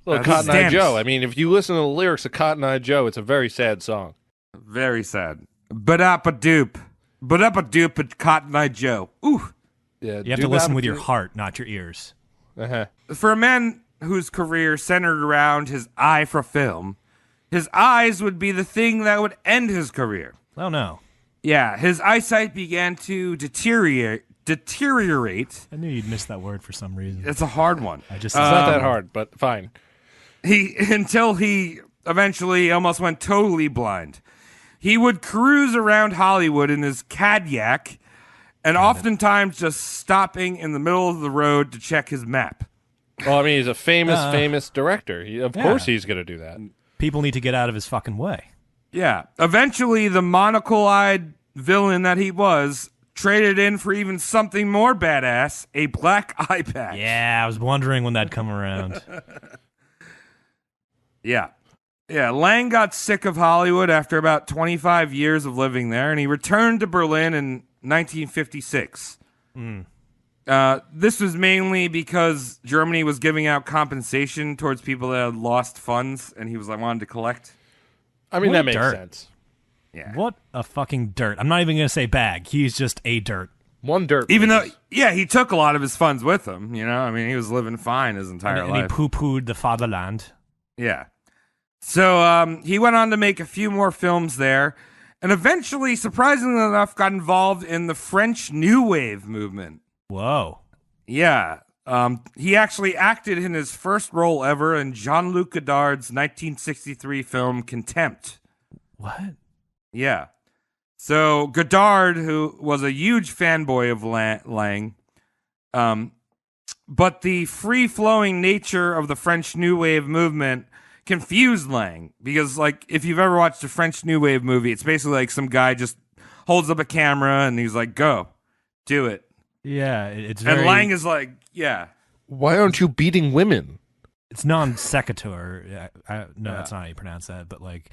Well, This Cotton is Eye dance. Joe. I mean, if you listen to the lyrics of Cotton Eye Joe, it's a very sad song. Very sad. Ba-da-ba-doop. Ba-da-ba-doop, Cotton Eye Joe. Ooh. Yeah, You have to listen with your heart, not your ears. Uh-huh. For a man whose career centered around his eye for film, his eyes would be the thing that would end his career. Oh, no. Yeah, his eyesight began to deteriorate. I knew you'd miss that word for some reason. It's a hard one. I just It's not that hard, but fine. Until he eventually almost went totally blind. He would cruise around Hollywood in his Cadillac and oftentimes just stopping in the middle of the road to check his map. Well, I mean, he's a famous director. Of Yeah. course he's going to do that. People need to get out of his fucking way. Yeah. Eventually, the monocle-eyed villain that he was traded in for even something more badass, a black eye patch. Yeah, I was wondering when that'd come around. Yeah. Yeah, Lang got sick of Hollywood after about 25 years of living there, and he returned to Berlin in 1956. This was mainly because Germany was giving out compensation towards people that had lost funds, and he was like wanted to collect. I mean, What that makes dirt. sense. Yeah. What a fucking dirt. I'm not even going to say bag. He's just a dirt. One dirt. Even though, please. yeah, he took a lot of his funds with him. You know, I mean, he was living fine his entire And he life. poo-pooed the fatherland. Yeah. So he went on to make a few more films there, and eventually, surprisingly enough, got involved in the French New Wave movement. Whoa. Yeah. He actually acted in his first role ever in Jean-Luc Godard's 1963 film Contempt. What? Yeah. So Godard, who was a huge fanboy of Lang, but the free-flowing nature of the French New Wave movement confused Lang, because, like, if you've ever watched a French New Wave movie, it's basically like some guy just holds up a camera and he's like, "Go, do it." Yeah, it's very... And Lang is like, "Yeah." Why aren't you beating women? It's non sequitur. No, that's not how you pronounce that. But like,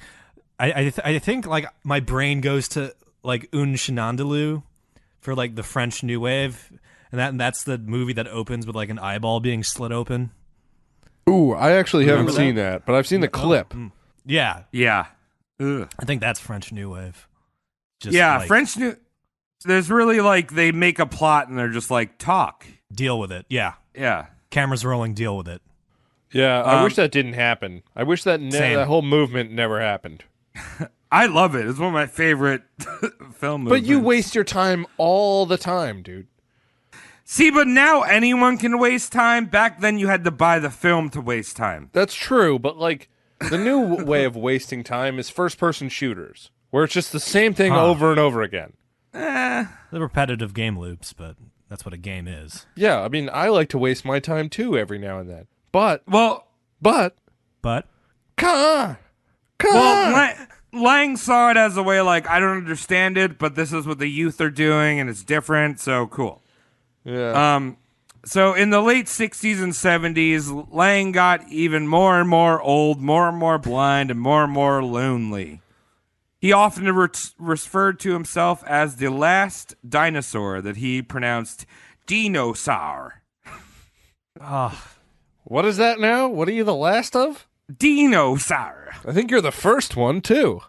I think like my brain goes to like Un Shenandoah for like the French New Wave, and that's the movie that opens with like an eyeball being slit open. Ooh, I actually haven't Remember seen that, but I've seen the clip. Yeah, Yeah. Ugh. I think that's French New Wave. Just Yeah, like, French New. There's really like they make a plot and they're just like talk. deal with it. Yeah, Yeah. cameras rolling. Deal with it. Yeah, I wish that didn't happen. I wish that Same. that whole movement never happened. I love it. It's one of my favorite film movies. But you waste your time all the time, dude. See, but now anyone can waste time. Back then you had to buy the film to waste time. That's true, but like the new way of wasting time is first-person shooters, where it's just the same thing over and over again. The repetitive game loops, but that's what a game is. Yeah, I mean, I like to waste my time too every now and then. But Well, come on. Lang saw it as a way like, I don't understand it, but this is what the youth are doing and it's different, so cool. Yeah. So in the late 60s and 70s, Lang got even more and more old, more and more blind, and more lonely. He often referred to himself as the last dinosaur that he pronounced dinosaur. What is that now? What are you the last of? Dinosaur. I think you're the first one too.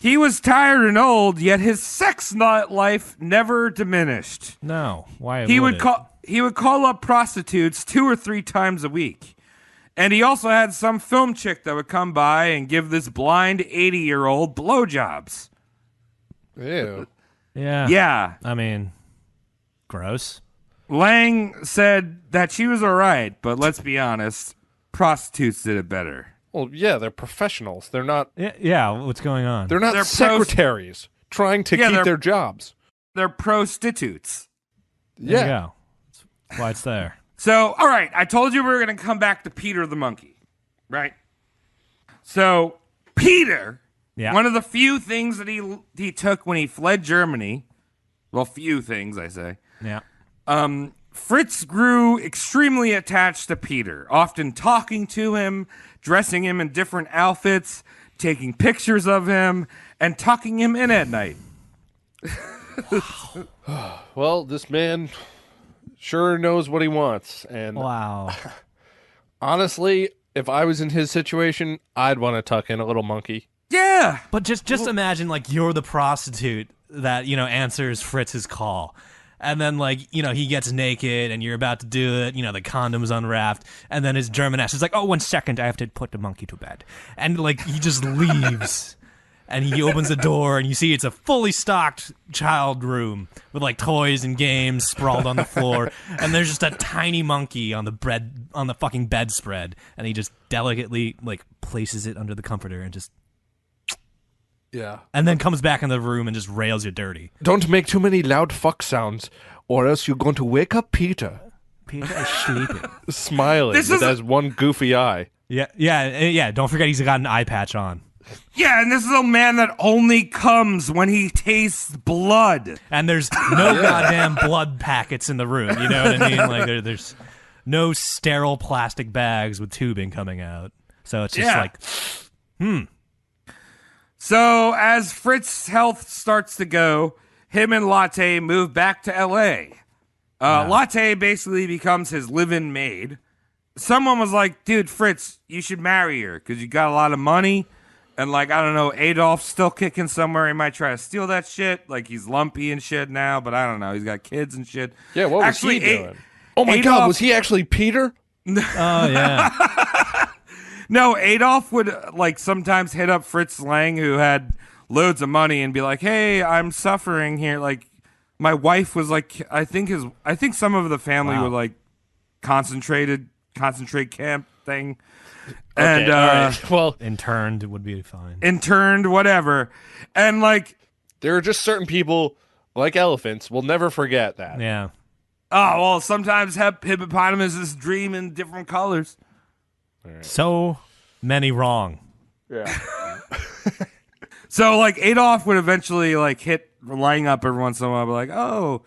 He was tired and old, yet his sex life never diminished. No, why He would it? call up prostitutes 2 or 3 times a week. And he also had some film chick that would come by and give this blind 80-year-old blowjobs. Ew. Yeah. Yeah. I mean, gross. Lang said that she was all right, but let's be honest, prostitutes did it better. Well, yeah, they're professionals. They're not. Yeah, what's going on? They're not They're secretaries trying to Yeah, keep they're- their jobs. They're prostitutes. There you go. That's why it's there. So, all right, I told you we were going to come back to Peter the monkey, right? So, Peter, Yeah. one of the few things that he took when he fled Germany, well, few things, I say, Yeah. Fritz grew extremely attached to Peter, often talking to him, dressing him in different outfits, taking pictures of him, and tucking him in at night. Well, this man sure knows what he wants. And Wow. honestly, if I was in his situation, I'd want to tuck in a little monkey. Yeah. But just imagine like you're the prostitute that, answers Fritz's call. And then like, he gets naked and you're about to do it, the condom's unwrapped, and then his German ass is like, "Oh, 1 second, I have to put the monkey to bed." And like he just leaves. And he opens the door and you see it's a fully stocked child room with like toys and games sprawled on the floor, and there's just a tiny monkey on the fucking bedspread, and he just delicately like places it under the comforter and just Yeah. and then comes back in the room and just rails you dirty. Don't make too many loud fuck sounds, or else you're going to wake up Peter. Peter is sleeping. Smiling This with is- his one goofy eye. Yeah. Don't forget he's got an eye patch on. Yeah, and this is a man that only comes when he tastes blood. And there's no goddamn blood packets in the room. You know what I mean? Like there's no sterile plastic bags with tubing coming out. So it's just like, So as Fritz's health starts to go, him and Latte move back to L.A. Latte basically becomes his live-in maid. Someone was like, dude, Fritz, you should marry her because you got a lot of money. And, like, I don't know, Adolf's still kicking somewhere. He might try to steal that shit. Like, he's lumpy and shit now, but I don't know. He's got kids and shit. Yeah, what was Actually, he doing? Oh, my Adolf- God, was he actually Peter? oh, yeah. No, Adolf would, like, sometimes hit up Fritz Lang, who had loads of money, and be like, hey, I'm suffering here. Like, my wife was, like, I think some of the family were, like, concentrate camp thing. Okay, And, all right. Well, Interned would be fine. interned, whatever. And, like, there are just certain people, like elephants, we'll never forget that. Yeah. oh, well, sometimes hippopotamuses dream in different colors. So many wrong. Yeah. So, like, Adolf would eventually, like, hit Lang up every once in a while, be like, oh,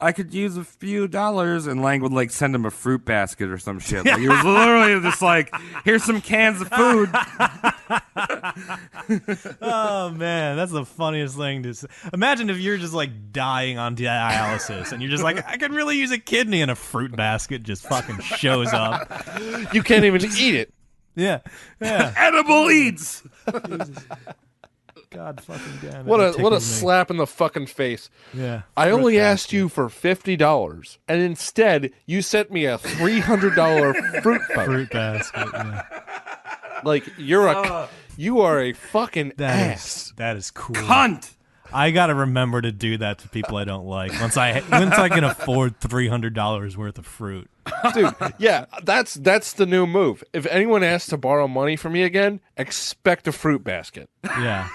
I could use a few dollars, and Lang would, like, send him a fruit basket or some shit. Like, he was literally just like, here's some cans of food. Oh, man, that's the funniest thing to say. Imagine if you're just, like, dying on dialysis, and you're just like, I could really use a kidney, and a fruit basket just fucking shows up. You can't even eat it. Yeah. Yeah. Edible eats. God fucking damn it. What that a tickled me. slap in the fucking face. Yeah. I only asked you for $50, and instead you sent me a $300 fruit basket. Yeah. Like you are a fucking ass. That is cool. Cunt. I gotta remember to do that to people I don't like. Once I can afford $300 worth of fruit. Dude, yeah, that's the new move. If anyone asks to borrow money from me again, expect a fruit basket. Yeah.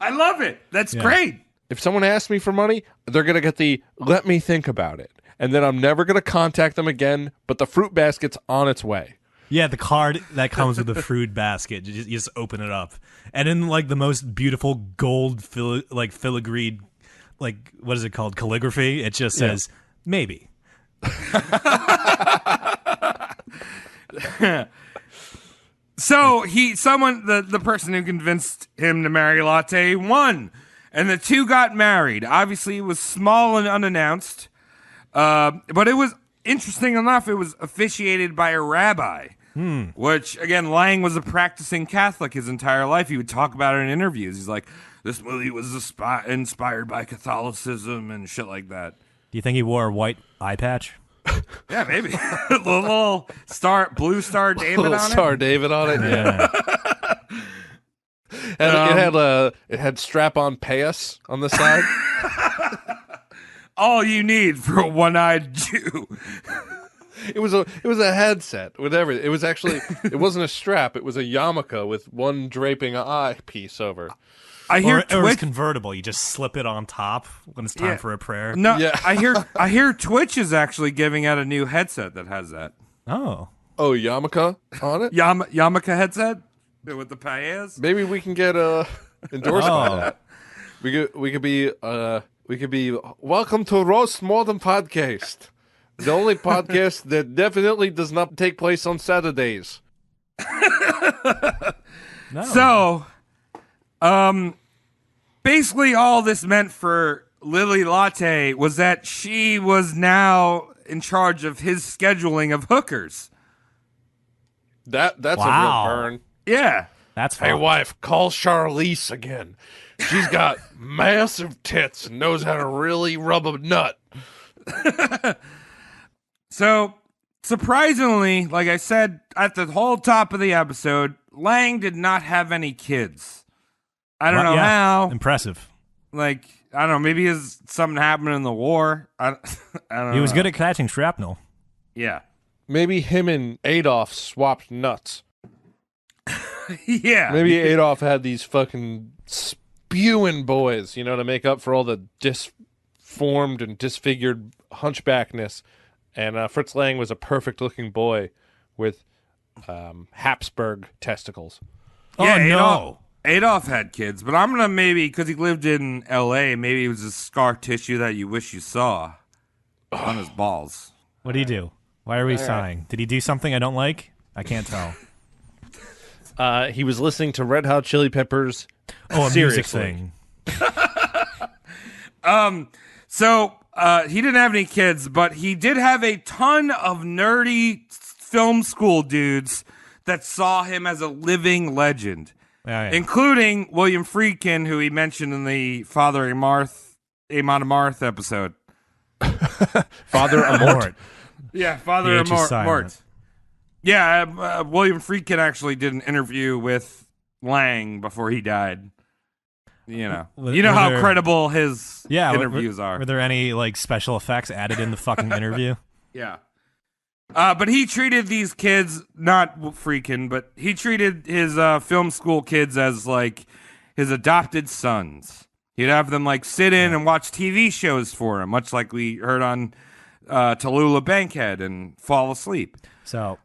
I love it. That's Yeah. great. If someone asks me for money, they're going to get the let me think about it. And then I'm never going to contact them again, but the fruit basket's on its way. Yeah, the card that comes with the fruit basket, you just open it up. And in, like, the most beautiful gold filigreed, like, what is it called, calligraphy, it just says, maybe. So the person who convinced him to marry Latte won, and the two got married. Obviously, it was small and unannounced, but it was interesting enough. It was officiated by a rabbi, which again, Lang was a practicing Catholic his entire life. He would talk about it in interviews. He's like, "This movie was inspired by Catholicism and shit like that." Do you think he wore a white eye patch? Yeah, maybe the little blue star David Little on Star it. David on it. Yeah. And it had strap-on payas on the side. All you need for a one-eyed Jew. It was a headset with everything. It was actually it wasn't a strap. It was a yarmulke with one draping eye piece over. I hear Or it's Twitch. convertible. You just slip it on top when it's time Yeah. for a prayer. No, Yeah. I hear Twitch is actually giving out a new headset that has that Oh. Oh, yarmulke on it. Yamaka headset with the payas. Maybe we can get endorsed by Oh. that. We could be welcome to Roast Modern Podcast, the only podcast that definitely does not take place on Saturdays. No. So, basically, all this meant for Lily Latte was that she was now in charge of his scheduling of hookers. That's a Wow. real burn. Yeah. That's Hey, fun. wife, call Charlize again. She's got massive tits and knows how to really rub a nut. So, surprisingly, like I said at the whole top of the episode, Lang did not have any kids. I don't know Yeah. how. Impressive. Like, I don't know. Maybe something happened in the war. I don't know. He was good at catching shrapnel. Yeah. Maybe him and Adolf swapped nuts. Yeah. Maybe Adolf had these fucking spewing boys, to make up for all the disformed and disfigured hunchbackness. And Fritz Lang was a perfect-looking boy with Habsburg testicles. Yeah, Oh, no. Adolf had kids, but I'm gonna maybe because he lived in L.A. Maybe it was a scar tissue that you wish you saw on his balls. What did he do? Why are we sighing? Did he do something I don't like? I can't tell. He was listening to Red Hot Chili Peppers. Oh, a music seriously. thing. So he didn't have any kids, but he did have a ton of nerdy film school dudes that saw him as a living legend, including William Friedkin, who he mentioned in the Father Amon Amarth episode. Father Amort. Yeah, Father PH is silent. Amort. Yeah, William Friedkin actually did an interview with Lang before he died. You know how credible his interviews are. Were there any like special effects added in the fucking interview? Yeah. But he treated these kids, not Friedkin, but he treated his film school kids as like his adopted sons. He'd have them like sit in and watch TV shows for him, much like we heard on Tallulah Bankhead and fall asleep. So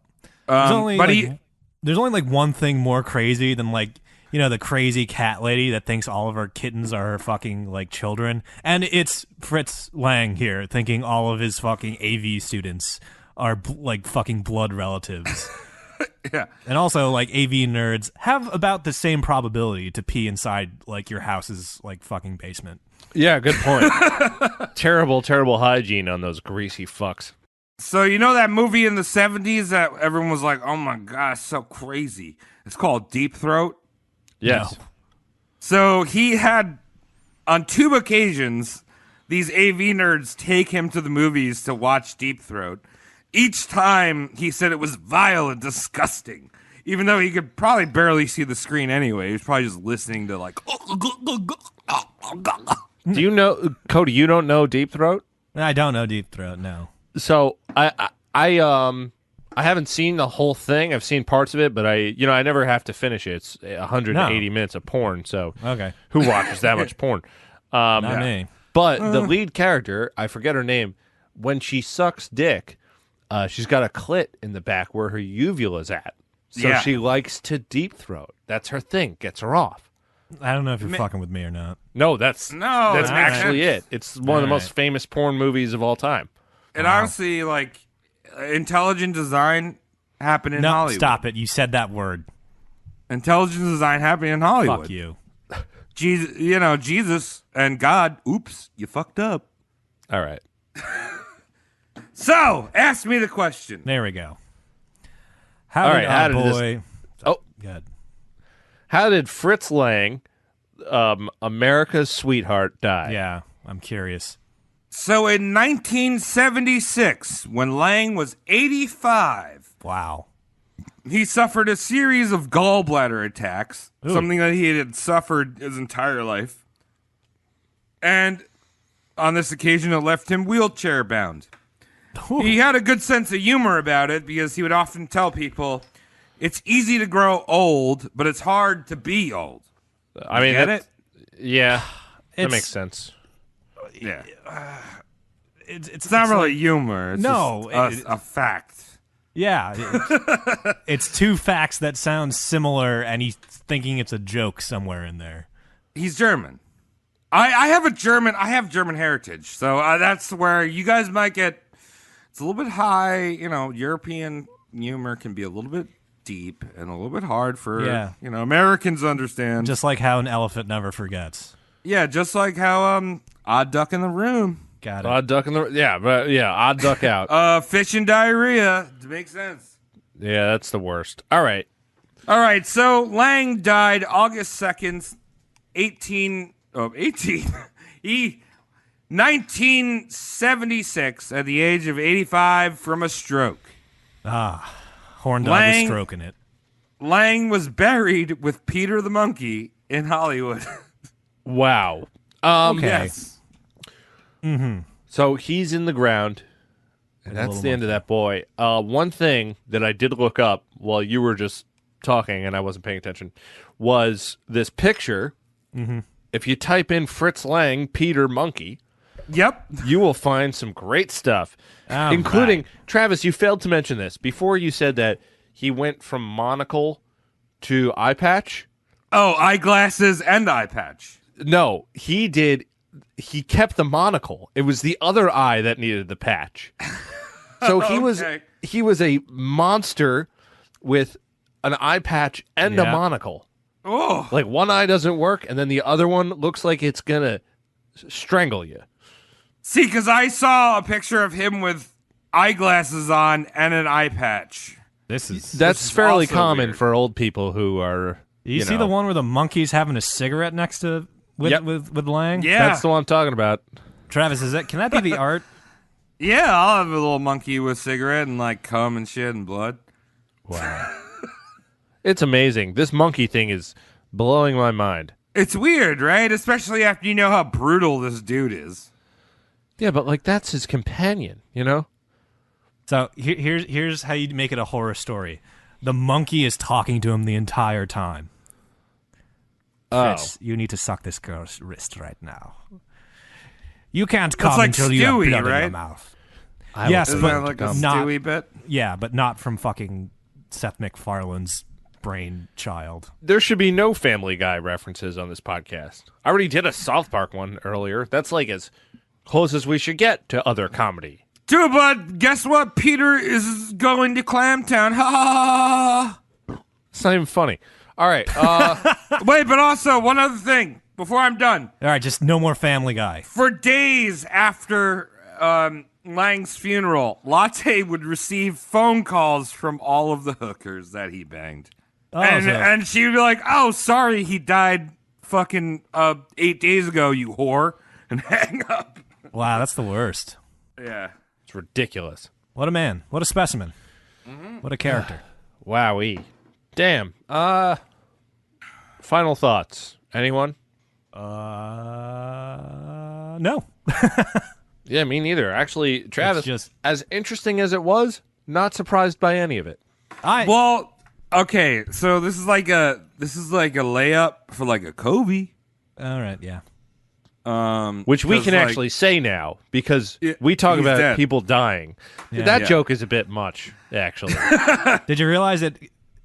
there's only like one thing more crazy than like, the crazy cat lady that thinks all of her kittens are her fucking like children. And it's Fritz Lang here thinking all of his fucking AV students are like fucking blood relatives. Yeah. And also like AV nerds have about the same probability to pee inside like your house's like fucking basement. Yeah, good point. Terrible hygiene on those greasy fucks. So you know that movie in the 70s that everyone was like, oh my gosh, so crazy. It's called Deep Throat. Yes. No. So he had, on 2 occasions, these AV nerds take him to the movies to watch Deep Throat. Each time he said it was vile and disgusting, even though he could probably barely see the screen anyway. He was probably just listening to like. Do you know, Cody? You don't know Deep Throat? I don't know Deep Throat. No. So I haven't seen the whole thing. I've seen parts of it, but I never have to finish it. It's 180 minutes of porn. So okay, who watches that much porn? Not me. But the lead character, I forget her name. When she sucks dick, she's got a clit in the back where her uvula's at. So she likes to deep throat. That's her thing. Gets her off. I don't know if you're fucking with me or not. No, that's actually it. It's one of the most right. famous porn movies of all time. And honestly, like, intelligent design happened in Hollywood. Stop it. You said that word. Intelligent design happened in Hollywood. Fuck you. Jesus and God. Oops, you fucked up. All right. So, ask me the question. There we go. How did Good. How did Fritz Lang, America's sweetheart, die? Yeah, I'm curious. So, in 1976, when Lang was 85, Wow. he suffered a series of gallbladder attacks, Ooh. something that he had suffered his entire life. And on this occasion, it left him wheelchair bound. He had a good sense of humor about it because he would often tell people, it's easy to grow old, but it's hard to be old. I mean, Get it? Yeah, that It's- makes sense. Yeah. It's It's not really humor. It's No, just a fact. Yeah. It's 2 facts that sound similar, and he's thinking it's a joke somewhere in there. He's German. I have German heritage, so that's where you guys might get. It's a little bit high, European humor can be a little bit deep and a little bit hard for Americans to understand. Just like how an elephant never forgets. Yeah, just like how Odd Duck in the Room. Got it. Odd duck in the odd duck out. Fish and diarrhea. It makes sense. Yeah, that's the worst. All right. All right, so Lang died August 2nd, 1976 at the age of 85 from a stroke. Horn dog was stroking it. Lang was buried with Peter the Monkey in Hollywood. Wow. Okay. Yes. So he's in the ground, and that's the end of that boy. One thing that I did look up while you were just talking and I wasn't paying attention was this picture. Mm-hmm. If you type in Fritz Lang, Peter Monkey, Yep. you will find some great stuff, All including, right. Travis, you failed to mention this. Before you said that he went from monocle to eye patch. Oh, eyeglasses and eye patch. No, he did. He kept the monocle. It was the other eye that needed the patch. So he was a monster with an eye patch and a Yeah. monocle. Oh, Like one eye doesn't work, and then the other one looks like it's gonna strangle you. see, because I saw a picture of him with eyeglasses on and an eye patch. This is. That's is fairly also common weird. for old people who are. You see know, the one where the monkey's having a cigarette next to Yep. with Lang? Yeah, That's the one I'm talking about. Travis, can that be the art? yeah. I'll have a little monkey with cigarette and like cum and shit and blood. Wow. It's amazing. This monkey thing is blowing my mind. It's weird, right? Especially after you know how brutal this dude is. Yeah, but like that's his companion, you know? So here's how you make it a horror story. The monkey is talking to him the entire time. Fritz, you need to suck this girl's wrist right now. You can't come like until you have Stewie, blood in right? your mouth. I Yes, will Isn't but that like a not- Stewie bit? Yeah, but not from fucking Seth MacFarlane's brainchild. There should be no Family Guy references on this podcast. I already did a South Park one earlier. That's like as close as we should get to other comedy. Dude, but guess what? Peter is going to Clamtown. Ha! It's not even funny. All right. Wait, but also one other thing before I'm done. All right, just no more Family Guy. For days after Lang's funeral, Latte would receive phone calls from all of the hookers that he banged. Oh, And she would be like, "Oh, sorry, he died fucking 8 days ago, you whore," and hang up. wow, that's the worst. Yeah. it's ridiculous. What a man. What a specimen. What a character. Wowee. Damn. Final thoughts. Anyone? No. Yeah, me neither. Actually, Travis, just- as interesting as it was, not surprised by any of it. Well, okay, so this is like a layup for like a Kobe. All right, yeah. Which we 'cause, can like- actually say now because Yeah, we talk he's about dead. people dying. Yeah. That Yeah. joke is a bit much, actually. Did you realize that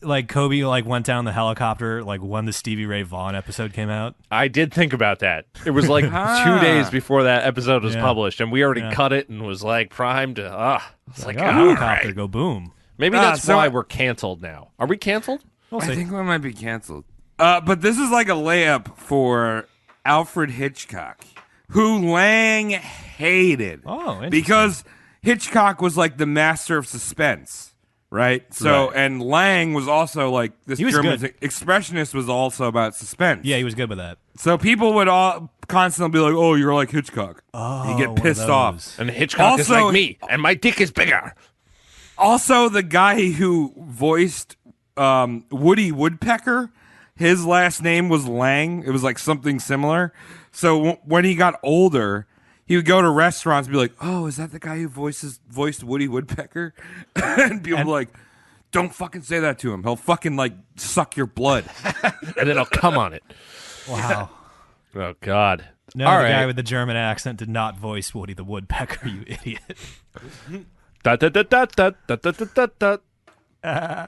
like Kobe like went down the helicopter like when the Stevie Ray Vaughan episode came out? I did think about that. It was like 2 days before that episode was Yeah. published, and we already Yeah. cut it and was like primed to. It's like, Oh, all helicopter right. go boom. Maybe that's so why I- we're canceled now. Are we canceled? We'll I see. think we might be canceled. But this is like a layup for Alfred Hitchcock, who Lang hated. Oh, interesting. because Hitchcock was like the master of suspense, right? So, Right. and Lang was also like this He was German good. expressionist was also about suspense. Yeah, he was good with that. So people would all constantly be like, "Oh, you're like Hitchcock." Oh, you get one of pissed off. those. And Hitchcock is Also- like me, and my dick is bigger. Also, the guy who voiced Woody Woodpecker, his last name was Lang. It was like something similar. So when he got older, he would go to restaurants and be like, "Oh, is that the guy who voiced Woody Woodpecker?" And people were like, "Don't fucking say that to him. He'll fucking like suck your blood." And then I'll come on it. Wow. Oh, God. No, All the right. guy with the German accent did not voice Woody the Woodpecker, you idiot. Da, da, da, da, da, da, da, da, da, da.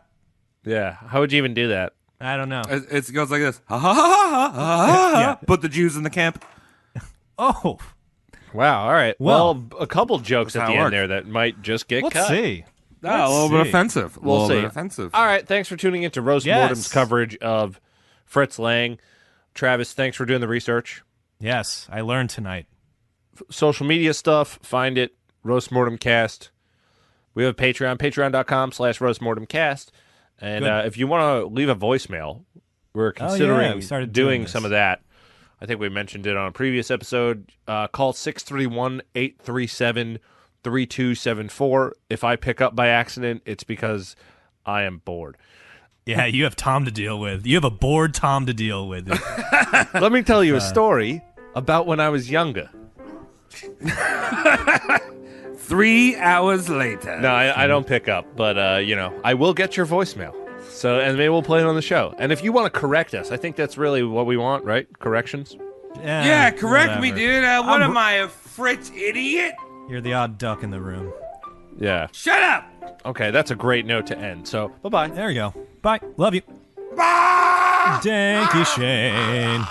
Yeah. How would you even do that? I don't know. It goes like this: ha ha ha ha ha ha. Yeah. Put the Jews in the camp. Oh, Wow. All right. Well, Well, a couple jokes that's at how the it end works. there that might just get let's cut. see. A little bit offensive. We'll a little see. bit offensive. All right. Thanks for tuning into Roast Yes. Mortem's coverage of Fritz Lang. Travis, thanks for doing the research. Yes, I learned tonight. Social media stuff, find it, Roast Mortem Cast. We have a Patreon, patreon.com/Roast Mortem Cast. And Good. if you want to leave a voicemail, we're yeah, considering we started doing doing some this. of that. I think we mentioned it on a previous episode. Call 631-837-3274. If I pick up by accident, it's because I am bored. Yeah, you have Tom to deal with. You have a bored Tom to deal with. Let me tell you a story about when I was younger. 3 hours later. No, I don't pick up, but I will get your voicemail. So, and maybe we'll play it on the show. And if you want to correct us, I think that's really what we want, right? Corrections. Yeah, correct me, whatever. dude. What am I, a Fritz idiot? You're the odd duck in the room. Yeah. Shut up. Okay, that's a great note to end. So, bye-bye. There you go. Bye. Love you. Bye. Thank you, Shane.